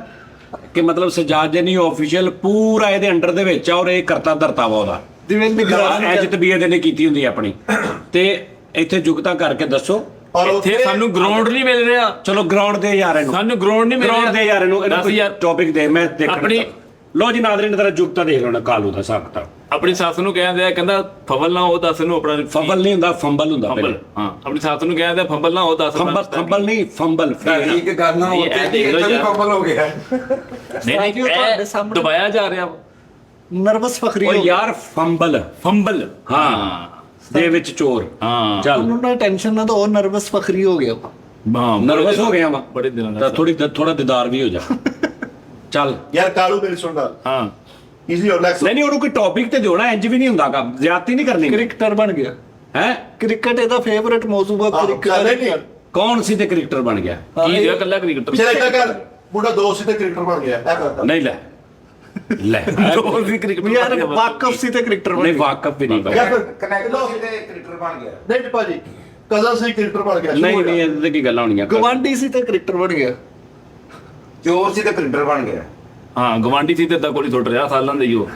ਕਿ ਮਤਲਬ ਸਜਾਦ ਜਨੀ ਆਫੀਸ਼ੀਅਲ ਪੂਰਾ ਇਹਦੇ ਅੰਡਰ ਦੇ ਵਿੱਚ ਆ ਔਰ ਇਹ ਕਰਤਾ ਧਰਤਾ ਵਾ ਉਹਦਾ, ਜਿਵੇਂ ਨਿਗਰਾਨ ਐਜ ਤਬੀਅਤ ਇਹਨੇ ਕੀਤੀ ਹੁੰਦੀ ਆਪਣੀ। ਤੇ ਇੱਥੇ ਜੁਗਤਾਂ ਕਰਕੇ ਦੱਸੋ। ਔਰ ਇੱਥੇ ਸਾਨੂੰ ਗਰਾਊਂਡ ਨਹੀਂ ਮਿਲ ਰਿਹਾ। ਚਲੋ ਗਰਾਊਂਡ ਦੇ ਯਾਰ ਇਹਨੂੰ, ਸਾਨੂੰ ਗਰਾਊਂਡ ਨਹੀਂ ਮਿਲ ਰਿਹਾ। ਗਰਾਊਂਡ ਦੇ ਯਾਰ ਇਹਨੂੰ ਦੱਸ ਯਾਰ ਟੌਪਿਕ ਦੇ ਮੈਂ ਦੇਖਣਾ ਆਪਣੀ- ਲੋ ਜੀ ਨਾਜ਼ਰੀਨ ਤੇਰਾ ਜੁਗਤਾ ਦੇਖ ਲਓ ਨਾ ਕਾਲੂ ਦਾ ਹਿਸਾਬ ਕਿਤਾਬ। ਆਪਣੀ ਸੱਸ ਨੂੰ ਕਹਿੰਦੇ ਆ, ਕਹਿੰਦਾ ਫਬਲ ਨਾ ਉਹ ਦੱਸ ਨੂੰ ਆਪਣਾ ਫੰਬਲ ਨਹੀਂ ਹੁੰਦਾ, ਫੰਬਲ ਹੁੰਦਾ ਫੰਬਲ। ਪਹਿਲੇ। ਹਾਂ ਆਪਣੀ ਸੱਸ ਨੂੰ ਕਹਿੰਦੇ ਆ, ਫੰਬਲ ਨਾ ਉਹ ਦੱਸ ਫੰਬਲ ਨਹੀਂ, ਫੰਬਲ ਇੱਕ ਗੱਲ ਨਾ ਇਹ ਹੋਤੇ ਦੇਖ ਲਓ ਇਹ ਯਾਰ। ਕੰਬਲ ਹੋ ਗਿਆ। ਨਹੀਂ ਨਹੀਂ ਉਹ ਤੁਹਾਡੇ ਇਹ ਸਾਹਮਣੇ- ਦਬਾਇਆ ਜਾ ਰਿਹਾ ਨਰਵਸ ਫਖਰੀ ਔਰ ਹੋ ਗਿਆ। ਯਾਰ ਫੰਬਲ ਫੰਬਲ ਹਾਂ ਦੇ ਵਿੱਚ ਚੋਰ। ਹਾਂ ਚੱਲ ਉਹਨੂੰ ਨਾ ਟੈਨਸ਼ਨ ਨਾ ਤਾਂ ਉਹ ਨਰਵਸ ਫਖਰੀ ਹੋ ਗਿਆ। ਹਾਂ ਨਰਵਸ ਹੋ ਗਿਆ ਵਾ ਬੜੇ ਦਿਨਾਂ ਤਾਂ ਦਾ ਥੋੜਾ ਦਿਦਾਰ ਵੀ ਹੋ ਜਾ। ਚੱਲ ਯਾਰ ਕਾਲੂ ਮੇਰੀ ਸੁਣ ਗੱਲ, ਹਾਂ ਈਜ਼ੀ ਰਿਲੈਕਸ। ਨਹੀਂ ਉਹਨੂੰ ਕੋਈ ਟੌਪਿਕ ਤੇ ਦਿਓ ਨਾ, ਇੰਜ ਵੀ ਨਹੀਂ ਹੁੰਦਾ ਕੰਮ, ਜ਼ਿਆਦਤੀ ਨਹੀਂ ਕਰਨੀ ਕ੍ਰਿਕਟਰ ਬਣ ਗਿਆ। ਹੈ। ਕ੍ਰਿਕਟ ਇਹਦਾ ਫੇਵਰਿਟ ਮੌਜੂਦ ਆ। ਨਹੀਂ ਕ੍ਰਿਕਟ ਕੌਣ ਸੀ ਤੇ ਕ੍ਰਿਕਟਰ ਬਣ ਗਿਆ? ਕੀ ਜਿਹੜਾ ਕੱਲਾ ਕ੍ਰਿਕਟਰ ਪਿਛਲੇ ਇੱਕ ਗੱਲ, ਮੁੰਡਾ ਦੋਸਤ ਸੀ ਤੇ ਕ੍ਰਿਕਟਰ ਬਣ ਗਿਆ, ਇਹ ਕਰਦਾ। ਨਹੀਂ ਲੈ ਲੈ ਉਹ ਵੀ ਕ੍ਰਿਕਟਰ ਯਾਰ ਵਾਕਫ ਸੀ ਤੇ ਕ੍ਰਿਕਟਰ ਬਣ ਨਹੀਂ ਗਿਆ। ਵਾਕਫ ਵੀ ਨਹੀਂ ਯਾਰ ਬਣ। ਫਿਰ ਕਨੈਕਟ ਸੀ ਤੇ ਕ੍ਰਿਕਟਰ ਬਣ ਗਿਆ। ਨਹੀਂ ਭਾਜੀ, ਕਜ਼ਨ ਸੀ ਕ੍ਰਿਕਟਰ ਬਣ ਗਿਆ। ਨਹੀਂ ਨਹੀਂ ਇਹਦੇ ਤੇ ਕੀ ਗੱਲਾਂ ਹੋਣੀਆਂ। ਗਵਾਂਢੀ ਸੀ ਤੇ ਕ੍ਰਿਕਟਰ ਬਣ ਗਿਆ। ਚੋਰ ਸੀ ਤੇ ਕ੍ਰਿਕਟਰ ਬਣ ਗਿਆ। ਹਾਂ ਗਵਾਂਢੀ ਸੀ ਤੇ ਤਾਂ ਕੋਲੀ ਟੁੱਟ ਰਿਹਾ ਸਾਲਾਂ ਦੇ ਹੀ ਉਹ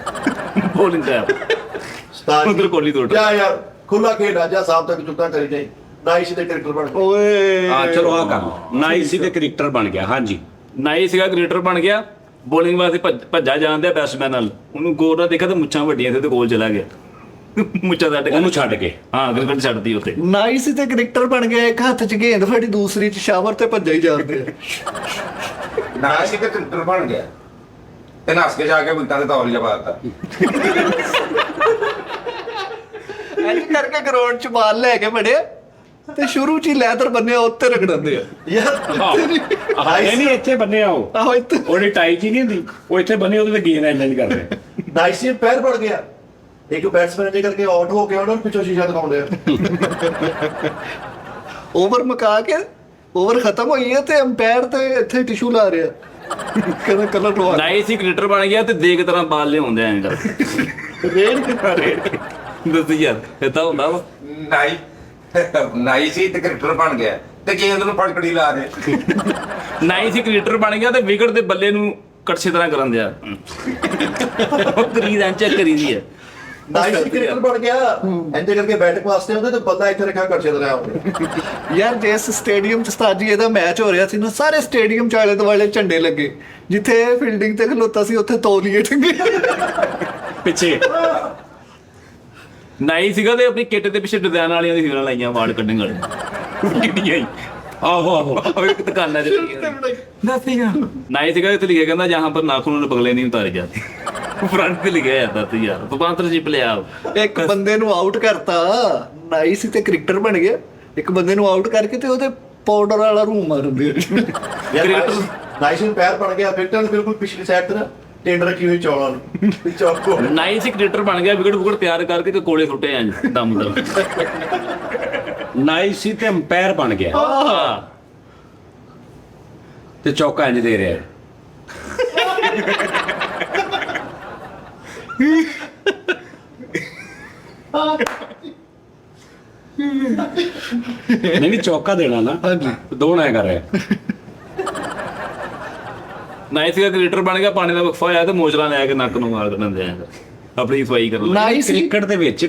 ਬੋਲਿੰਗ ਦਾ ਉਸਤਾਦ ਉਧਰ ਕੋਲੀ ਟੁੱਟ ਜਾ ਯਾਰ ਖੁੱਲਾ ਖੇਡ ਆ, ਜਾ ਸਾਹਿਬ ਤੱਕ ਚੁੱਕਾ ਕਰੀ ਜਾਈ। ਨਾਈ ਸੀ ਤੇ ਕ੍ਰਿਕਟਰ ਬਣ ਗਿਆ। ਓਏ ਹਾਂ ਚਲੋ ਆ ਕਰ ਨਾਈ ਸੀ ਤੇ ਕ੍ਰਿਕਟਰ ਬਣ ਗਿਆ। ਹਾਂਜੀ ਨਾਈ ਸੀਗਾ ਕ੍ਰਿਕਟਰ ਬਣ ਗਿਆ। ਬੋਲਿੰਗ ਵਾਸਤੇ ਭੱਜਾ ਜਾਂਦੇ ਬੈਟਸਮੈਨ ਨਾਲ, ਉਹਨੂੰ ਗੋਲ ਨਾ ਦੇਖਿਆ ਤਾਂ ਮੁੱਛਾਂ ਵੱਡੀਆਂ ਸੀ ਤੇ ਗੋਲ ਚਲਾ ਗਿਆ। ਮੁੱਛਾਂ ਦਾ ਉਹਨੂੰ ਛੱਡ ਕੇ ਹਾਂ ਕ੍ਰਿਕਟ ਛੱਡਦੀ ਉੱਥੇ। ਨਾਈ ਸੀ ਤੇ ਕ੍ਰਿਕਟਰ ਬਣ ਗਿਆ। ਇੱਕ ਹੱਥ 'ਚ ਗੇਂਦ ਫੜੀ, ਦੂਸਰੀ 'ਚ ਸ਼ਾਵਰ ਤੇ ਭੱਜਾ ਹੀ ਜਾਂਦੇ ਆ। ਨਾ ਸੀ ਤੇ ਕ੍ਰਿਕਟਰ ਬਣ ਗਿਆ ਤੇ ਨੱਸ ਕੇ ਜਾ ਕੇ ਬੁੱਤਾਂ ਦੇ ਤੌਲ ਜਵਾ ਦਿੱਤਾ। ਇੰਜ ਕਰਕੇ ਗਰਾਊਂਡ 'ਚ ਬਾਲ ਲੈ ਕੇ ਬੜਿਆ ਤੇ ਸ਼ੁਰੂ 'ਚ ਹੀ ਲੈਦਰ ਬੰਨਿਆ ਉੱਤੇ ਰਗੜਾਉਂਦੇ ਆ। ਯਾਰ ਨਹੀਂ ਨਹੀਂ ਇੱਥੇ ਬੰਨੇ ਆਓ, ਆਹੋ ਇੱਥੇ ਉਹਦੀ ਟਾਈ ਜੀ ਨਹੀਂ ਹੁੰਦੀ, ਉਹ ਇੱਥੇ ਬੰਨੇ ਉਹਦੇ ਤੇ ਗੇਂਦ ਇੰਜ ਨਹੀਂ ਕਰਦੇ। ਨਾਈ ਸੀ ਪੈਰ ਪੜ ਗਿਆ। ਇੱਕ ਬੈਟਸਮੈਨ ਜੇ ਕਰਕੇ ਆਊਟ ਹੋ ਕੇ ਉਹਨਾਂ ਨੂੰ ਪਿੱਛੋਂ ਸ਼ੀਸ਼ਾ ਦਿਖਾਉਂਦੇ ਆ। ਓਵਰ ਮੁਕਾ ਕੇ ਓਵਰ ਖਤਮ ਹੋਈ ਹੈ ਤੇ ਅੰਪਾਇਰ ਤੇ ਇੱਥੇ ਟਿਸ਼ੂ ਲਾ ਰਿਹਾ। ਕਹਿੰਦਾ ਕਲਰ ਲਵਾ ਨਾਈ ਸੀ ਕ੍ਰਿਕਟਰ ਬਣ ਗਿਆ ਤੇ ਦੇਖ ਤਰ੍ਹਾਂ ਬਾਲ ਲਿਆਉਂਦੇ ਆਂ ਕਰ ਰੇਡ ਕਿੱਥਾ ਰੇਡ ਦੱਸ ਯਾਰ ਇਹ ਤਾਂ ਹੁੰਦਾ ਵਾ। ਨਾਈ ਸੀ ਤੇ ਕ੍ਰਿਕਟਰ ਬਣ ਗਿਆ ਤੇ ਗੇਂਦ ਨੂੰ ਫੜਕੜੀ ਲਾ ਦੇ। ਨਾਈ ਸੀ ਕ੍ਰਿਕਟਰ ਬਣ ਗਿਆ ਤੇ ਵਿਕਟ ਦੇ ਬੱਲੇ ਨੂੰ ਕੜਛੇ ਤਰ੍ਹਾਂ ਕਰਨ ਦਿਆ। ਉਹ ਕਰੀਦ ਐਂ ਚੈੱਕ ਕਰੀਦੀ ਹੈ। ਨਾਈ ਸੀ ਕ੍ਰਿਕਟਰ ਬਣ ਗਿਆ। ਇੰਜ ਕਰਕੇ ਬੈਟਿੰਗ ਵਾਸਤੇ ਹੁੰਦੇ ਤੇ ਬੰਦਾ ਇੱਥੇ ਰੱਖਿਆ ਕਰਛੇ ਤੇ ਰਿਹਾ ਹੁੰਦੇ। ਯਾਰ ਜਿਸ ਸਟੇਡੀਅਮ 'ਚ ਸਤਾਜੀ ਇਹਦਾ ਮੈਚ ਹੋ ਰਿਹਾ ਸੀ ਨਾ, ਸਾਰੇ ਸਟੇਡੀਅਮ 'ਚ ਆਲੇ ਦੁਆਲੇ ਝੰਡੇ ਲੱਗੇ। ਜਿੱਥੇ ਫੀਲਡਿੰਗ ਤੇ ਖਲੋਤਾ ਸੀ ਉੱਥੇ ਤੌਲੀਏ ਟੰਗੇ। ਪਿੱਛੇ ਨਾਈ ਸੀਗਾ ਤੇ ਆਪਣੀ ਕਿੱਟ ਦੇ ਪਿੱਛੇ ਡਿਜ਼ਾਈਨ ਵਾਲੀਆਂ ਦੀ ਹੀਰਾਂ ਲਾਈਆਂ ਵਾਰਡ ਕੱਢਣ ਵਾਲੇ ਕਿੰਨੀਆਂ ਹੀ ਆਹੋ ਆਹੋ ਉਹ ਇੱਕ ਦੁਕਾਨਾਂ ਦੇ ਦੱਸੀਗਾ ਨਾਈ ਸੀਗਾ ਤੇ ਲਿਖਿਆ ਕਹਿੰਦਾ ਜਹਾਂ ਪਰ ਨਾਖੂਨ ਨੂੰ ਪਗਲੇ ਨਹੀਂ ਉਤਾਰੇ ਜਾਂਦੇ। ਫਰੰਟ ਤੇ ਲਿਖਿਆ ਜਾਂਦਾ ਸੀ ਯਾਰ ਸਪਾਂਸਰਸ਼ਿਪ ਲਿਆ। ਇੱਕ ਬੰਦੇ ਨੂੰ ਆਊਟ ਕਰਤਾ, ਨਾਈ ਸੀ ਤੇ ਕ੍ਰਿਕਟਰ ਬਣ ਗਿਆ। ਇੱਕ ਬੰਦੇ ਨੂੰ ਆਊਟ ਕਰਕੇ ਤੇ ਉਹਦੇ ਪਾਊਡਰ ਵਾਲਾ ਰੂਮ ਮਾਰਦੇ। ਯਾਰ ਨਾਈ ਸੀ ਪੈਰ ਪੜ ਗਿਆ। ਵਿਕਟਰ ਬਿਲਕੁਲ ਪਿਛਲੀ ਸਾਈਡ ਤੇ ਨਾ ਟੈਂਡ ਰੱਖੀ ਹੋਈ ਚੌਲਾਂ ਨੂੰ ਚੌਕੋ। ਨਾਈ ਸੀ ਕ੍ਰਿਕਟਰ ਬਣ ਗਿਆ। ਵਿਕਟ ਵੁਕਟ ਤਿਆਰ ਕਰਕੇ ਤੇ ਕੋਲੇ ਸੁੱਟੇ ਆਂ ਦਮ ਦਮ। ਨਾਈ ਸੀ ਤੇ ਅੰਪਾਇਰ ਬਣ ਗਿਆ ਹਾਂ ਤੇ ਚੌਕਾ ਇੰਜ ਦੇ ਰਿਹਾ। ਨਹੀਂ ਨਹੀਂ ਚੌਕਾ ਦੇਣਾ ਨਾ। ਹਾਂਜੀ ਦੋਣਾ ਕਰ ਰਿਹਾ। ਨਾਈ ਸੀਗਾ ਕ੍ਰਿਕਟਰ ਬਣ ਗਿਆ। ਪਾਣੀ ਦਾ ਵਕਫਾ ਆਇਆ ਤੇ ਮੋਚਰਾ ਲੈ ਕੇ ਨੱਕ ਨੂੰ ਮਾਰ ਦਿੰਦੇ ਆਂ ਆਪਣੀ ਸਫਾਈ ਕਰਨ ਲੱਗੇ। ਨਾਈ ਸੀ ਕ੍ਰਿਕਟ ਦੇ ਵਿੱਚ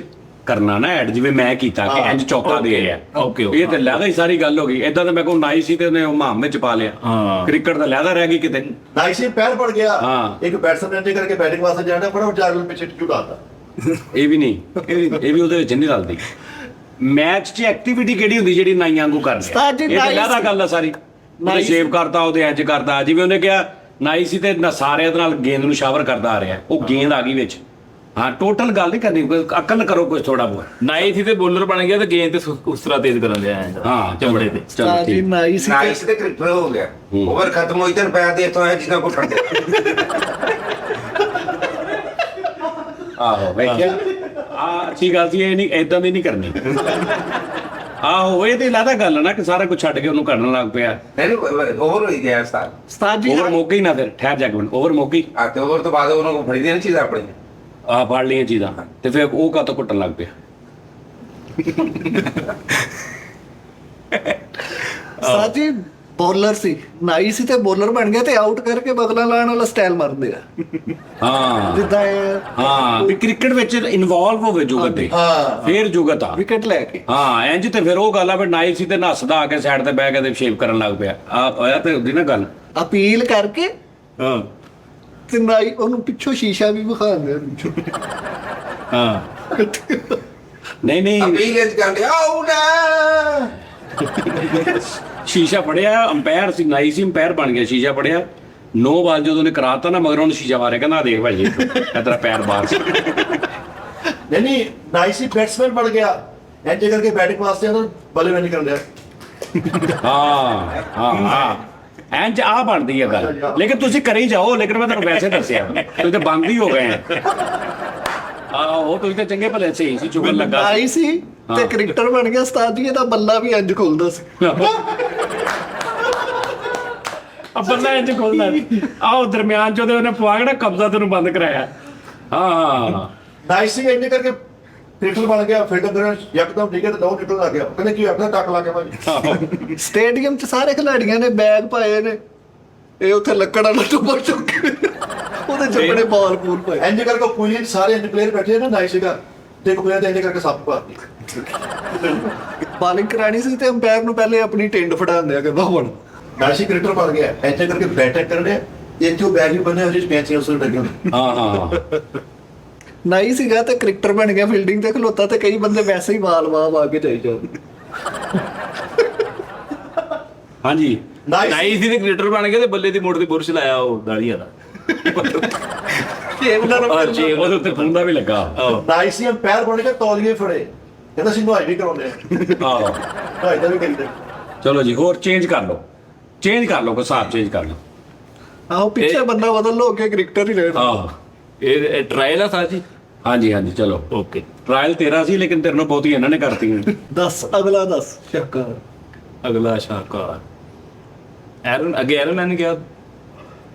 ਕਰਨਾ ਨਾ ਐਡ, ਜਿਵੇਂ ਮੈਂ ਕੀਤਾ ਕਿ ਇੰਜ ਚੌਕਾ ਦੇ ਰਿਹਾ। ਓਕੇ ਇਹ ਤੇ ਲਹਿਦਾ ਹੀ ਸਾਰੀ ਗੱਲ ਹੋ ਗਈ। ਇਦਾਂ ਤਾਂ ਮੈਂ ਕੋਲ ਨਾਈ ਸੀ ਤੇ ਉਹਨੇ ਉਹ ਮਾਮ ਵਿੱਚ ਪਾ ਲਿਆ। ਹਾਂ। ਕ੍ਰਿਕਟ ਦਾ ਲਹਿਦਾ ਰਹਿ ਗਈ ਕਿਤੇ। ਨਾਈਸੀ ਪੈਰ ਪੜ ਗਿਆ, ਹਾਂ। ਇੱਕ ਬੈਟਸਮੈਨ ਨੇ ਕਰਕੇ ਬੈਟਿੰਗ ਵਾਸਤੇ ਜਾਣਾ, ਫਟਾਫਟ 4 ਰਨ ਪਿੱਛੇ ਝੁਕਾਤਾ। ਇਹ ਵੀ ਨਹੀਂ, ਇਹ ਵੀ ਉਹਦੇ ਵਿੱਚ ਨਹੀਂ ਰਲਦੀ। ਮੈਚ 'ਚ ਐਕਟੀਵਿਟੀ ਕਿਹੜੀ ਹੁੰਦੀ ਜਿਹੜੀ ਨਾਈਆਂ ਵਾਂਗੂ ਕਰ ਉਸਤਾਦ ਜੀ, ਲਿਆ? ਇਹ ਤਾਂ ਨਾਈ ਲਹਿਦਾ ਗੱਲ ਆ ਸਾਰੀ। ਉਹਨੇ ਸ਼ੇਵ ਕਰਤਾ, ਉਹਦੇ ਇੰਜ ਕਰਤਾ, ਜਿਵੇਂ ਉਹਨੇ ਕਿਹਾ ਨਾਈ ਸੀ ਤੇ ਸਾਰਿਆਂ ਦੇ ਨਾਲ ਗੇਂਦ ਨੂੰ ਸ਼ਾਵਰ ਕਰਦਾ ਆ ਰਿਹਾ, ਉਹ ਗੇਂਦ ਆ ਗਈ ਵਿੱਚ। ਹਾਂ, ਟੋਟਲ ਗੱਲ ਨਹੀਂ ਕਰਨੀ, ਕੋਈ ਅਕਲ ਕਰੋ ਕੁਝ ਥੋੜਾ ਬਹੁਤ। ਨਾਈ ਸੀ ਤੇ ਬੋਲਰ ਬਣ ਗਿਆ ਤੇ ਗੇਂਦ ਤੇ ਉਸ ਤਰ੍ਹਾਂ ਤੇਜ਼ ਕਰਨ ਲਿਆ ਹਾਂ, ਚਮੜੇ ਤੇ। ਚਲੋ ਉਸਤਾਦ ਜੀ ਠੀਕ। ਨਾਈ ਸੀ ਨਾਈਸ ਤੇ ਕ੍ਰਿਕਟਰ ਹੋ ਗਿਆ, ਓਵਰ ਖਤਮ ਹੋਈ ਤੇ ਪੈਰ ਦੇ ਤੋਂ ਹੈ ਜਿੱਦਾਂ ਕੋ ਠੰਡੇ। ਆਹੋ ਵੇਖਿਆ, ਆ ਅੱਛੀ ਗੱਲ ਸੀ। ਇਹ ਨਹੀਂ, ਇਦਾਂ ਦੀ ਨਹੀਂ ਕਰਨੀ। ਆਹੋ, ਇਹ ਤੇ ਲਾਦਾ ਗੱਲ ਨਾ ਕਿ ਸਾਰਾ ਕੁਝ ਛੱਡ ਕੇ ਉਹਨੂੰ ਕਰਨ ਲੱਗ ਪਿਆ। ਨਹੀਂ ਓਵਰ ਹੋਈ ਗਿਆ ਸਟਾਰ ਉਸਤਾਦ ਜੀ ਓਵਰ ਮੌਕੇ ਹੀ ਨਾ, ਫਿਰ ਠਹਿਰ ਜਾ ਕੇ ਓਵਰ ਮੌਕੇ ਹੀ ਆ ਤੇ ਓਵਰ ਤੋਂ ਬਾਅਦ ਉਹਨਾਂ ਨੂੰ ਫੜੀ ਦੇਣੀ ਚੀਜ਼ ਆਪਣੀ। ਆ ਫੜ ਲਈਆਂ ਚੀਜ਼ਾਂ ਤੇ ਫਿਰ ਉਹ ਕਾਤੋਂ ਕੁੱਟਣ ਲੱਗ ਪਿਆ। ਉਸਤਾਦ ਜੀ ਬੋਲਰ ਸੀ, ਨਾਈ ਸੀ ਤੇ ਬੋਲਰ ਬਣ ਗਿਆ ਤੇ ਆਊਟ ਕਰਕੇ ਬਗਲਾ ਲਾਣ ਵਾਲਾ ਸਟਾਈਲ ਮਾਰਦੇ ਆ ਹਾਂ ਜਿੱਦਾਂ ਇਹ ਹਾਂ, ਵੀ ਕ੍ਰਿਕਟ ਵਿੱਚ ਇਨਵੋਲਵ ਹੋਵੇ ਜੁਗਤ ਤੇ, ਹਾਂ। ਫਿਰ ਜੁਗਤ ਆ। ਵਿਕਟ ਲੈ ਕੇ। ਹਾਂ, ਇੰਜ ਤੇ ਫਿਰ ਉਹ ਗੱਲ ਆ ਵੀ ਨਾਈ ਸੀ ਤੇ ਨੱਸਦਾ ਆ ਕੇ ਸਾਈਡ ਤੇ ਬਹਿ ਕੇ ਤੇ ਸ਼ੇਵ ਕਰਨ ਲੱਗ ਪਿਆ। ਆ ਹੋਇਆ ਤੇ ਹੁੰਦੀ ਨਾ ਗੱਲ। ਅਪੀਲ ਕਰਕੇ ਹਾਂ ਤੇ ਨਾਈ ਉਹਨੂੰ ਪਿੱਛੋਂ ਸ਼ੀਸ਼ਾ ਵੀ ਵਿਖਾਉਂਦੇ ਆ। ਹਾਂ ਨਹੀਂ ਨਹੀਂ, ਅਪੀਲ ਇੰਜ ਕਰਦੇ ਆਉ ਨਾ। ਸ਼ੀਸ਼ਾ ਫੜਿਆ, ਅੰਪਾਇਰ ਸੀ, ਨਾਈ ਸੀ ਅੰਪਾਇਰ ਬਣ ਗਿਆ। ਸ਼ੀਸ਼ਾ ਫੜਿਆ, 9 ਬਾਲ ਜਦੋਂ ਉਹਨੇ ਕਰਾਤਾ ਨਾ, ਮਗਰ ਉਹਨੇ ਸ਼ੀਸ਼ਾ ਮਾਰਿਆ, ਕਹਿੰਦਾ ਆਹ ਦੇਖ ਭਾਈ ਇਹ ਤੇਰਾ ਪੈਰ ਬਾਹਰ ਸੀ। ਨਹੀਂ ਨਾਈਸੀ ਬੈਟਸਮੈਨ ਬਣ ਗਿਆ, ਇੰਜ ਕਰਕੇ ਬੈਟਿੰਗ ਵਾਸਤੇ ਉਹਨਾਂ ਬੱਲੇਬਾਜ਼ੀ ਕਰਨ ਲਿਆ। ਹਾਂ ਹਾਂ ਹਾਂ, ਇੰਜ ਆ ਬਣਦੀ ਹੈ ਗੱਲ। ਲੇਕਿਨ ਤੁਸੀਂ ਕਰੀ ਜਾਓ, ਲੇਕਿਨ ਮੈਂ ਤੁਹਾਨੂੰ ਵੈਸੇ ਦੱਸਿਆ, ਤੁਸੀਂ ਤਾਂ ਬੰਦ ਹੀ ਹੋ ਗਏ ਆ। ਆਹੋ, ਤੁਸੀਂ ਤਾਂ ਚੰਗੇ ਭਲੇ ਸਹੀ ਸੀ, ਚੁਗਣ ਲੱਗਾ ਨਾਈ ਸੀ ਤੇ ਕ੍ਰਿਕਟਰ ਬਣ ਗਿਆ। ਉਸਤਾਦ ਜੀ ਇਹਦਾ ਬੱਲਾ ਵੀ ਇੰਜ ਖੁੱਲਦਾ ਸੀ। ਬੰਦਾ ਇੰਜ ਖੋਲਦਾ। ਆਹ ਦਰਮਿਆਨ ਚ ਉਹਨੇ ਪਵਾ ਕੇ ਨਾ ਕਬਜ਼ਾ ਤੈਨੂੰ ਬੰਦ ਕਰਾਇਆ। ਹਾਂ ਨਾਈਸੀ ਇੰਜ ਕਰਕੇ ਕ੍ਰਿਕਟਰ ਬਣ ਗਿਆ, ਫਿਲਡਰ ਕਰਨ ਯਕਦਮ ਠੀਕ ਹੈ ਤੇ ਦੋ ਨਿਕਲ ਲੱਗ ਗਿਆ। ਕਹਿੰਦੇ ਕੀ ਆਪਣਾ ਟੱਕ ਲਾ ਕੇ ਭਾਜੀ। ਸਟੇਡੀਅਮ 'ਚ ਸਾਰੇ ਖਿਡਾਰੀਆਂ ਨੇ ਬੈਗ ਪਾਏ ਨੇ, ਇਹ ਉੱਥੇ ਲੱਕੜਾਂ ਨਾਲ ਟੁੱਪਰ ਚੁੱਕ ਕੇ ਉਹਦੇ ਚੱਪੜੇ ਬਾਲ ਪੂਲ ਪਾਏ। ਇੰਜ ਕਰਕੇ ਪੁਆਇੰਟ ਸਾਰੇ ਇੰਜ ਪਲੇਅਰ ਬੈਠੇ ਨਾ ਨਾਈਸੀ ਦਾ, ਤੇ ਇੱਕ ਪਲੇਅਰ ਤੇ ਇੰਜ ਕਰਕੇ ਸੱਪ ਪਾਤੀ। ਬਾਲਿੰਗ ਕਰਾਣੀ ਸੀ ਤੇ ਅੰਪਾਇਰ ਨੂੰ ਪਹਿਲੇ ਆਪਣੀ ਟਿੰਡ ਫੜਾਉਂਦੇ ਆ, ਕਹਿੰਦਾ ਹੁਣ ਨਾਈਸੀ ਕ੍ਰਿਕਟਰ ਬਣ ਗਿਆ, ਇੰਜ ਕਰਕੇ ਬੈਟਿੰਗ ਕਰਨ ਡਿਆ। ਇੱਥੇ ਉਹ ਬੈਗ ਵੀ ਬੰਨਿਆ ਉਹਦੇ ਪੈਂਚੀਆਂ ਉਸ ਲੱਗੇ ਹੋਏ। ਹਾਂ ਹਾਂ, ਨਾਈ ਸੀਗਾ ਤੇ ਕ੍ਰਿਕਟਰ ਬਣ ਗਿਆ, ਫੀਲਡਿੰਗ ਤੇ ਖਲੋਤਾ ਤੇ ਕਈ ਬੰਦੇ ਵੈਸੇ ਹੀ ਵਾਲ ਵਾਹ ਕੇ ਜਾਈ ਜਾਂਦੇ। ਹਾਂਜੀ। ਨਾਈ ਸੀ ਤੇ ਕ੍ਰਿਕਟਰ ਬਣ ਗਿਆ ਤੇ ਬੱਲੇ ਦੀ ਮੋੜ ਤੇ ਬੁਰਸ਼ ਲਾਇਆ ਉਹ ਦਾੜੀ ਵਾਲਾ। ਹਾਂ ਜੀ, ਉਹਦੇ ਉੱਤੇ ਫੁੰਦਾ ਵੀ ਲੱਗਾ। ਨਾਈਸੀ ਅੰਪਾਇਰ ਬਣ ਕੇ ਤੌਲੀਏ ਫੜੇ, ਕਹਿੰਦਾ ਸੀ ਨੁਹਾਈ ਵੀ ਕਰਾਉਂਦੇ ਆ। ਆਹੋ, ਨੁਹਾਈ ਦਾ ਵੀ ਕਹਿੰਦੇ। ਚਲੋ ਜੀ, ਹੋਰ ਚੇਂਜ ਕਰ ਲਓ, ਚੇਂਜ ਕਰ ਲਓ, ਕੋਈ ਹਿਸਾਬ ਚੇਂਜ ਕਰ ਲਓ। ਆਹੋ, ਪਿੱਛੇ ਬੰਦਾ ਬਦਲ ਲੋ ਕੇ ਕ੍ਰਿਕਟਰ ਹੀ ਰਹਿਣਾ। ਆਹੋ, ਇਹ ਟ੍ਰਾਇਲ ਆ ਸਾਜੀ। ਹਾਂਜੀ ਹਾਂਜੀ, ਚਲੋ ਓਕੇ। ਟ੍ਰਾਇਲ ਤੇਰਾ ਸੀ, ਲੇਕਿਨ ਤੇਰੇ ਨਾਲ ਬਹੁਤੀ ਇਹਨਾਂ ਨੇ ਕਰਤੀਆਂ। ਦੱਸ ਅਗਲਾ ਦੱਸ ਸ਼ੱਕਰ। ਅਗਲਾ ਸ਼ਾਹਕਾਰ ਐਰਨ, ਅੱਗੇ ਐਰਨ ਨੇ ਕਿਹਾ,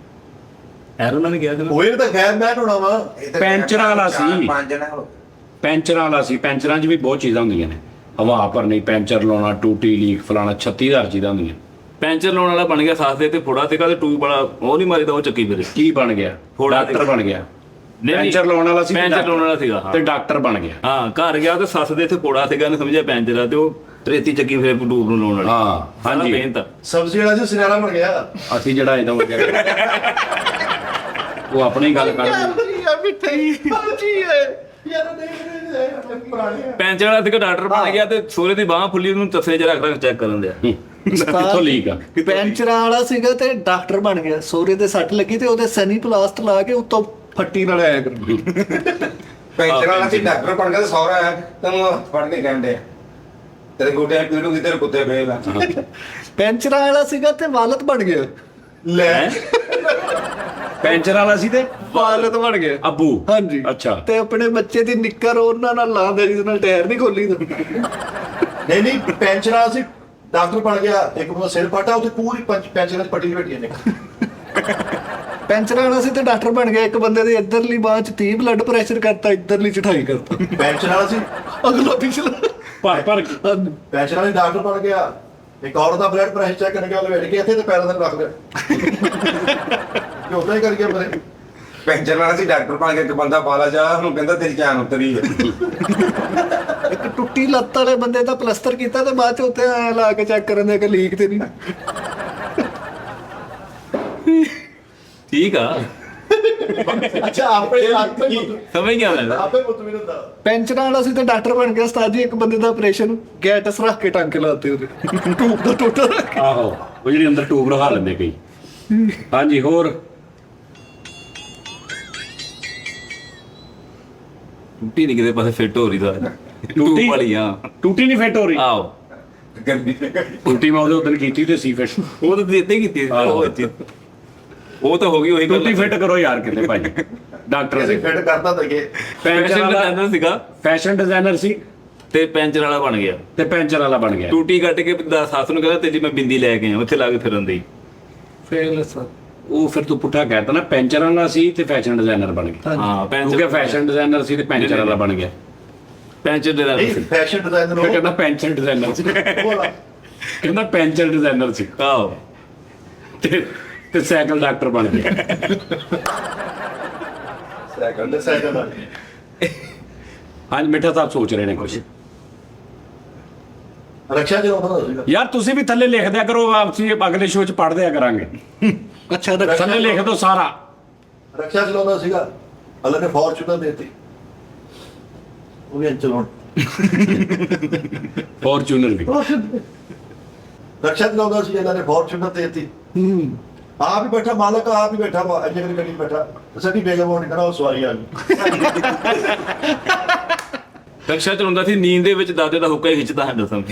ਐਰਨ ਨੇ ਕਿਹਾ ਹੋਏ ਤਾਂ ਖੈਰ ਮੈਚ ਹੋਣਾ ਵਾ। ਪੈਂਚਰਾਂ ਵਾਲਾ ਸੀ। 5 ਜਣੇ ਹੋ ਪੈਂਚਰਾਂ ਵਾਲਾ ਸੀ। ਪੈਂਚਰਾਂ 'ਚ ਵੀ ਬਹੁਤ ਚੀਜ਼ਾਂ ਹੁੰਦੀਆਂ ਨੇ, ਹਵਾ ਭਰਨੀ, ਪੈਂਚਰ ਲਾਉਣਾ, ਟੂਟੀ ਲੀਕ, ਫਲਾਣਾ 36,000 ਚੀਜ਼ਾਂ ਹੁੰਦੀਆਂ। ਪੈਂਚਰ ਲਾਉਣ ਵਾਲਾ ਬਣ ਗਿਆ ਸਾਥ ਦੇ ਤੇ ਫੋੜਾ ਤੇ ਤੇ ਟੂਬ ਵਾਲਾ ਉਹ ਨਹੀਂ ਮਾਰੀਦਾ, ਉਹ ਚੱਕੀ ਫਿਰੇ। ਕੀ ਬਣ ਗਿਆ? ਡਾਕਟਰ ਬਣ ਗਿਆ। ਪੈਂਚਰ ਲਾਉਣ ਵਾਲਾ ਸੀ, ਪੈਂਚਰ ਲਾਉਣ ਵਾਲਾ ਸੀਗਾ, ਹਾਂ। ਤੇ ਡਾਕਟਰ ਬਣ ਗਿਆ। ਹਾਂ, ਘਰ ਗਿਆ ਤੇ ਸੱਸ ਦੇ ਇੱਥੇ ਫੋੜਾ ਸੀਗਾ, ਨੇ ਸਮਝਿਆ ਪੈਂਚਰ ਆ ਤੇ ਉਹ ਰੇਤੀ ਚੱਕੀ ਫਿਰ ਟੂਬ ਨੂੰ ਲਾਉਣ ਵਾਲੀ। ਹਾਂ ਹਾਂਜੀ, ਮਿਹਨਤ। ਸਬਜ਼ੀ ਵਾਲਾ ਜੀ ਸਿਨਾਰਾ ਬਣ ਗਿਆ। ਅਸੀਂ ਜਿਹੜਾ ਇਹਦਾ ਹੋ ਗਿਆ ਉਹ ਆਪਣੀ ਗੱਲ ਕਰ ਪੈਂਚਰ ਵਾਲਾ ਸੀਗਾ, ਡਾਕਟਰ ਬਣ ਗਿਆ ਤੇ ਸੋਰੇ ਦੀ ਬਾਹ ਫੁੱਲੀ, ਉਹਨੂੰ ਤਸੇ 'ਚ ਰੱਖ ਰੱਖ ਚੈੱਕ ਕਰਨ ਦਿਆ। ਕਿੱਥੋਂ ਲੀਕ ਆ? ਪੈਂਚਰਾਂ ਵਾਲਾ ਸੀਗਾ ਤੇ ਡਾਕਟਰ ਬਣ ਗਿਆ। ਸੋਰੇ ਤੇ ਸੱਟ ਲੱਗੀ ਤੇ ਉਹਦੇ ਸਨੀ ਪਲਾਸਟ ਲਾ ਕੇ ਉੱਤੋਂ ਫੱਟੀ ਨਾਲ ਆਇਆ ਕਰ। ਪੈਂਚਰ ਵਾਲਾ ਸੀ, ਡਾਕਟਰ ਬਣ ਗਿਆ ਤੇ ਸੌਰਾ ਆਇਆ ਤੈਨੂੰ ਫੜ ਕੇ ਕਹਿੰਦੇ ਤੇਰੇ ਗੋਡਿਆਂ ਪੀੜੂ ਕਿਤੇ ਕੁੱਤੇ ਫੇਰਦਾ। ਪੈਂਚਰਾਂ ਵਾਲਾ ਸੀਗਾ ਤੇ ਵਾਲਦ ਬਣ ਗਿਆ। ਲੈ ਪੈਂਚਰ ਵਾਲਾ ਸੀ ਤੇ ਵਾਲਦ ਬਣ ਗਿਆ। ਅੱਬੂ। ਹਾਂਜੀ, ਅੱਛਾ। ਤੇ ਆਪਣੇ ਬੱਚੇ ਦੀ ਨਿੱਕਰ ਉਹਨਾਂ ਨਾਲ ਲਾਉਂਦੇ ਜਿਹਦੇ ਨਾਲ ਟਾਇਰ ਨਹੀਂ ਖੋਲੀ ਦਾ। ਨਹੀਂ ਪੈਂਚਰਾਂ ਸੀ, ਡਾਕਟਰ ਬਣ ਗਿਆ। ਇੱਕ ਬੰਦਾ ਸਿਰ ਪਾਟਾ, ਉਹਦੇ ਪੂਰੀ ਪੈਂਚਰਾਂ ਦੀ ਪੱਟੀ ਬੈਠੀ ਨੇ। ਪੈਂਚਰਾਂ ਵਾਲਾ ਸੀ ਤੇ ਡਾਕਟਰ ਬਣ ਗਿਆ। ਇੱਕ ਬੰਦੇ ਦੇ ਇੱਧਰਲੀ ਬਾਂਹ 'ਚ 30 ਬਲੱਡ ਪ੍ਰੈਸ਼ਰ ਕਰਤਾ, ਇੱਧਰਲੀ 'ਚ 28 ਕਰਤਾ। ਪੈਂਚਰਾਂ ਵਾਲਾ ਸੀ, ਅਗਲਾ ਪਿਛਲਾ ਭਰ ਭਰ ਕੇ। ਹਾਂਜੀ। ਪੈਂਚਰਾਂ ਵਾਲੀ ਡਾਕਟਰ ਬਣ ਗਿਆ। ਇੱਕ ਔਰਤ ਦਾ ਬਲੱਡ ਪ੍ਰੈਸ਼ਰ ਚੈੱਕ ਕਰਨ ਗਿਆ, ਉਹਨੇ ਬੈਠ ਕੇ ਇੱਥੇ ਤੇ ਪੈਰਾਂ ਤੇ ਰੱਖ ਲਿਆ। ਉਦਾਂ ਹੀ ਕਰ ਗਿਆ ਮੇਰੇ। ਪੈਂਚਰ ਵਾਲਾ ਸੀ ਡਾਕਟਰ ਬਣ ਕੇ ਇੱਕ ਬੰਦਾ ਪਾਲਾ ਜਾ ਉਹਨੂੰ ਕਹਿੰਦਾ ਤੇਰੀ ਜਾਨ ਉਤਰੀ ਹੈ। ਇੱਕ ਟੁੱਟੀ ਲੱਤ ਵਾਲੇ ਬੰਦੇ ਦਾ ਪਲਸਤਰ ਕੀਤਾ ਤੇ ਬਾਅਦ ਚ ਉੱਥੇ ਐਂ ਲਾ ਕੇ ਚੈੱਕ ਕਰਨ ਦੇ ਕਿ ਲੀਕ ਤੇ ਨਹੀਂ। ਠੀਕ ਆ, ਅੱਛਾ ਆਪੇ ਸਮਝ ਗਿਆ ਮੈਂ। ਆਪੇ ਮੁਤਮਿਨ ਹੁੰਦਾ। ਪੈਂਚਰਾਂ ਵਾਲਾ ਸੀ ਤੇ ਡਾਕਟਰ ਬਣ ਗਿਆ ਉਸਤਾਦ ਜੀ। ਇੱਕ ਬੰਦੇ ਦਾ ਆਪਰੇਸ਼ਨ ਗੈਟਸ ਰੱਖ ਕੇ ਟਾਂਕੇ ਲਾਤੇ ਉਹਦੇ ਟੂਬ ਦਾ ਟੋਟਾ ਰੱਖ ਕੇ। ਆਹੋ ਉਹ ਜਿਹੜੀ ਅੰਦਰ ਟੂਬ ਰਖਾ ਲੈਂਦੇ ਕਈ। ਹਾਂਜੀ ਹੋਰ ਟੂਟੀ ਨਹੀਂ ਕਿਤੇ ਪਾਸੇ ਫਿੱਟ ਹੋ ਰਹੀ ਦਾ ਟੂਟੀ? ਟੂਟੀ ਵਾਲੀ ਆ। ਟੂਟੀ ਨਹੀਂ ਫਿੱਟ ਹੋ ਰਹੀ? ਆਓ, ਗੰਦੀ ਟੂਟੀ ਮੈਂ ਉਹਦੇ ਉਦੋਂ ਕੀਤੀ ਤੇ ਸੀ ਫਿੱਟ। ਉਹ ਤਾਂ ਦਿੱਤੇ ਕੀਤੀ ਆਹੋ। ਉਹ ਤਾਂ ਹੋ ਗਈ ਉਹੀ ਗੱਲ। ਟੂਟੀ ਫਿੱਟ ਕਰੋ ਯਾਰ ਕਿਤੇ ਭਾਈ। ਡਾਕਟਰ ਅਸੀਂ ਸੀ, ਫਿੱਟ ਕਰਤਾ ਤੱਕੇ। ਪੈਂਚਰ ਵਾਲਾ ਡਿਜ਼ਾਈਨਰ ਸੀਗਾ ਫੈਸ਼ਨ ਡਿਜ਼ਾਈਨਰ ਸੀ ਤੇ ਪੈਂਚਰ ਵਾਲਾ ਬਣ ਗਿਆ। ਤੇ ਪੈਂਚਰ ਵਾਲਾ ਬਣ ਗਿਆ। ਟੂਟੀ ਕੱਟ ਕੇ ਸੱਸ ਨੂੰ ਕਹਿੰਦਾ ਤੇਰੀ ਮੈਂ ਬਿੰਦੀ ਲੈ ਕੇ ਆ ਉੱਥੇ ਲਾ ਕੇ ਫਿਰਨ ਦੀ। ਫੇਰ ਸਰ ਉਹ ਫਿਰ ਤੂੰ ਪੁੱਠਾ ਕਹਿਤਾ ਨਾ, ਪੈਂਚਰ ਵਾਲਾ ਸੀ ਤੇ ਫੈਸ਼ਨ ਡਿਜ਼ਾਈਨਰ ਬਣ ਗਿਆ। ਹਾਂ, ਕਿਉਂਕਿ ਫੈਸ਼ਨ ਡਿਜ਼ਾਈਨਰ ਸੀ ਤੇ ਪੈਂਚਰ ਵਾਲਾ ਬਣ ਗਿਆ। ਪੈਂਚਰ ਦੇ ਨਾਲ ਨਹੀਂ ਫੈਸ਼ਨ ਡਿਜ਼ਾਈਨਰ ਫਿਰ ਕਹਿੰਦਾ ਪੈਂਚਰ ਡਿਜ਼ਾਈਨਰ ਸੀ। ਕਹਿੰਦਾ ਪੈਂਚਰ ਡਿਜ਼ਾਈਨਰ ਸੀ ਆਓ। ਤੇ ਸਾਈਕਲ ਡਾਕਟਰ ਬਣ ਗਿਆ। ਸਾਈਕਲ ਹਾਂਜੀ ਮਿੱਠਾ ਸਾਹਿਬ ਸੋਚ ਰਹੇ ਨੇ ਕੁਝ। ਰਕਸ਼ਾ ਚਲਾਉਂਦਾ ਸੀਗਾ। ਯਾਰ ਤੁਸੀਂ ਵੀ ਥੱਲੇ ਲਿਖ ਦਿਆ ਕਰੋ, ਆਪਸੀ ਅਗਲੇ ਸ਼ੋਅ ਚ ਪੜ੍ਹ ਦਿਆ ਕਰਾਂਗੇ। ਅੱਛਾ ਥੱਲੇ ਲਿਖ ਦਿਓ ਸਾਰਾ। ਰਕਸ਼ਾ ਚਲਾਉਂਦਾ ਸੀਗਾ, ਅੱਲਾ ਨੇ ਫੋਰਚੂਨਰ ਦੇਤੀ, ਉਹ ਵੀ ਚਲਾਉਣ। ਫੋਰਚੂਨਰ ਵੀ ਰਕਸ਼ਾ ਚਲਾਉਂਦਾ ਸੀ, ਇਹਨਾਂ ਨੇ ਫੋਰਚੂਨਰ ਦੇਤੀ। ਆਪ ਹੀ ਬੈਠਾ ਮਾਲਕ, ਆਪ ਹੀ ਬੈਠਾ ਵਾ ਅੱਗੇ ਗੱਡੀ ਬੈਠਾ। ਸਾਡੀ ਬੇਗਮ ਹੋਣੀ ਕਹਿੰਦਾ ਉਹ ਸਵਾਰੀ ਆ ਗਈ। ਰਕਸ਼ਾ ਚਲਾਉਂਦਾ ਸੀ, ਨੀਂਦ ਦੇ ਵਿੱਚ ਦਾਦੇ ਦਾ ਹੁੱਕਾ ਹੀ ਖਿੱਚਦਾ ਹੁੰਦਾ ਸਮਝ।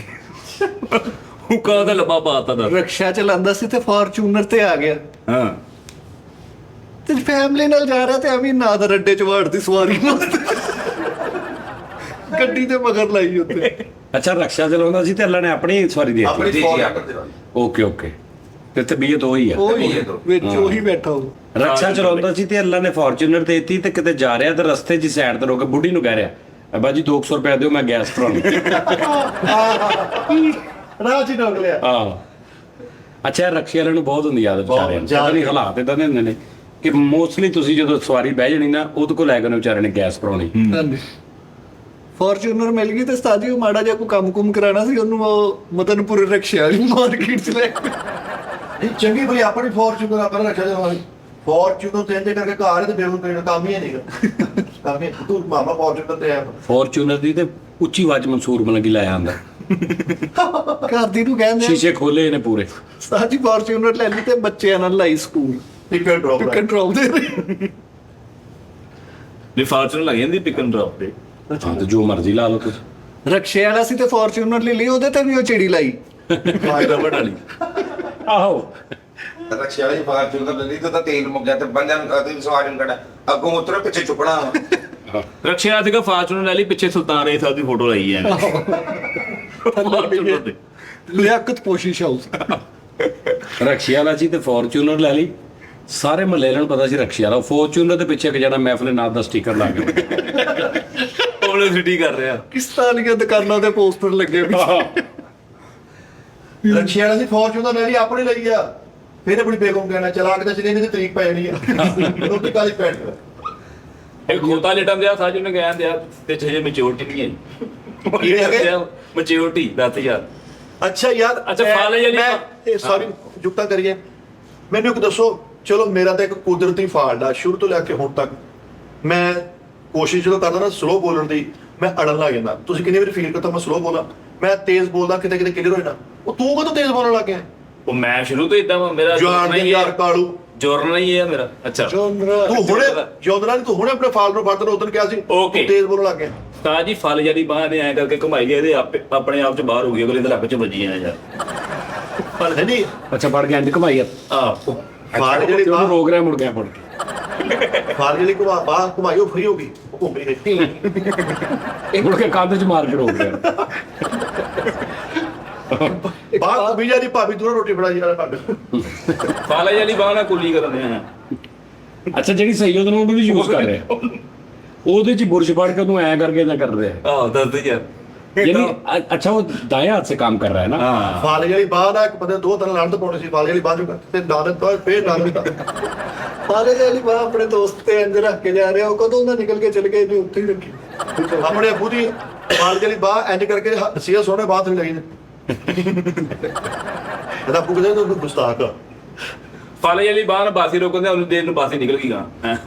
ਹੁੱਕਾ ਦਾ ਲੱਭਾ ਪਾਤਾ ਦਾ। ਰਕਸ਼ਾ ਚਲਾਉਂਦਾ ਸੀ ਤੇ ਫੋਰਚੂਨਰ ਤੇ ਆ ਗਿਆ ਹਾਂ, ਤੇ ਫੈਮਿਲੀ ਨਾਲ ਜਾ ਰਿਹਾ ਤੇ ਐਵੇਂ ਨਾ ਦਾ ਰੱਡੇ ਚ ਵਾੜਦੀ ਸਵਾਰੀ ਗੱਡੀ ਦੇ ਮਗਰ ਲਾਈ ਉੱਤੇ। ਅੱਛਾ ਰਕਸ਼ਾ ਚਲਾਉਂਦਾ ਸੀ ਤੇ ਅੱਲਾ ਨੇ ਆਪਣੀ ਸਵਾਰੀ ਦੇ ਆਪਣੀ ਜੀ ਫੋਰਚੂਨਰ ਆਪਣੀ ਓਕੇ ਓਕੇ। ਤੇ ਤਬੀਅਤ ਉਹੀ ਆ। ਉਹ ਹੀ ਇਹ ਤੋਂ। ਵਿੱਚ ਉਹੀ ਬੈਠਾ ਉਹ। ਰਕਸ਼ਾ ਚਲਾਉਂਦਾ ਸੀ ਤੇ ਅੱਲਾ ਨੇ ਫੋਰਚੂਨਰ ਦੇਤੀ ਤੇ ਕਿਤੇ ਜਾ ਰਿਹਾ ਤੇ ਰਸਤੇ 'ਚ ਸਾਈਡ ਤੇ ਰੋਕ ਕੇ ਬੁੱਢੀ ਨੂੰ ਕਹਿ ਰਿਹਾ ਬਾਜੀ 200 ਰੁਪਏ ਦਿਓ ਮੈਂ ਗੈਸ ਭਰਾਉਣੀ। ਰਾਹ ਚ ਡੋਲ ਲਿਆ। ਆਹ ਅੱਛਾ ਰਕਸ਼ੇ ਵਾਲਿਆਂ ਨੂੰ ਬਹੁਤ ਹੁੰਦੀ ਆਦਤ ਵਿਚਾਰਿਆਂ ਨੂੰ। ਪਤਾ ਨਹੀਂ ਹਾਲਾਤ ਇਦਾਂ ਦੇ ਹੁੰਦੇ ਨੇ ਕਿ ਮੋਸਟਲੀ ਤੁਸੀਂ ਜਦੋਂ ਸਵਾਰੀ ਬਹਿ ਜਾਣੀ ਨਾ ਉਹਦੇ ਕੋਲ ਲੈ ਕੇ ਉਹਨੇ ਵਿਚਾਰੇ ਨੇ ਗੈਸ ਭਰਾਉਣੀ। ਹਾਂਜੀ ਫੋਰਚੂਨਰ ਮਿਲ ਗਈ ਤੇ ਉਸਤਾਦ ਜੀ ਉਹ ਮਾੜਾ ਜਿਹਾ ਕੋਈ ਕੰਮ-ਕੁਮ ਕਰਾਣਾ ਸੀ ਉਹਨੂੰ ਉਹ ਮਦਨਪੁਰ ਰਕਸ਼ੇ ਵਾਲੀ ਮਾਰਕੀਟ ਚ ਲੈ ਕੇ। ਇਹ ਚੰਗੀ ਭਈ ਆਪਣੀ ਫੋਰਚੂਨਰ ਆਪਣਾ ਰਕਸ਼ਾ ਚਲਾਉਂਦਾ। ਫੋਰਚੂਨਰ ਤੇ ਇੰਜ ਕਰਕੇ ਘਰ ਤੇ ਬੇਵੂ ਕਰਨ ਕੰਮ ਹੀ ਨਹੀਂਗਾ। ਕੰਮ ਹੀ ਤੂੰ ਮਾਮਾ ਫੋਰਚੂਨਰ ਤੇ ਆ। ਫੋਰਚੂਨਰ ਦੀ ਤੇ ਉੱਚੀ ਆਵਾਜ਼ ਮਨਸੂਰ ਬਣ ਕੇ ਲਾਇਆ ਆਂਦਾ। ਘਰ ਦੀ ਨੂੰ ਕਹਿੰਦੇ ਸ਼ੀਸ਼ੇ ਖੋਲੇ ਨੇ ਪੂਰੇ। ਉਸਤਾਦ ਜੀ ਫੋਰਚੂਨਰ ਲੈ ਲਈ ਤੇ ਬੱਚਿਆਂ ਨਾਲ ਲਾਈ school pick and drop pick and drop ਦੇ ਰਹੇ। ਨਹੀਂ ਫਾਰਚੂਨਰ ਲੱਗ ਜਾਂਦੀ ਪਿਕ ਐਂਡ ਡ੍ਰੌਪ ਤੇ। ਹਾਂ ਤੇ ਜੋ ਮਰਜ਼ੀ ਲਾ ਲਓ ਤੁਸੀਂ। ਰਕਸ਼ੇ ਵਾਲਾ ਸੀ ਤੇ ਫੋਰਚੂਨਰ ਲੈ ਲਈ ਉਹਦੇ ਤੇ ਵੀ ਉਹ ਚਿੜੀ ਲਾਈ। ਰਬੜ ਵਾਲੀ। ਆਹੋ ਰਕਸ਼ਾ ਵਾਲੀ ਫਾਰਚੂਨਰ ਲੈ ਲਈ ਤਾਂ ਤੇਲ ਮੁੱਕ ਗਿਆ ਤੇ ਬੰਦਿਆਂ ਨੂੰ ਕਦੇ ਸਵਾਰੀ ਨੂੰ ਕੜਾ ਅੱਗੋਂ ਉਤਰੋ ਪਿੱਛੇ ਚੁੱਕਣਾ। ਰਕਸ਼ਾ ਸੀਗਾ ਫਾਰਚੂਨਰ ਲੈ ਲਈ, ਪਿੱਛੇ ਸੁਲਤਾਨ ਰੇ ਸਾਹਿਬ ਦੀ ਫੋਟੋ ਲਾਈ ਹੈ। ਲਿਆਕਤ ਪੋਸ਼ਿਸ਼ ਹਾਊਸ। ਰਕਸ਼ੇ ਵਾਲਾ ਸੀ ਤੇ ਫੋਰਚੂਨਰ ਲੈ ਲਈ। ਸਾਰੇ ਮਹੱਲੇ ਨੂੰ ਪਤਾ ਸੀ ਰਕਸ਼ੇ ਵਾਲਾ। ਫੋਰਚੂਨਰ ਦੇ ਪਿੱਛੇ ਇੱਕ ਜਿਹੜਾ ਮਹਿਫਲ ਨਾਥ ਦਾ ਸਟicker ਲਾ ਗਿਆ। ਪਬਲਿਸਿਟੀ ਕਰ ਰਿਹਾ। ਕਿਸਤਾਨੀਆਂ ਦੁਕਾਨਾਂ ਦੇ ਪੋਸਟਰ ਲੱਗੇ ਵੀ। ਰਕਸ਼ੇ ਵਾਲਾ ਸੀ ਫੋਰਚੂਨਰ ਲੈ ਲਈ ਆਪਣੀ ਲਈ ਆ। ਫਿਰ ਆਪਣੀ ਬੇਗਮ ਕਹਿਣਾ ਚਲਾ ਕੇ ਤਾਂ ਚਲੇ ਨਹੀਂ ਤਰੀਕ ਪੈ ਜਾਣੀ ਆ। ਰੋਟੀ ਕਾਲੀ ਪੈਣ। ਇਹ ਖੋਤਾ ਲੇਟਾਂ ਦਿਆ ਸਾਜ ਉਹਨੇ ਕਹਿਣ ਦਿਆ ਤੇ ਛੇ ਮੈਚਿਓਰਟੀ ਨਹੀਂ ਹੈ। ਮੈਚਿਓਰਟੀ 10000। ਅੱਛਾ ਯਾਰ ਅੱਛਾ, ਫਾਲੇ ਜਾਨੀ- ਮੈਂ ਸੌਰੀ ਜੁਗਤਾ ਕਰੀਏ। ਮੈਨੂੰ ਇੱਕ ਦੱਸੋ, ਚਲੋ ਮੇਰਾ ਤਾਂ ਇੱਕ ਕੁਦਰਤੀ ਫਾਲਟ ਆ ਸ਼ੁਰੂ ਤੋਂ ਲੈ ਕੇ ਹੁਣ ਤੱਕ। ਮੈਂ ਕੋਸ਼ਿਸ਼ ਜਦੋਂ ਕਰਦਾ ਨਾ ਸਲੋ ਬੋਲਣ ਦੀ, ਮੈਂ ਅੜਨ ਲੱਗ ਜਾਂਦਾ। ਤੁਸੀਂ ਕਿੰਨੀ ਵਾਰੀ ਫੀਲ ਕਰਤਾ ਮੈਂ ਸਲੋ ਬੋਲਾਂ, ਮੈਂ ਤੇਜ਼ ਬੋਲਦਾ ਕਿਤੇ ਕਿਤੇ ਕਲੀਅਰ ਹੋ ਜਾਣਾ। ਉਹ ਤੂੰ ਕਦੋਂ ਤੇਜ਼ ਬੋਲਣ ਲੱਗ ਗਿਆ? ਉਹ ਮੈਂ ਸ਼ੁਰੂ ਤੋਂ ਇਦਾਂ ਮੇਰਾ ਜਾਨ ਦੀ ਯਾਰ ਕਾਲੂ ਜੋਰਨ ਨਹੀਂ ਹੈ ਮੇਰਾ। ਅੱਛਾ ਤੂੰ ਹੁਣੇ ਜੋਦਰਾ ਤੂੰ ਹੁਣੇ ਆਪਣੇ ਫਾਲ ਨੂੰ ਫੜਨ ਉਦੋਂ ਕਿਹਾ ਸੀ ਤੂੰ Okay. ਤੇਜ਼ ਬੋਲਣ ਲੱਗ ਗਿਆ। ਤਾਂ ਜੀ ਫਲ ਜਿਹੜੀ ਬਾਹ ਨੇ ਐ ਕਰਕੇ ਘੁਮਾਈ ਗਏ ਇਹਦੇ ਆਪਣੇ ਆਪ ਚ ਬਾਹਰ ਹੋ ਗਈ, ਅਗਲੇ ਦੇ ਲੱਕ ਚ ਵੱਜੀ ਆ ਯਾਰ। ਫਲ ਹੈ ਨਹੀਂ ਅੱਛਾ ਫੜ ਕੇ ਇੰਜ ਘਮਾਈ ਆ। ਆਹ ਫਾਲ ਜਿਹੜੀ ਉਹਨੂੰ ਬਾਹ ਰੋਕ ਰਿਹਾ ਮੁੜ ਗਿਆ ਫੜ ਕੇ। ਫਾਲ ਜਿਹੜੀ ਬਾਹ ਘੁਮਾਈ ਉਹ ਫਰੀ ਹੋ ਗਈ, ਉਹ ਘੁੰਮ ਗਈ। ਮੁੜ ਕੇ ਕੰਧ 'ਚ ਮਾਰ ਕੇ ਰੋਕ ਰਿਹਾ। ਬਾਹ ਘੁੰਮੀ ਜਾਂਦੀ, ਭਾਬੀ ਦੂਰੋਂ ਰੋਟੀ ਫੜਾ ਯਾਰ ਪੱਗ। ਫਲ ਜਿਹੜੀ ਬਾਹ ਨਾਲ ਕੁੱਲੀ ਕਰਦੇ ਆ। ਅੱਛਾ ਜਿਹੜੀ ਸਹੀ ਉਹਨੂੰ ਉਹਨੂੰ ਵੀ ਯੂਜ਼ ਕਰ ਰਿਹਾ। ਉਹਦੇ 'ਚ ਬੁਰਸ਼ ਫੜ ਕੇ ਉਹਨੂੰ ਐ ਕਰਕੇ ਨਾ ਕਰ ਰਿਹਾ। ਆਹ ਦੱਸ ਯਾਰ। यानी अच्छा वो दाएं हाथ से काम कर रहा है ना। हाँ ਫਾਲ ਜਿਹੜੀ ਬਾਹ ਦਾ ਇੱਕ ਬੰਦੇ ਦੋ ਤਿੰਨ ਲੜਨ ਤੋਂ ਪਾਉਣੀ ਸੀ। ਫਾਲ ਜਿਹੜੀ ਬਾਹ ਚੋਂ ਤੇ ਨਾਨਕ ਤੋਂ ਫੇਰ ਨਾਨਕ ਫਾਲੇ ਵਾਲੀ ਬਾਹ ਆਪਣੇ ਦੋਸਤ ਤੇ ਇੰਜ ਰੱਖ ਕੇ ਜਾ ਰਿਹਾ, ਉਹ ਕਦੋਂ ਦਾ ਨਿਕਲ ਕੇ ਚਲ ਗਏ ਨੇ, ਉੱਥੇ ਹੀ ਰੱਖੀ। ਆਪਣੇ ਅੱਬੂ ਦੀ ਫਾਲ ਜਿਹੜੀ ਬਾਹ ਇੰਜ ਕਰਕੇ ਸੀਆ ਸੋਹਣੇ ਬਾਤ ਨਹੀਂ ਲੱਗੀ ਇਹਦਾ ਅੱਬੂ ਕਹਿੰਦਾ ਤੂੰ ਗੁਸਤਾਖ ਆ। ਫਾਲੇ ਵਾਲੀ ਬਾਹਰ ਬਾਸੀ ਰੋਕਦੇ ਉਹਨੂੰ ਦੇਰ ਨੂੰ ਬਾਸੀ ਨਿਕਲ ਗਈ ਗਾ ਹੈ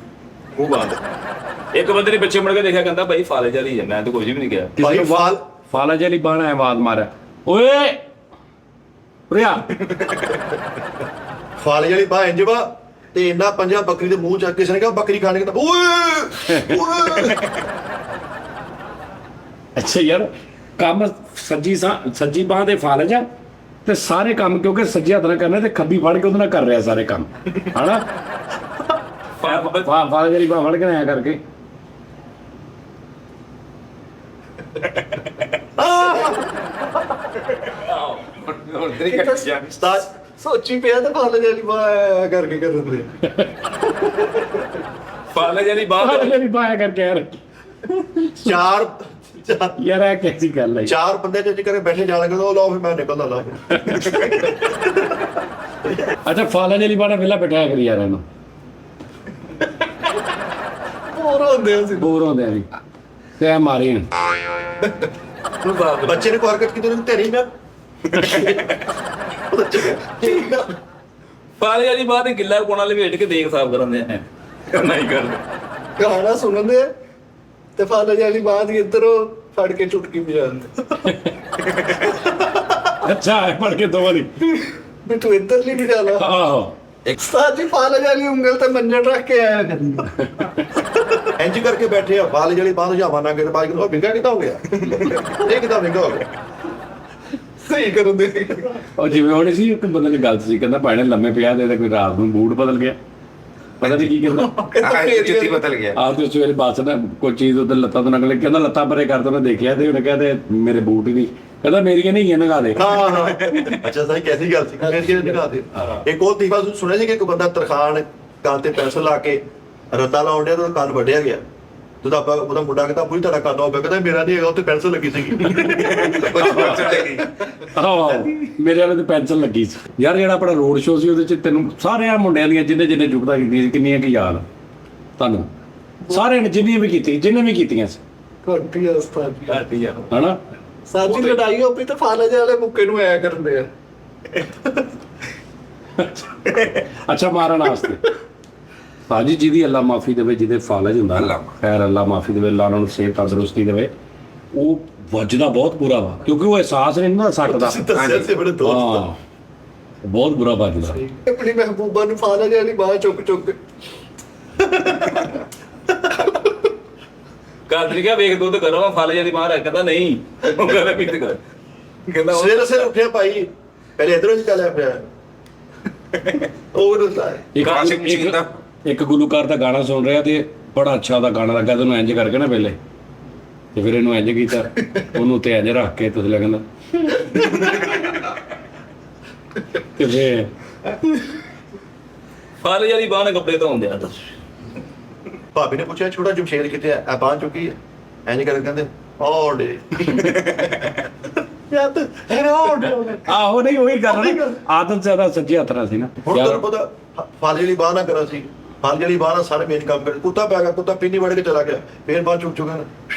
ਉਹ ਬਾਤ। ਇੱਕ ਬੰਦੇ ਨੇ ਪਿੱਛੇ ਮੁੜ ਕੇ ਦੇਖਿਆ, ਕਹਿੰਦਾ ਭਾਈ ਫਾਲੇ ਵਾਲੀ ਹੈ, ਮੈਂ ਤਾਂ ਕੁਝ ਵੀ ਨਹੀਂ ਕਿਹਾ। ਭਾਈ ਫਾਲ ਫਾਲਾ ਜਿਹੜੀ ਬਾਣਾ ਆਵਾਜ਼ ਮਾਰਿਆ, ਓਏ ਪ੍ਰਿਆ ਫਾਲ ਜਿਹੜੀ ਬਾਹ ਇੰਜ ਵਾ ਤੇ ਇੰਨਾ ਪੰਜਾ ਬੱਕਰੀ ਦੇ ਮੂੰਹ ਚੱਕ ਕਿਸੇ ਨੇ ਕਿਹਾ ਬੱਕਰੀ ਖਾਣੇ ਕਹਿੰਦਾ ਓਏ ਓਏ। ਅੱਛਾ ਯਾਰ, ਕੰਮ ਸੱਜੀ ਬਾਹ ਦੇ ਫਾਲਜ ਆ ਤੇ ਸਾਰੇ ਕੰਮ ਕਿਉਂਕਿ ਸੱਜੇ ਹੱਥ ਨਾਲ ਕਰਨਾ ਤੇ ਖੱਬੀ ਫੜ ਕੇ ਉਹਦੇ ਨਾਲ ਕਰ ਰਿਹਾ ਸਾਰੇ ਕੰਮ, ਹਨਾ? ਫਾਲਜ ਜਿਹੜੀ ਬਾਹ ਫੜ ਕੇ ਆਇਆ ਕਰਕੇ ਹੁਣ ਤੇਰੀ ਕੱਟ ਜਾ ਉਸਤਾਦ ਸੋਚੀ ਪਿਆ ਤੇ ਫਾਲੇ ਵਾਲੀ ਬਾਹ ਕਰਕੇ ਕਰ ਦਿੰਦੇ। ਫਾਲੇ ਵਾਲੀ ਬਾਹਰ ਫਾਲਜ ਜਿਹੜੀ ਬਾਹ ਆਇਆ ਕਰਕੇ ਯਾਰ, ਚਾਰ ਯਾਰ ਇਹ ਕੈਸੀ ਗੱਲ ਹੈ? ਚਾਰ ਬੰਦੇ ਜੇ ਕਰੇ ਬੈਠੇ ਜਾਣਾ ਕਹਿੰਦਾ ਉਹ ਲਓ ਫਿਰ ਮੈਂ ਨਿਕਲਦਾ ਲਾ। ਅੱਛਾ, ਫਾਲਜ ਜਿਹੜੀ ਬਾਹ ਨਾਲ ਪਹਿਲਾਂ ਬਿਠਾਇਆ ਕਰੀ ਯਾਰ ਇਹਨੂੰ, ਹੋਰ ਹੁੰਦੇ ਸੀ। ਬੋਰ ਹੁੰਦੇ ਆ ਵੀ ਤੇ ਇਹ ਮਾਰੀ ਹੁਣ। ਬੱਚੇ ਨੇ ਕੋਈ ਹਰਕਤ ਕੀਤੀ ਉਹਨੂੰ ਤੇਰੀ ਮੈਂ ਫਾਲੇ ਵਾਲੀ ਬਾਹਰ ਗਿੱਲਾ ਕੋਣਾ ਲਵੇਟ ਕੇ ਦੇਖ ਸਾਫ ਕਰਨ ਦੇ ਨਹੀਂ ਕਰਦੇ। ਗਾਣਾ ਸੁਣਦੇ ਤੇ ਫਾਲੇ ਵਾਲੀ ਬਾਹ ਦੀ ਇੱਧਰੋਂ ਫੜ ਕੇ ਚੁਟਕੀ ਵਜਾਉਂਦੇ ਅੱਛਾ ਇਹ ਫੜ ਕੇ ਦੋ ਵਾਲੀ, ਵੀ ਤੂੰ ਇੱਧਰ ਲਈ ਵਜਾ ਲਾ। ਆਹੋ ਉਸਤਾਦ ਜੀ ਫਾਲੇ ਵਾਲੀ ਉਂਗਲ ਤੇ ਮੰਜਣ ਰੱਖ ਕੇ ਆਇਆ ਕਰੀ। ਇੰਜ ਕਰਕੇ ਬੈਠੇ ਆ ਫਾਲ ਜਿਹੜੀ ਬਾਹ ਜਾਵਾਂ ਨਾ ਕਿਤੇ ਬਾਈ ਉਹ ਵਿੰਗਾ ਕਿਦਾਂ ਹੋ ਗਿਆ ਇਹ ਕਿਦਾਂ ਵਿੰਗਾ ਹੋ ਗਿਆ। ਸਹੀ ਕਰਦੇ ਸੀ। ਉਹ ਜਿਵੇਂ ਹੁਣ ਸੀ ਇੱਕ ਬੰਦੇ ਦੀ ਗੱਲ ਸੀ, ਕਹਿੰਦਾ ਭਾਣੇ ਲੰਮੇ ਪਿਆ ਤੇ ਕੋਈ ਰਾਤ ਨੂੰ ਬੂਟ ਬਦਲ ਗਿਆ, ਪਤਾ ਨਹੀਂ ਕੀ ਕਹਿੰਦਾ। ਜੁੱਤੀ ਬਦਲ ਗਿਆ। ਆਪ ਤੇ ਸਵੇਰੇ ਬੱਸ ਨਾ ਕੋਈ ਚੀਜ਼ ਉਧਰ ਲੱਤਾਂ ਤੋਂ ਨਕਲੇ, ਕਹਿੰਦਾ ਲੱਤਾਂ ਪਰੇ ਕਰ ਦੋ, ਉਹਨੇ ਦੇਖਿਆ ਤੇ ਉਹਨੇ ਕਹਿੰਦੇ ਮੇਰੇ ਬੂਟ ਹੀ ਨਹੀਂ, ਕਹਿੰਦਾ ਮੇਰੀਆਂ ਨਹੀਂ ਹੈ ਨਗਾ ਦੇ। ਹਾਂ ਹਾਂ ਅੱਛਾ ਸਹੀ ਕੈਸੀ ਗੱਲ ਸੀ ਮੈਂ ਕਿਹਨੇ ਦਿਖਾ ਦੇ। ਇੱਕ ਹੋਰ ਤੀਫਾ ਸੁਣਿਆ ਸੀ ਕਿ ਇੱਕ ਬੰਦਾ ਤਰਖਾਨ ਕੰਨ ਤੇ ਪੈਨਸਲ ਲਾ ਕੇ ਰੱਤਾ ਲਾਉਣ ਡਿਆ ਤੇ ਕੰਨ ਵੱਢਿਆ ਗਿਆ। ਜਦੋਂ ਆਪਾਂ ਉਹਦਾ ਮੁੰਡਾ ਕਹਿੰਦਾ ਪੂਰੀ ਤੁਹਾਡਾ ਕੰਨ ਹੋ ਗਿਆ, ਕਹਿੰਦਾ ਮੇਰਾ ਨਹੀਂ ਹੈਗਾ, ਉੱਤੇ ਪੈਨਸਲ ਲੱਗੀ ਸੀਗੀ। ਆਹੋ ਮੇਰੇ ਵਾਲੇ ਤੇ ਪੈਨਸਲ ਲੱਗੀ ਸੀ ਯਾਰ। ਜਿਹੜਾ ਆਪਣਾ ਰੋਡ ਸ਼ੋਅ ਸੀ ਉਹਦੇ ਚ ਤੈਨੂੰ ਸਾਰਿਆਂ ਮੁੰਡਿਆਂ ਦੀਆਂ ਜਿਹਨੇ ਜੁਗਤਾਂ ਕੀਤੀਆਂ ਸੀ ਕਿੰਨੀਆਂ ਕੀ ਯਾਦ ਤੁਹਾਨੂੰ? ਸਾਰਿਆਂ ਨੇ ਜਿੰਨੇ ਵੀ ਕੀਤੀਆਂ ਸੀ, ਘੰਟੀ ਉਸਤਾਦ ਜੀ। ਘਾਟੀ ਯਾਰ ਹਨਾ? ਸਾਡੀ ਲੜਾਈ ਹੋ ਪਈ ਤਾਂ ਫਾਲੇ ਵਾਲੇ ਮੁੱਕੇ ਨੂੰ ਆਇਆ ਕਰਦੇ ਆ। ਅੱਛਾ, ਮਾਰਨ ਵਾਸਤੇ ਭਾਜੀ ਜਿਹਦੀ ਅੱਲਾ ਮਾਫੀ ਦੇਵੇ, ਜਿਹਦੇ ਫਾਲਜ ਹੁੰਦਾ ਅੱਲਾ ਖੈਰ ਅੱਲਾ ਮਾਫੀ ਦੇਵੇ, ਅੱਲਾ ਉਹਨਾਂ ਨੂੰ ਸਿਹਤ ਤੰਦਰੁਸਤੀ ਦੇਵੇ, ਉਹ ਵੱਜਦਾ ਬਹੁਤ ਬੁਰਾ ਵਾ ਕਿਉਂਕਿ ਉਹ ਅਹਿਸਾਸ ਨਹੀਂ ਨਾ ਸੱਟ ਦਾ। ਦੱਸਿਆ ਸੀ ਬੜੇ ਦੋਸਤ ਹਾਂ, ਬਹੁਤ ਬੁਰਾ ਵੱਜਦਾ। ਆਪਣੀ ਮਹਿਬੂਬਾ ਨੂੰ ਫਾਲੇ ਵਾਲੀ ਬਾਹ ਚੁੱਕ ਕੇ ਕਾਦਰੀ ਕਿਹਾ ਵੇਖ ਦੁੱਧ ਕਰੋ ਫਾਲੇ ਵਾਲੀ ਬਾਹਰ, ਕਹਿੰਦਾ ਨਹੀਂ ਉਹ ਕਹਿੰਦਾ ਪੀਤ ਕਰ, ਕਹਿੰਦਾ ਉਹ ਸਵੇਰੇ ਸਵੇਰੇ ਉੱਠਿਆ ਭਾਈ ਪਹਿਲੇ ਇਧਰੋਂ ਚੱਲਿਆ ਪਿਆ ਉਹ ਰੁੱਸਾ ਇੱਕ ਗੁਲੂਕਾਰ ਦਾ ਗਾਣਾ ਸੁਣ ਰਿਹਾ ਤੇ ਬੜਾ ਅੱਛਾ ਉਹਦਾ ਗਾਣਾ ਲੱਗਾ ਤੇ ਉਹਨੂੰ ਇੰਜ ਕਰਕੇ ਨਾ ਪਹਿਲੇ ਤੇ ਫਿਰ ਇਹਨੂੰ ਇੰਜ ਕੀਤਾ, ਉਹਨੂੰ ਤੇ ਇੰਜ ਰੱਖ ਕੇ ਤੁਸੀਂ ਲੱਗਦਾ ਤੇ ਫਿਰ ਫਾਲੇ ਵਾਲੀ ਬਾਹਰ ਕੱਪੜੇ ਧੋਂਦੇ ਆ। ਭਾਬੀ ਨੇ ਪੁੱਛਿਆ ਛੋਟਾ ਜਮਸ਼ੇਦ ਕਿੱਥੇ ਆ? ਆ ਬਾਂਹ ਚੁੱਕੀ ਹੈ ਐਂ ਕਰਕੇ ਕਹਿੰਦੇ ਓਡੇ ਯਾਰ ਤੇ ਓਡੇ ਆਹੋ ਨਹੀਂ ਉਹੀ ਗੱਲ ਨਾ, ਆਦਤ ਜ਼ਿਆਦਾ ਸੱਜੇ ਹੱਥ ਨਾਲ ਸੀ ਨਾ ਹੁਣ ਯਾਰ। ਤੈਨੂੰ ਪਤਾ ਫਾਲ ਜਿਹੜੀ ਬਾਂਹ ਨਾ ਕਰਾ ਸੀ, ਫਾਲ ਜਿਹੜੀ ਬਾਂਹ ਨਾਲ ਸਾਰੇ ਮੇਨ ਕੰਮ ਕਰ ਕੁੱਤਾ ਪੈ ਗਿਆ, ਕੁੱਤਾ ਪਿੰਨੀ ਵੜ ਕੇ ਚਲਾ ਗਿਆ, ਫੇਰ ਬਾਂਹ ਚੁੱਕ ਚੁੱਕਾ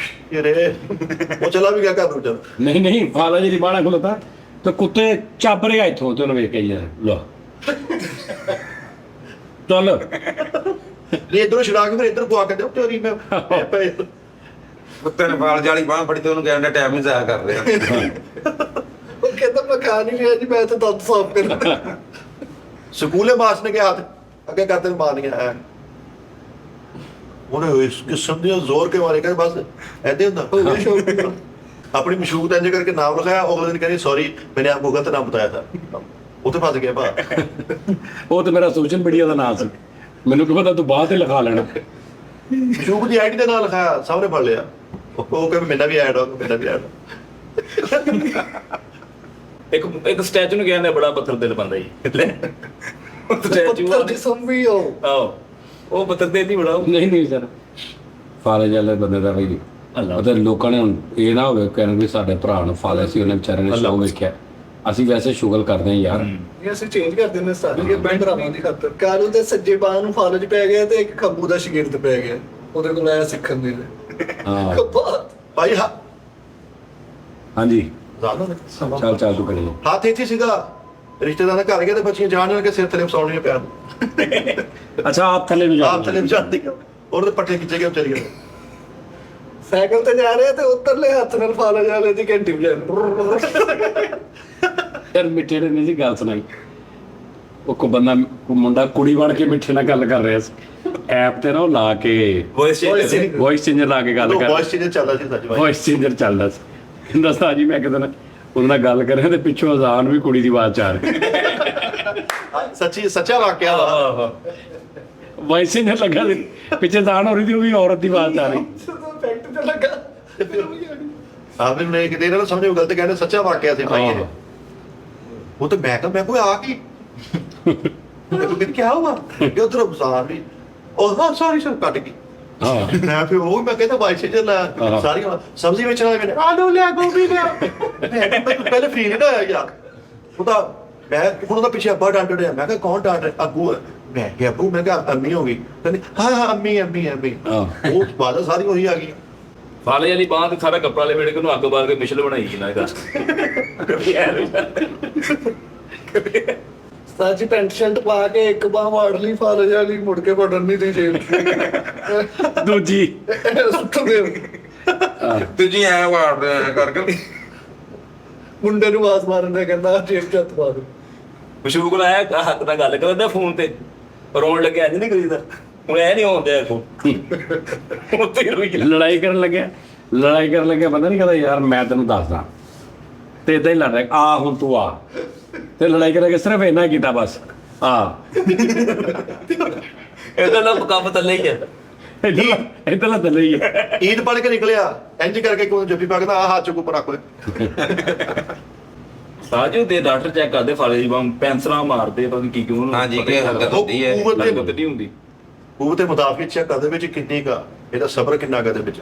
ਯਾਰੇ ਉਹ ਚਲਾ ਵੀ ਗਿਆ ਘਰ ਨੂੰ ਚੱਲ। ਨਹੀਂ ਫਾਲਾ ਜੀ ਬਾਣਾ ਖੁੱਲਤਾ ਤੇ ਕੁੱਤੇ ਚੱਬ ਰਿਹਾ ਇੱਥੋਂ ਤੇ ਉਹਨੂੰ ਵੇਖ ਕੇ ਯਾਰ ਲੋ ਚੱਲ ਨਹੀਂ ਇਧਰੋਂ ਛੁਡਾ ਕੇ ਫਿਰ ਇੱਧਰ ਪਵਾ ਕੇ ਦਿਓ ਤੇਰੀ ਮੈਂ ਕੁੱਤੇ ਨੇ ਫਾਲ ਜਾਲੀ ਬਾਹ ਫੜੀ ਤੇ ਉਹਨੂੰ ਕਹਿਣ ਦਾ ਟਾਈਮ ਹੀ ਜ਼ਾਇਆ ਕਰ ਰਿਹਾ। ਉਹ ਕਹਿੰਦਾ ਮੈਂ ਖਾ ਨਹੀਂ ਰਿਹਾ ਜੀ, ਮੈਂ ਤਾਂ ਦੰਦ ਸਾਫ਼ ਕਰਨਾ। ਸਕੂਲੇ ਮਾਸ ਨੇ ਕਿਹਾ ਹੱਥ ਅੱਗੇ ਕਰਦੇ ਮਾਰਨੀਆਂ ਐ ਉਹਨੇ ਇਸ ਕਿਸਮ ਦੀ ਜ਼ੋਰ ਕੇ ਮਾਰੇ ਕਰ ਬਸ ਐਦੇ ਹੁੰਦਾ अपनी मशहूर तंज करके नाम लिखाया, अगले दिन कह सॉरी मैंने आपको गलत नाम बताया था, ਉੱਥੇ ਫਸ ਗਿਆ ਭਾ। ਉਹ ਤੇ ਮੇਰਾ ਸੋਸ਼ਲ ਮੀਡੀਆ ਦਾ ਨਾਮ ਸੀ, ਮੈਨੂੰ ਕੀ ਪਤਾ ਤੂੰ ਬਾਅਦ ਤੇ ਲਿਖਾ ਲੈਣਾ। ਮਸ਼ਹੂਰ ਦੀ ਆਈਡੀ ਦੇ ਨਾਲ ਲਿਖਾਇਆ, ਸਾਹਮਣੇ ਫੜ ਲਿਆ, ਉਹ ਕਹਿੰਦਾ ਮੇਰਾ ਵੀ ਐਡ ਹੋ, ਮੇਰਾ ਵੀ ਐਡ। ਇੱਕ ਸਟੈਚੂ ਨੂੰ ਕਹਿੰਦੇ ਬੜਾ ਪੱਥਰ ਦਿਲ ਬੰਦਾ ਜੀ, ਪੱਥਰ ਦੀ ਸੰਭੀ ਉਹ ਆਓ ਉਹ ਪੱਥਰ ਦਿਲ ਨਹੀਂ ਬੜਾ। ਨਹੀਂ ਸਰ, ਫਾਲੇ ਵਾਲੇ ਬੰਦੇ ਦਾ ਵੀ ਉਹਦੇ ਲੋਕਾਂ ਨੇ ਹੁਣ ਇਹ ਨਾ ਹੋਵੇ ਕਹਿਣ ਵੀ ਸਾਡੇ ਭਰਾ ਨੂੰ ਫਾਲੇ ਸੀ, ਉਹਨੇ ਵਿਚਾਰੇ ਨੇ ਸ਼ੋਅ ਵੇਖਿਆ। ਅਸੀਂ ਵੈਸੇ ਸ਼ੁਗਲ ਕਰਦੇ ਹਾਂ ਯਾਰ। ਇਹ ਅਸੀਂ ਚੇਂਜ ਕਰ ਦਿੰਦੇ ਸਾਰੇ ਭਰਾਵਾਂ ਦੀ ਖਾਤਰ। ਕਾਲੂ ਦੇ ਸੱਜੇ ਬਾਹ ਨੂੰ ਫਾਲਜ ਪੈ ਗਿਆ ਤੇ ਇੱਕ ਖੱਬੂ ਦਾ ਸ਼ਗਿਰਦ ਪੈ ਗਿਆ, ਉਹਦੇ ਕੋਲ ਆਇਆ ਸਿੱਖਣ ਦੇ ਲਈ। ਹਾਂ ਖੱਬਾ ਭਾਈ ਹਾਂਜੀ ਜ਼ਾਦਾ ਨੇ ਚੱਲ ਤੂੰ ਕਰੀ। ਹੱਥ ਇੱਥੇ ਸੀਗਾ, ਰਿਸ਼ਤੇਦਾਰਾਂ ਦੇ ਘਰ ਗਏ ਤੇ ਬੱਚੀਆਂ ਜਾਣ ਕੇ ਸਿਰ ਥੱਲੇ ਫਸਾਉਣੀਆਂ ਪਿਆ, ਅੱਛਾ ਆਪ ਥੱਲੇ ਨੂੰ ਜਾ ਆਪ ਥੱਲੇ ਜਾਂਦੀ ਔਰ ਤੇ ਪੱਟੇ ਖਿੱਚੇ ਗਏ ਚਲੀ ਗਏ। ਸਾਈਕਲ ਤੇ ਜਾ ਰਹੇ ਤੇ ਉੱਤਰਲੇ ਹੱਥ ਨਾਲ ਫਾਲਜ ਵਾਲੇ ਦੀ ਘੰਟੀ ਵਜਾ। ਯਾਰ ਮਿੱਠੇ ਨੇ ਨਹੀਂ ਸੀ ਗੱਲ ਸੁਣਾਈ। ਉਹ ਕੋ ਬੰਦਾ ਕੋ ਮੁੰਡਾ ਕੁੜੀ ਬਣ ਕੇ ਮਿੱਠੇ ਨਾਲ ਗੱਲ ਕਰ ਰਿਹਾ ਸੀ ਐਪ ਤੇ ਨਾ, ਉਹ ਲਾ ਕੇ ਵੌਇਸ ਚੇਂਜਰ ਲਾ ਕੇ ਗੱਲ ਕਰ ਵੌਇਸ ਚੇਂਜਰ ਚੱਲਦਾ ਸੀ ਸੱਚ ਭਾਈ। ਵੌਇਸ ਚੇਂਜਰ ਚੱਲਦਾ ਸੀ। ਕਹਿੰਦਾ ਸਾਹ ਜੀ ਮੈਂ ਕਿਤੇ ਨਾ ਉਹਦੇ ਨਾਲ ਗੱਲ ਕਰ ਰਿਹਾ ਤੇ ਪਿੱਛੋਂ ਅਜ਼ਾਨ ਵੀ ਕੁੜੀ ਦੀ ਆਵਾਜ਼ ਚ ਆ ਰਹੀ। ਸੱਚੀ ਸੱਚਾ ਵਾਕਿਆ ਵਾ। ਵੌਇਸ ਚੇਂਜਰ ਲੱਗਾ ਸੀ, ਪਿੱਛੇ ਅਜ਼ਾਨ ਹੋ ਰਹੀ ਸੀ, ਉਹ ਵੀ ਔਰਤ ਦੀ ਆਵਾਜ਼ ਚ ਆ ਰਹੀ। ਫੈਕਟ ਤੇ ਲੱਗਾ। ਆਪਨੇ ਨੇ ਕਿਤੇ ਇਹਨਾਂ ਨੂੰ ਸਮਝੋ ਗਲਤ ਕਹਿੰਦੇ, ਸੱਚਾ ਵਾਕਿਆ ਸੀ ਭਾਈ ਇਹ। ਉਹ ਤਾਂ ਮੈਂ ਕੋਈ ਆ ਗਈ ਫਿਰ ਕੀ ਹੁਆ ਕਿ ਉਧਰ ਬਜ਼ਾਰ ਵੀ ਉਹ ਹਾਂ ਸੌਰੀ ਸਰ ਕੱਟ ਗਈ। ਹਾਂ ਮੈਂ ਫਿਰ ਉਹ ਮੈਂ ਕਹਿੰਦਾ ਬਾਈ ਚੇਂਜਰ ਲਾ ਸਾਰੀਆਂ ਸਬਜ਼ੀ ਵੇਚਣ ਵਾਲੇ ਮੈਨੇ ਆਲੂ ਲਿਆ ਗੋਭੀ ਲਿਆ। ਮੈਂ ਪਹਿਲੇ ਫੀਲ ਨਹੀਂ ਆਇਆ ਯਾਰ। ਉਹਦਾ ਮੈਂ ਹੁਣ ਉਹਦਾ ਪਿੱਛੇ ਅੱਬਾ ਡਾਂਟ ਰਿਹਾ। ਮੈਂ ਕਿਹਾ ਕੌਣ ਡਾਂਟ ਰਿਹਾ? ਅੱਬੂ। ਮੈਂ ਕਿਹਾ ਅੱਬੂ, ਮੈਂ ਕਿਹਾ ਅੰਮੀ ਹੋ ਗਈ। ਕਹਿੰਦੀ ਹਾਂ ਅੰਮੀ ਅੰਮੀ ਅੰਮੀ। ਉਹ ਬਾਅਦ ਸਾਰੀ ਉਹੀ ਆ ਗਈ। ਫਾਲੇ ਵਾਲੀ ਬਾਂਹ ਤੇ ਸਾਰਾ ਕੱਪੜਾ ਲਪੇਟ ਕੇ ਉਹਨੂੰ ਅੱਗ ਬਾਲ ਕੇ ਮਿਸ਼ਲ ਬਣਾਈ ਨਾ ਇਹਦਾ। ਸਾਜੀ ਪੈਂਟ ਸ਼ਰਟ ਪਾ ਕੇ ਇੱਕ ਬਾਹ ਵਾੜ ਲਈ ਫਾਲਜ ਵਾਲੀ, ਮੁੜ ਕੇ ਵੜਨ ਨਹੀਂ ਦੀ ਜੇਬ ਦੂਜੀ ਸੁੱਟ ਦੇ। ਤੁਸੀਂ ਐ ਵਾੜ ਰਹੇ ਕਰਕੇ ਮੁੰਡੇ ਨੂੰ ਆਵਾਜ਼ ਮਾਰਨ ਦਾ ਕਹਿੰਦਾ ਜੇਬ ਚ ਹੱਥ ਪਾ ਦੇ। ਮਸ਼ੂਕ ਲਾਇਆ ਹੱਥ ਨਾਲ ਗੱਲ ਕਰਦਾ ਫੋਨ ਤੇ, ਰੋਣ ਲੱਗਿਆ ਇੰਜ ਨਹੀਂ ਕਰੀਦਾ ਹੁਣ। ਐ ਨਹੀਂ ਆਉਂਦੇ ਅੱਗੋਂ ਉੱਤੇ ਰੋਈ ਲੜਾਈ ਕਰਨ ਲੱਗਿਆ ਪਤਾ ਨਹੀਂ ਕਹਦਾ ਯਾਰ ਮੈਂ ਤੈਨੂੰ ਦੱਸਦਾ ਤੇ ਇਦਾਂ ਹੀ ਲੜ ਰਿਹਾ ਆ ਹੁਣ ਤੂੰ ਆ ਤੇ ਲੜਾਈ ਕਰਾਂਗੇ ਸਿਰਫ ਇੰਨਾ ਕੀਤਾ ਬਸ ਆ ਇਹਦਾ ਨਾ ਕੰਮ ਥੱਲੇ ਹੀ ਹੈ। ਇਦਾਂ ਥੱਲੇ ਹੀ ਹੈ। ਈਦ ਪੜ ਕੇ ਨਿਕਲਿਆ ਇੰਜ ਕਰਕੇ ਕੋਈ ਜੱਫੀ ਪਾ ਕੇ ਨਾ ਹੱਥ ਚ ਉੱਪਰ ਰੱਖ ਲੈ। ਸਾਜੂ ਦੇ ਡਾਕਟਰ ਚੈੱਕ ਕਰਦੇ ਫਾਲੇ ਦੀ ਬਾਂਹ, ਪੈਂਸਲਾਂ ਮਾਰਦੇ ਪਤਾ ਨਹੀਂ ਕੀ ਕਿਉਂ। ਹਾਂਜੀ ਕਿ ਹਰਕਤ ਹੁੰਦੀ ਹੈ। ਹਰਕਤ ਨਹੀਂ ਹੁੰਦੀ। ਉਹ ਤੇ ਮੁਤਾਬਿਕ ਚੈੱਕ ਕਰਦੇ ਵਿੱਚ ਕਿੰਨੀ ਕਾ ਇਹਦਾ ਸਬਰ ਕਿੰਨਾ ਕਾ ਦੇ ਵਿੱਚ।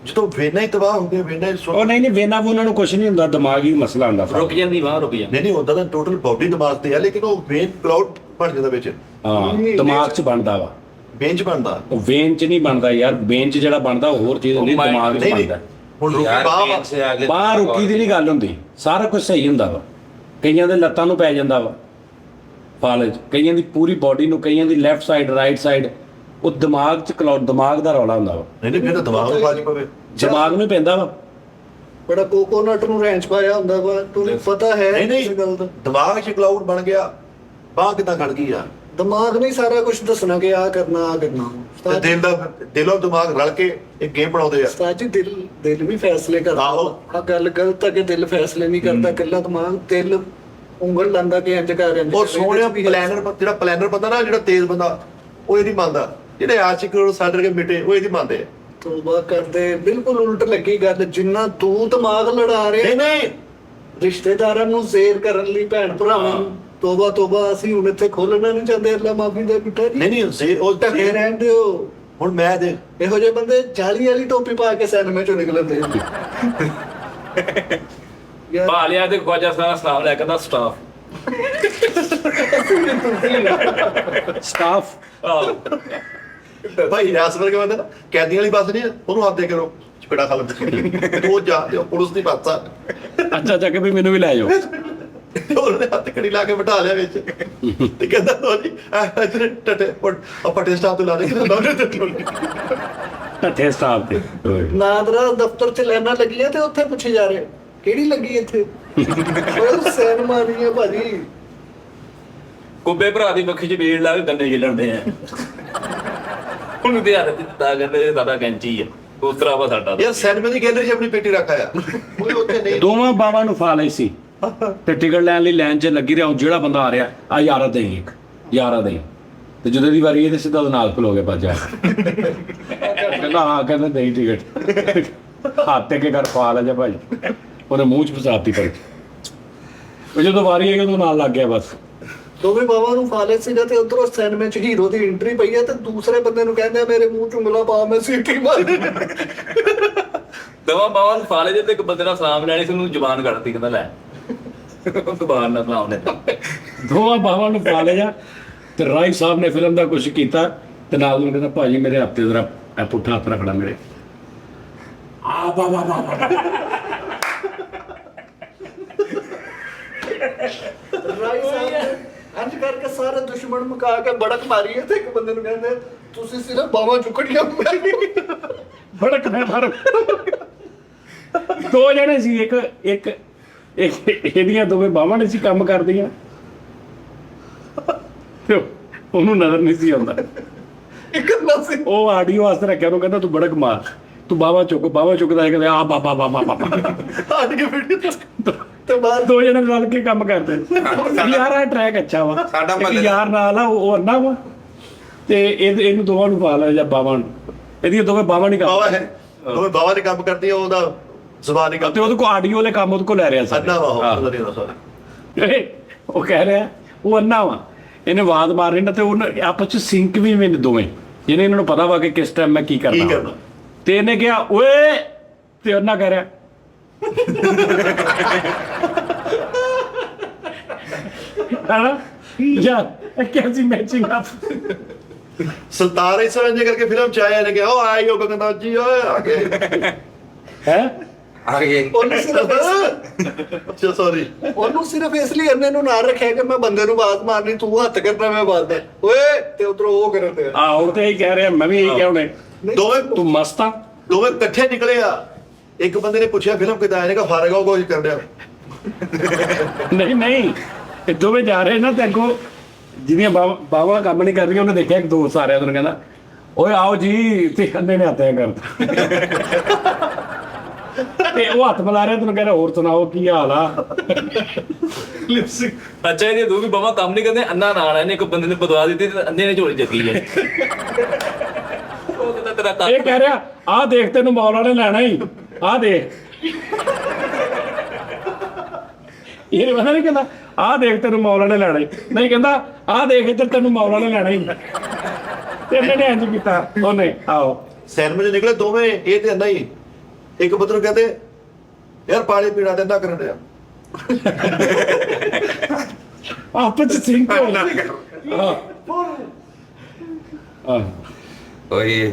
ਜਦੋਂ ਵੇਨਾ ਹੀ ਤਬਾਹ ਹੁੰਦੇ ਵੇਨਾ ਹੀ ਉਹ ਨਹੀਂ ਵੇਨਾ ਉਹਨਾਂ ਨੂੰ ਕੁਝ ਨਹੀਂ ਹੁੰਦਾ, ਦਿਮਾਗੀ ਮਸਲਾ ਹੁੰਦਾ। ਰੁਕ ਜਾਂਦੀ ਬਾਂਹ, ਰੁਕ ਜਾਂਦੀ। ਨਹੀਂ ਹੁੰਦਾ ਤਾਂ ਟੋਟਲ ਬਾਡੀ ਦਿਮਾਗ ਤੇ ਹੈ, ਲੇਕਿਨ ਉਹ ਵੇਨ ਕਲਾਉਡ ਬਣ ਜਾਂਦਾ ਵਿੱਚ। ਹਾਂ ਦਿਮਾਗ 'ਚ ਬਣਦਾ ਵਾ, ਵੇਨ ਚ ਬਣਦਾ। ਉਹ ਵੇਨ 'ਚ ਨਹੀਂ ਬਣਦਾ ਯਾਰ। ਵੇਨ 'ਚ ਜਿਹੜਾ ਬਣਦਾ ਉਹ ਹੋਰ ਚੀਜ਼ ਹੁੰਦੀ, ਦਿਮਾਗ 'ਚ ਨਹੀਂ ਬਣਦਾ। ਹੁਣ ਰੁਕੀ ਬਾਹ ਬਾਹਰ ਰੁਕੀ ਦੀ ਨਹੀਂ ਗੱਲ ਹੁੰਦੀ, ਸਾਰਾ ਕੁਝ ਸਹੀ ਹੁੰਦਾ ਵਾ। ਕਈਆਂ ਦੇ ਲੱਤਾਂ ਨੂੰ ਪੈ ਜਾਂਦਾ ਵਾ ਫਾਲਜ, ਕਈਆਂ ਦੀ ਪੂਰੀ ਬਾਡੀ ਨੂੰ, ਕਈਆਂ ਦੀ ਲੈਫਟ ਸਾਈਡ ਰਾਈਟ ਸਾਈਡ। ਉਹ ਦਿਮਾਗ 'ਚ ਕਲਾਉਡ, ਦਿਮਾਗ ਦਾ ਰੌਲਾ ਹੁੰਦਾ ਵਾ। ਨਹੀਂ ਫਿਰ ਤਾਂ ਦਿਮਾਗ ਨੂੰ ਬਾਜ ਪਵੇ। ਦਿਮਾਗ ਨੂੰ ਪੈਂਦਾ ਵਾ। ਬੜਾ ਕੋਕੋਨਟ ਨੂੰ ਰੈਂਚ ਪਾਇਆ ਹੁੰਦਾ ਵਾ, ਤੁਹਾਨੂੰ ਪਤਾ ਹੈ ਇਸ ਗੱਲ ਦਾ। ਦਿਮਾਗ 'ਚ ਕਲਾਉਡ ਬਣ ਗਿਆ, ਬਾਹ ਕਿੱਦਾਂ ਖੜ ਗਈ ਆ। ਦਿਮਾਗ ਨਹੀਂ ਸਾਰਾ ਕੁਝ ਦੱਸਣਾ ਕਿ ਆ ਕਰਨਾ ਆ ਕਰਨਾ। ਤੇ ਦਿਲੋਂ ਦਿਮਾਗ ਰਲ ਕੇ ਇੱਕ ਗੇਮ ਬਣਾਉਂਦੇ ਆ। ਸਾਜੀ ਦਿਲ ਵੀ ਫੈਸਲੇ ਕਰਦਾ। ਆਹੋ। ਆ ਗੱਲ ਗਲਤ ਹੈ ਕਿ ਦਿਲ ਫੈਸਲੇ ਨਹੀਂ ਕਰਦਾ, ਇਕੱਲਾ ਦਿਮਾਗ। ਦਿਲ ਉਂਗਲ ਲਾਂਦਾ ਕਿ ਇੰਜ ਕਰ ਇੰਜ। ਉਹ ਸੋਹਣਿਆ ਪਲੈਨਰ, ਜਿਹੜਾ ਪਲੈਨਰ ਬੰਦਾ ਨਾ, ਜਿਹੜਾ ਤੇਜ਼ ਬੰਦਾ, ਉਹ ਇਹਦੀ ਮੰਨਦਾ। ਜਿਹੜੇ ਆਸ਼ਿਕ ਸਾਡੇ ਕੇ ਮਿਟੇ ਉਹ ਇਹਦੀ ਮੰਨਦੇ ਆ। ਤੋਬਾ ਕਰਦੇ, ਬਿਲਕੁਲ ਉਲਟ ਲੱਗੀ ਗੱਲ। ਜਿੰਨਾ ਤੂੰ ਦਿਮਾਗ ਲੜਾ ਰਿਹਾ ਨਹੀਂ ਰਿਸ਼ਤੇਦਾਰਾਂ ਨੂੰ ਜ਼ੇਰ ਕਰਨ ਲਈ, ਭੈਣ ਭਰਾਵਾਂ ਨੂੰ, ਤੋਬਾ ਅਸੀਂ ਹੁਣ ਇੱਥੇ ਖੋਲਣਾ ਨਹੀਂ ਚਾਹੁੰਦੇ। ਅੱਲਾ ਮਾਫੀ ਦੇ ਬਿਟਾ ਜੀ, ਨਹੀਂ ਉਹ ਢਕੇ ਰਹਿੰਦੇ ਹੋ। ਹੁਣ ਮੈਂ ਦੇ ਇਹੋ ਜਿਹੇ ਬੰਦੇ ਜਾਲੀ ਵਾਲੀ ਟੋਪੀ ਪਾ ਕੇ ਸਿਨੇਮੇ ਚੋਂ ਨਿਕਲਦੇ ਯਾਰ। ਪਾ ਲਿਆ ਤੇ ਖਵਾਜਾ ਸਾਰਾ ਸਲਾਮ ਲੈ ਕੇ ਦਾ ਸਟਾਫ ਸਟਾਫ ਭਾਈ ਰਿਆਸ ਵਰਗੇ ਬੰਦੇ ਨਾ, ਕੈਦੀਆਂ ਵਾਲੀ ਬੱਸ ਨਹੀਂ ਆ, ਉਹਨੂੰ ਹੱਥ ਦੇ ਕਰੋ ਚਪੇੜਾ ਖਾ ਲੈਂਦੇ। ਉਹ ਜਾ ਪੁਲਿਸ ਦੀ ਬੱਸ ਆ, ਅੱਛਾ ਚੱਕ ਵੀ ਮੈਨੂੰ ਵੀ ਲੈ ਜਾਓ। ਉਹਨੇ ਹੱਥ ਕੜੀ ਲਾ ਕੇ ਬਿਠਾ ਲਿਆ ਵਿੱਚ ਤੇ ਕਹਿੰਦਾ ਲੋ ਜੀ ਇੱਧਰ ਟਟੇ ਪੱਟੇ ਸਟਾਫ ਤੋਂ ਲਾ ਦੇ ਠੇ ਸਟਾਫ ਤੇ ਨਾਦਰਾ ਦਫ਼ਤਰ 'ਚ ਲੈਣਾ ਲੱਗੀਆਂ ਤੇ ਉੱਥੇ ਪੁੱਛੇ ਜਾ ਰਹੇ ਕਿਹੜੀ ਲੱਗੀ ਇੱਥੇ। ਉਹ ਸੈਨ ਮਾਰੀ ਹੈ ਭਾਜੀ। ਕੁੱਬੇ ਭਰਾ ਦੀ ਮੱਖੀ 'ਚ ਬੀੜ ਲਾ ਕੇ ਗੰਨੇ ਗਿਲਣਦੇ ਆ। ਉਹਨੂੰ ਤੇ ਹੱਥ ਦਿੱਤਾ ਕਹਿੰਦੇ ਦਾਦਾ ਕੈਂਚੀ ਆ, ਉਸ ਤਰ੍ਹਾਂ ਵਾ ਸਾਡਾ। ਯਾਰ ਸੈਨਮੇ ਦੀ ਗੈਲਰੀ 'ਚ ਆਪਣੀ ਪੇਟੀ ਰੱਖ ਆਇਆ, ਕੋਈ ਉੱਥੇ ਨਹੀਂ। ਦੋਵਾਂ ਬਾਵਾਂ ਨੂੰ ਫਾ ਲਈ ਸੀ ਤੇ ਟਿਕਟ ਲੈਣ ਲਈ ਲਾਈਨ 'ਚ ਲੱਗੀ ਰਿਹਾ। ਉਹ ਜਿਹੜਾ ਬੰਦਾ ਆ ਰਿਹਾ ਆ ਯਾਰਾ ਦੇਈ, ਇੱਕ ਯਾਰਾ ਦੇਈ, ਤੇ ਜਦੋਂ ਦੀ ਵਾਰੀ ਇਹਦੇ ਸਿੱਧਾ ਉਹਦੇ ਨਾਲ ਖਲੋ ਕੇ ਭੱਜ ਜਾ। ਕਹਿੰਦਾ ਹਾਂ, ਕਹਿੰਦਾ ਨਹੀਂ ਟਿਕਟ ਹੱਥ ਤੇ ਕੇ ਕਰ ਪਾ ਲੈ ਜਾ ਭਾਈ। ਉਹਨੇ ਮੂੰਹ 'ਚ ਫਸਾਤੀ ਪਰ ਉਹ ਜਦੋਂ ਵਾਰੀ ਆਈ ਉਦੋਂ ਨਾਲ ਲੱਗ ਗਿਆ ਬਸ। ਦੋਵੇਂ ਬਾਵਾਂ ਨੂੰ ਫਾਲੇ ਸੀਗਾ ਤੇ ਉਧਰੋਂ ਸਿਨੇਮੇ 'ਚ ਹੀਰੋ ਦੀ ਐਂਟਰੀ ਪਈ ਹੈ ਤੇ ਦੂਸਰੇ ਬੰਦੇ ਨੂੰ ਕਹਿੰਦੇ ਮੇਰੇ ਮੂੰਹ 'ਚ ਉਂਗਲਾ ਪਾ, ਮੈਂ ਸੀਟੀ ਮਾਰ। ਦਵਾ ਬਾਵਾਂ ਨੂੰ ਫਾਲੇ ਦੇ ਤੇ ਇੱਕ ਬੰਦੇ ਨਾਲ ਸਲਾਮ ਲੈਣੀ ਸੀ, ਉਹਨੂੰ ਜ਼ੁਬਾਨ ਕੱਢਤੀ, ਕਹਿੰਦਾ ਲੈ ਦੁਬਾਰਾ ਨਾ ਬਣਾਉਣੇ ਦੋਵਾਂ ਬਾਹਾਂ ਨੂੰ ਪਾ ਲਿਆ ਤੇ ਰਾਈ ਸਾਹਿਬ ਨੇ ਫਿਲਮ ਦਾ ਕੁਝ ਕੀਤਾ ਤੇ ਨਾਲ ਨੂੰ ਕਹਿੰਦਾ ਭਾਜੀ ਮੇਰੇ ਹੱਥ ਤੇ ਜ਼ਰਾ ਇਹ ਪੁੱਠਾ ਹੱਥ ਰੱਖਣਾ ਮੇਰੇ ਆ ਬਾਬਾ ਰਾਈ ਸਾਹਿਬ ਨੇ ਇੰਜ ਕਰਕੇ ਸਾਰੇ ਦੁਸ਼ਮਣ ਮੁਕਾ ਕੇ ਬੜਕ ਮਾਰੀ ਹੈ ਤੇ ਇੱਕ ਬੰਦੇ ਨੂੰ ਕਹਿੰਦੇ ਤੁਸੀਂ ਸਿਰਫ ਬਾਹਾਂ ਚੁੱਕਣੀਆਂ ਬੜਕ ਮੈਂ ਫਰ ਦੋ ਜਣੇ ਸੀ ਇੱਕ ਇੱਕ ਇਹਦੀਆਂ ਦੋਵੇਂ ਬਾਹਾਂ ਨੇ ਸੀ ਕੰਮ ਕਰਦੀਆਂ ਤੇ ਉਹਨੂੰ ਨਜ਼ਰ ਨਹੀਂ ਸੀ ਆਉਂਦਾ ਇੱਕ ਨਾ ਸੀ ਉਹ ਆਡੀਓ ਵਾਸਤੇ ਰੱਖਿਆ ਉਹਨੂੰ ਕਹਿੰਦਾ ਤੂੰ ਬੜਕ ਮਾਰ ਤੂੰ ਬਾਹਾਂ ਚੁੱਕਦਾ ਹੈ ਕਹਿੰਦਾ ਆ ਬਾਬਾ ਆੜ ਕੇ ਵੀਡੀਓ ਤੇ ਬਾਅਦ ਦੋ ਜਣੇ ਰਲ ਕੇ ਕੰਮ ਕਰਦੇ ਯਾਰ ਆ ਟਰੈਕ ਅੱਛਾ ਵਾ ਸਾਡਾ ਇੱਕ ਮਹੱਲੇ ਯਾਰ ਨਾਲ ਆ ਉਹ ਅੰਨਾ ਵਾ ਤੇ ਇਹਨੂੰ ਦੋਵਾਂ ਨੂੰ ਪਾ ਲਿਆ ਜਾਂ ਬਾਵਾਂ ਨੂੰ ਇਹਦੀਆਂ ਦੋਵੇਂ ਬਾਵਾਂ ਨਹੀਂ ਬਾਵਾ ਕੰਮ ਹੈ ਉਹ ਬਾਵਾ ਦੇ ਕੰਮ ਕਰਦੀ ਆ ਉਹਦਾ ਜ਼ਬਾਨ ਦੀ ਕੰਮ ਤੇ ਉਹਦੇ ਕੋ ਆਡੀਓ ਵਾਲੇ ਕੰਮ ਉਹਦੇ ਕੋ ਲੈ ਰਿਹਾ ਅੰਨਾ ਵਾ ਹਾਂ। ਉਹ ਨਹੀਂ ਸਾਰੀ ਉਹ ਕਹਿ ਰਿਹਾ ਉਹ ਅੰਨਾ ਵਾ ਇਹਨੇ ਆਵਾਜ਼ ਮਾਰਨੀ ਨਾ ਤੇ ਉਹ ਆਪਸ ਚ ਸਿੰਕ ਵੀ ਨੇ ਦੋਵੇਂ ਜਿਹਨੇ ਇਹਨਾਂ ਨੂੰ ਪਤਾ ਵਾ ਕਿ ਕਿਸ ਟਾਈਮ ਮੈਂ ਕੀ ਕਰਨਾ ਕਰਨਾ। ਤੇ ਇਹਨੇ ਕਿਹਾ ਓਏ ਤੇ ਅੰਨਾ ਕਹਿ ਰਿਹਾ ਹਾਂ ਯਾਰ ਇਹ ਕਿਹਦੀ ਮੈਚਿੰਗ ਅਪ ਸੁਲਤਾਨ ਇਸ ਵਜ੍ਹਾ ਕਰਕੇ ਫਿਲਮ ਚ ਆਇਆ ਨੇ ਕਿ ਉਹ ਆਈ ਉਹ ਕਹਿੰਦਾ ਜੀ ਓਏ ਆ ਗਏ ਹੈ ਆ ਗਏ ਉਹਨੂੰ ਸਿਰਫ ਅੱਛਾ ਸੌਰੀ ਉਹਨੂੰ ਸਿਰਫ ਇਸ ਲਈ ਇਹਨੇ ਨੂੰ ਨਾਲ ਰੱਖਿਆ ਕਿ ਮੈਂ ਬੰਦੇ ਨੂੰ ਬਾਤ ਮਾਰਨੀ ਤੂੰ ਹੱਥ ਕਰਨਾ ਮੈਂ ਬਾਤ ਓਏ ਤੇ ਉਧਰੋਂ ਉਹ ਕਰਨ ਦੇ ਆਹੋ ਤੇ ਇਹੀ ਕਹਿ ਰਿਹਾ ਮੈਂ ਵੀ ਇਹੀ ਕਹਿਉਣੇ ਦੋਵੇਂ ਤੂੰ ਮਸਤ ਆ ਦੋਵੇਂ ਇਕੱਠੇ ਨਿਕਲੇ ਆ ਇੱਕ ਬੰਦੇ ਨੇ ਪੁੱਛਿਆ ਫਿਲਮ ਕਿਦਾਂ ਆਇਆ ਨੇ ਕਹਾ ਫਾਰਗਾ ਉਹ ਕੁਝ ਕਰ ਰਿਹਾ ਨਹੀਂ ਇਹ ਦੋਵੇਂ ਜਾ ਰਹੇ ਨਾ ਤੇ ਅੱਗੋਂ ਜਿਹਦੀਆਂ ਬਾਵਾ ਕੰਮ ਨਹੀਂ ਕਰ ਰਹੀਆਂ ਉਹਨੇ ਦੇਖਿਆ ਇੱਕ ਦੋਸਤ ਆ ਰਿਹਾ ਉਹਨੂੰ ਕਹਿੰਦਾ ਓਏ ਆਓ ਜੀ ਤੇ ਕੰਨੇ ਨੇ ਹੱਥਿਆ ਕਰਤਾ ਤੇ ਉਹ ਹੱਥ ਮਿਲਾ ਰਿਹਾ ਤੈਨੂੰ ਕਹਿੰਦਾ ਹੋਰ ਸੁਣਾਓ ਕੀ ਹਾਲ ਆ ਅੱਛਾ ਇਹਦੇ ਦੋ ਵੀ ਬਾਵਾ ਕੰਮ ਨਹੀਂ ਕਰਦੇ ਅੰਨਾ ਨਾਲ ਇਹਨੇ ਇੱਕ ਬੰਦੇ ਨੇ ਬਦਵਾ ਦਿੱਤੀ ਤੇ ਅੰਨੇ ਨੇ ਝੋਲੀ ਚੱਕੀ ਹੈ ਉਹ ਕਹਿੰਦਾ ਤੇਰਾ ਕੰਮ ਇਹ ਕਹਿ ਰਿਹਾ ਆਹ ਦੇਖ ਤੈਨੂੰ ਮੌਲਾ ਨੇ ਲੈਣਾ ਹੀ ਆਹ ਦੇਖ ਇਹ ਪਤਾ ਨਹੀਂ ਕਹਿੰਦਾ ਆਹ ਦੇਖ ਤੈਨੂੰ ਮੌਲਾ ਨੇ ਲੈਣਾ ਹੀ ਨਹੀਂ ਕਹਿੰਦਾ ਆਹ ਦੇਖ ਇੱਧਰ ਤੈਨੂੰ ਮੌਲਾ ਨੇ ਲੈਣਾ ਹੀ ਤੇ ਇਹਨੇ ਨੇ ਇੰਜ ਕੀਤਾ ਉਹਨੇ ਆਓ ਸੈਨਮੇ ਚ ਨਿਕਲੇ ਦੋਵੇਂ ਇਹ ਤੇ ਅੰਨਾ ਹੀ ਇੱਕ ਬੰਦੇ ਨੂੰ ਕਹਿੰਦੇ ਯਾਰ ਪਾਣੀ ਪੀਣਾ ਤੇ ਨਾ ਕਰਨ ਰਿਹਾ ਆਪਸ ਚ ਸਿੰਕ ਹੋ ਹਾਂ ਓਏ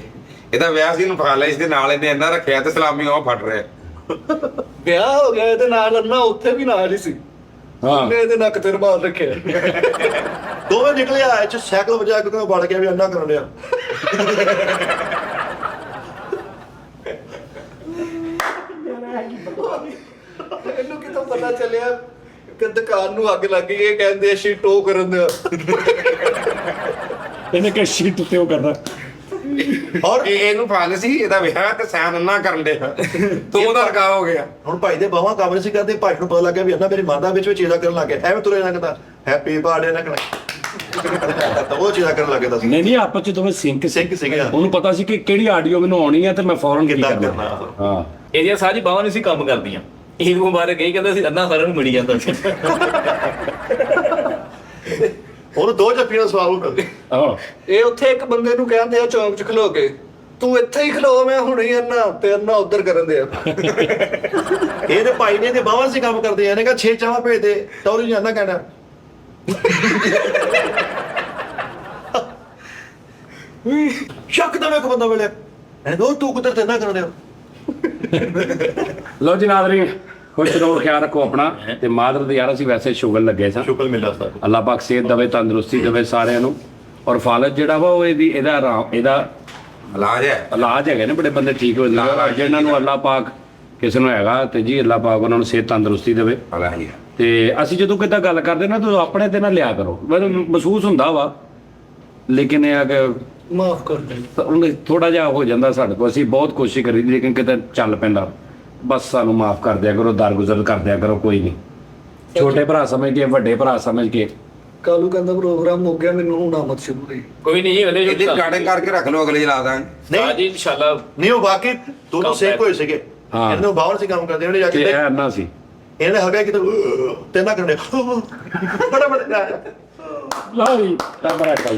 ਇਹਦਾ ਵਿਆਹ ਸੀ ਨੂੰ ਫਾ ਲਿਆ ਇਸ ਦੇ ਨਾਲ ਇਹਨੇ ਇੰਨਾ ਰੱਖਿਆ ਤੇ ਸਲਾਮੀ ਉਹ ਫਟ ਰਿਹਾ ਵਿਆਹ ਹੋ ਗਿਆ ਇਹਦੇ ਨਾਲ ਅੰਨਾ ਉੱਥੇ ਵੀ ਨਾਲ ਹੀ ਸੀ ਹਾਂ ਉਹਨੇ ਇਹਦੇ ਨੱਕ ਤੇ ਰੁਮਾਲ ਰੱਖਿਆ ਦੋਵੇਂ ਨਿਕਲੇ ਆ ਚ ਸਾਈਕਲ ਵਜਾ ਕੇ ਉਹ ਵੜ ਗਿਆ ਵੀ ਅੰਨਾ ਕਰਨ ਰਿਹਾ ਇਹਨੂੰ ਕਿਤੋਂ ਪਤਾ ਚੱਲਿਆ ਕਿ ਦੁਕਾਨ ਨੂੰ ਅੱਗ ਲੱਗ ਗਈ ਇਹ ਕਹਿੰਦੇ ਅਸੀਂ ਟੋ ਕਰਨ ਦੇ ਇਹਨੇ ਕਿ ਸ਼ੀਟ ਉੱਤੇ ਉਹ ਕਰਦਾ ਔਰ ਇਹਨੂੰ ਫਾ ਲਿਆ ਸੀ ਇਹਦਾ ਵਿਆਹ ਤੇ ਸੈਨ ਅੰਨਾ ਕਰਨ ਦੇ ਤੂੰ ਉਹਦਾ ਰਕਾ ਹੋ ਗਿਆ ਹੁਣ ਭਾਈ ਦੇ ਬਾਹਾਂ ਕੰਮ ਨਹੀਂ ਸੀ ਕਰਦੇ ਭਾਈ ਨੂੰ ਪਤਾ ਲੱਗ ਗਿਆ ਵੀ ਅੰਨਾ ਮੇਰੀ ਮਾਂ ਦਾ ਵਿੱਚ ਇਹਦਾ ਕਰਨ ਲੱਗ ਗਿਆ ਐਵੇਂ ਤੁਰੇ ਨਾ ਕਹਿੰਦਾ ਹੈਪੀ ਬਰਥਡੇ ਨਾ ਕਹਿਣਾ ਤਾਂ ਉਹ ਚੀਜ਼ਾਂ ਕਰਨ ਲੱਗ ਗਿਆ ਦੱਸ ਨਹੀਂ ਆਪਸ ਚ ਦੋਵੇਂ ਸਿੰਕ ਸਿੰਕ ਸੀਗੇ ਉਹਨੂੰ ਪਤਾ ਸੀ ਕਿ ਕਿਹੜੀ ਆਡੀਓ ਮੈਨੂੰ ਆਉਣੀ ਹੈ ਤੇ ਮੈਂ ਫੌਰਨ ਕੀ ਕਿੱਦਾਂ ਕਰਨਾ ਕਰਨਾ ਹਾਂ ਇਹਦੀਆਂ ਸਾਰੀ ਬਾਵਾ ਨਹੀਂ ਸੀ ਕੰਮ ਕਰਦੀਆਂ ਇਹ ਮੁਬਾਰਕ ਕਹੀ ਕਹਿੰਦਾ ਸੀ ਅੰਨਾ ਸਾਰਿਆਂ ਨੂੰ ਮਿਲੀ ਜਾਂਦਾ ਸੀ ਉਹਨੂੰ ਦੋ ਜੱਫੀਆਂ ਸਵਾਲ ਹੁੰਦਾ ਆਹ ਇਹ ਉੱਥੇ ਇੱਕ ਬੰਦੇ ਨੂੰ ਕਹਿੰਦੇ ਆ ਚੌਂਕ 'ਚ ਖਲੋ ਕੇ ਤੂੰ ਇੱਥੇ ਹੀ ਖਲੋ ਮੈਂ ਹੁਣੇ ਹੀ ਅੰਨਾ ਤੇ ਅੰਨਾ ਉਧਰ ਕਰਨ ਦੇ ਆ ਇਹਦੇ ਭਾਈ ਨੇ ਤੇ ਬਾਹਾਂ ਸੀ ਕੰਮ ਕਰਦੇ ਆ ਇਹਨੇ ਕਹਾ 6 ਚਾਹਾਂ ਭੇਜ ਦੇ ਟੌਰੀ ਨਹੀਂ ਆਂਦਾ ਕਹਿਣਾ ਸ਼ੱਕ ਦਾ ਇੱਕ ਬੰਦਾ ਮਿਲਿਆ ਇਹਨੂੰ ਤੂੰ ਕਿੱਧਰ ਤੇ ਨਾ ਕਰਨ ਰਿਹਾ ਲੋ ਜੀ ਨਾਜ਼ਰੀਨ ਖੁਸ਼ ਰਹੋ ਖਿਆਲ ਰੱਖੋ ਆਪਣਾ ਤੇ ਮਾਦਰ ਦੇ ਯਾਰ ਅਸੀਂ ਵੈਸੇ ਸ਼ੁਗਰ ਲੱਗੇ ਸਾਂ ਸ਼ੁਕਰ ਮਿਲਦਾ ਸਰ ਅੱਲਾਹ ਪਾਕ ਸਿਹਤ ਦੇਵੇ ਤੰਦਰੁਸਤੀ ਦੇਵੇ ਸਾਰਿਆਂ ਨੂੰ ਔਰ ਫਾਲਜ ਜਿਹੜਾ ਵਾ ਉਹ ਇਹਦਾ ਆਰਾਮ ਇਹਦਾ ਇਲਾਜ ਹੈ ਇਲਾਜ ਹੈਗੇ ਨੇ ਬੜੇ ਬੰਦੇ ਠੀਕ ਹੋ ਜਾਂਦੇ ਨੇ ਜਿਹਨਾਂ ਨੂੰ ਅੱਲਾਹ ਪਾਕ ਕਿਸੇ ਨੂੰ ਹੈਗਾ ਤੇ ਜੀ ਅੱਲਾਹ ਪਾਕ ਉਹਨਾਂ ਨੂੰ ਸਿਹਤ ਤੰਦਰੁਸਤੀ ਦੇਵੇ ਇਲਾਜ ਹੈ ਤੇ ਅਸੀਂ ਜਦੋਂ ਕਿਤੇ ਗੱਲ ਕਰਦੇ ਨਾ ਤਾਂ ਆਪਣੇ ਤੇ ਨਾ ਲਿਆ ਕਰੋ ਮੈਨੂੰ ਮਹਿਸੂਸ ਹੁੰਦਾ ਵਾ ਲੇਕਿਨ ਇਹ ਆ ਕਿ ਮਾਫ ਕਰ ਦੇ ਉਹਨੇ ਥੋੜਾ ਜਿਹਾ ਹੋ ਜਾਂਦਾ ਸਾਡੇ ਕੋਲ ਅਸੀਂ ਬਹੁਤ ਕੋਸ਼ਿਸ਼ ਕਰੀ ਲੇਕਿਨ ਕਿਤੇ ਚੱਲ ਪੈਂਦਾ ਬਸ ਸਾਨੂੰ ਮਾਫ ਕਰ ਦਿਆ ਕਰੋ ਦਰਗੁਜ਼ਰ ਕਰ ਦਿਆ ਕਰੋ ਕੋਈ ਨਹੀਂ ਛੋਟੇ ਭਰਾ ਸਮਝ ਕੇ ਵੱਡੇ ਭਰਾ ਸਮਝ ਕੇ ਕਾਲੂ ਕਹਿੰਦਾ ਪ੍ਰੋਗਰਾਮ ਹੋ ਗਿਆ ਮੈਨੂੰ ਹੁਣ ਆਮਦ ਸ਼ੁਰੂ ਹੋਈ ਕੋਈ ਨਹੀਂ ਹਲੇ ਇਹਦੀ ਰਿਕਾਰਡਿੰਗ ਕਰਕੇ ਰੱਖ ਲਓ ਅਗਲੇ ਲਾ ਦਾਂਗੇ ਨਹੀਂ ਜੀ ਇਨਸ਼ਾਅੱਲਾ ਨਹੀਂ ਉਹ ਵਾਕਈ ਦੋਨੋਂ ਸੇਕ ਹੋਏ ਸੀਗੇ ਹਾਂ। ਇਹਨੂੰ ਬਾਹਰ ਸੀ ਕੰਮ ਕਰਦੇ ਉਹਨੇ ਜਾ ਤੇ ਕੇ ਇਹ ਅੰਨਾ ਸੀ ਇਹਨੇ ਹਗਾ ਕਿ ਤੇ ਨਾ ਕਰਨੇ ਬੜਾ ਬੜਾ ਲਓ ਜੀ ਤਾਂ ਬੜਾ ਕਾਈ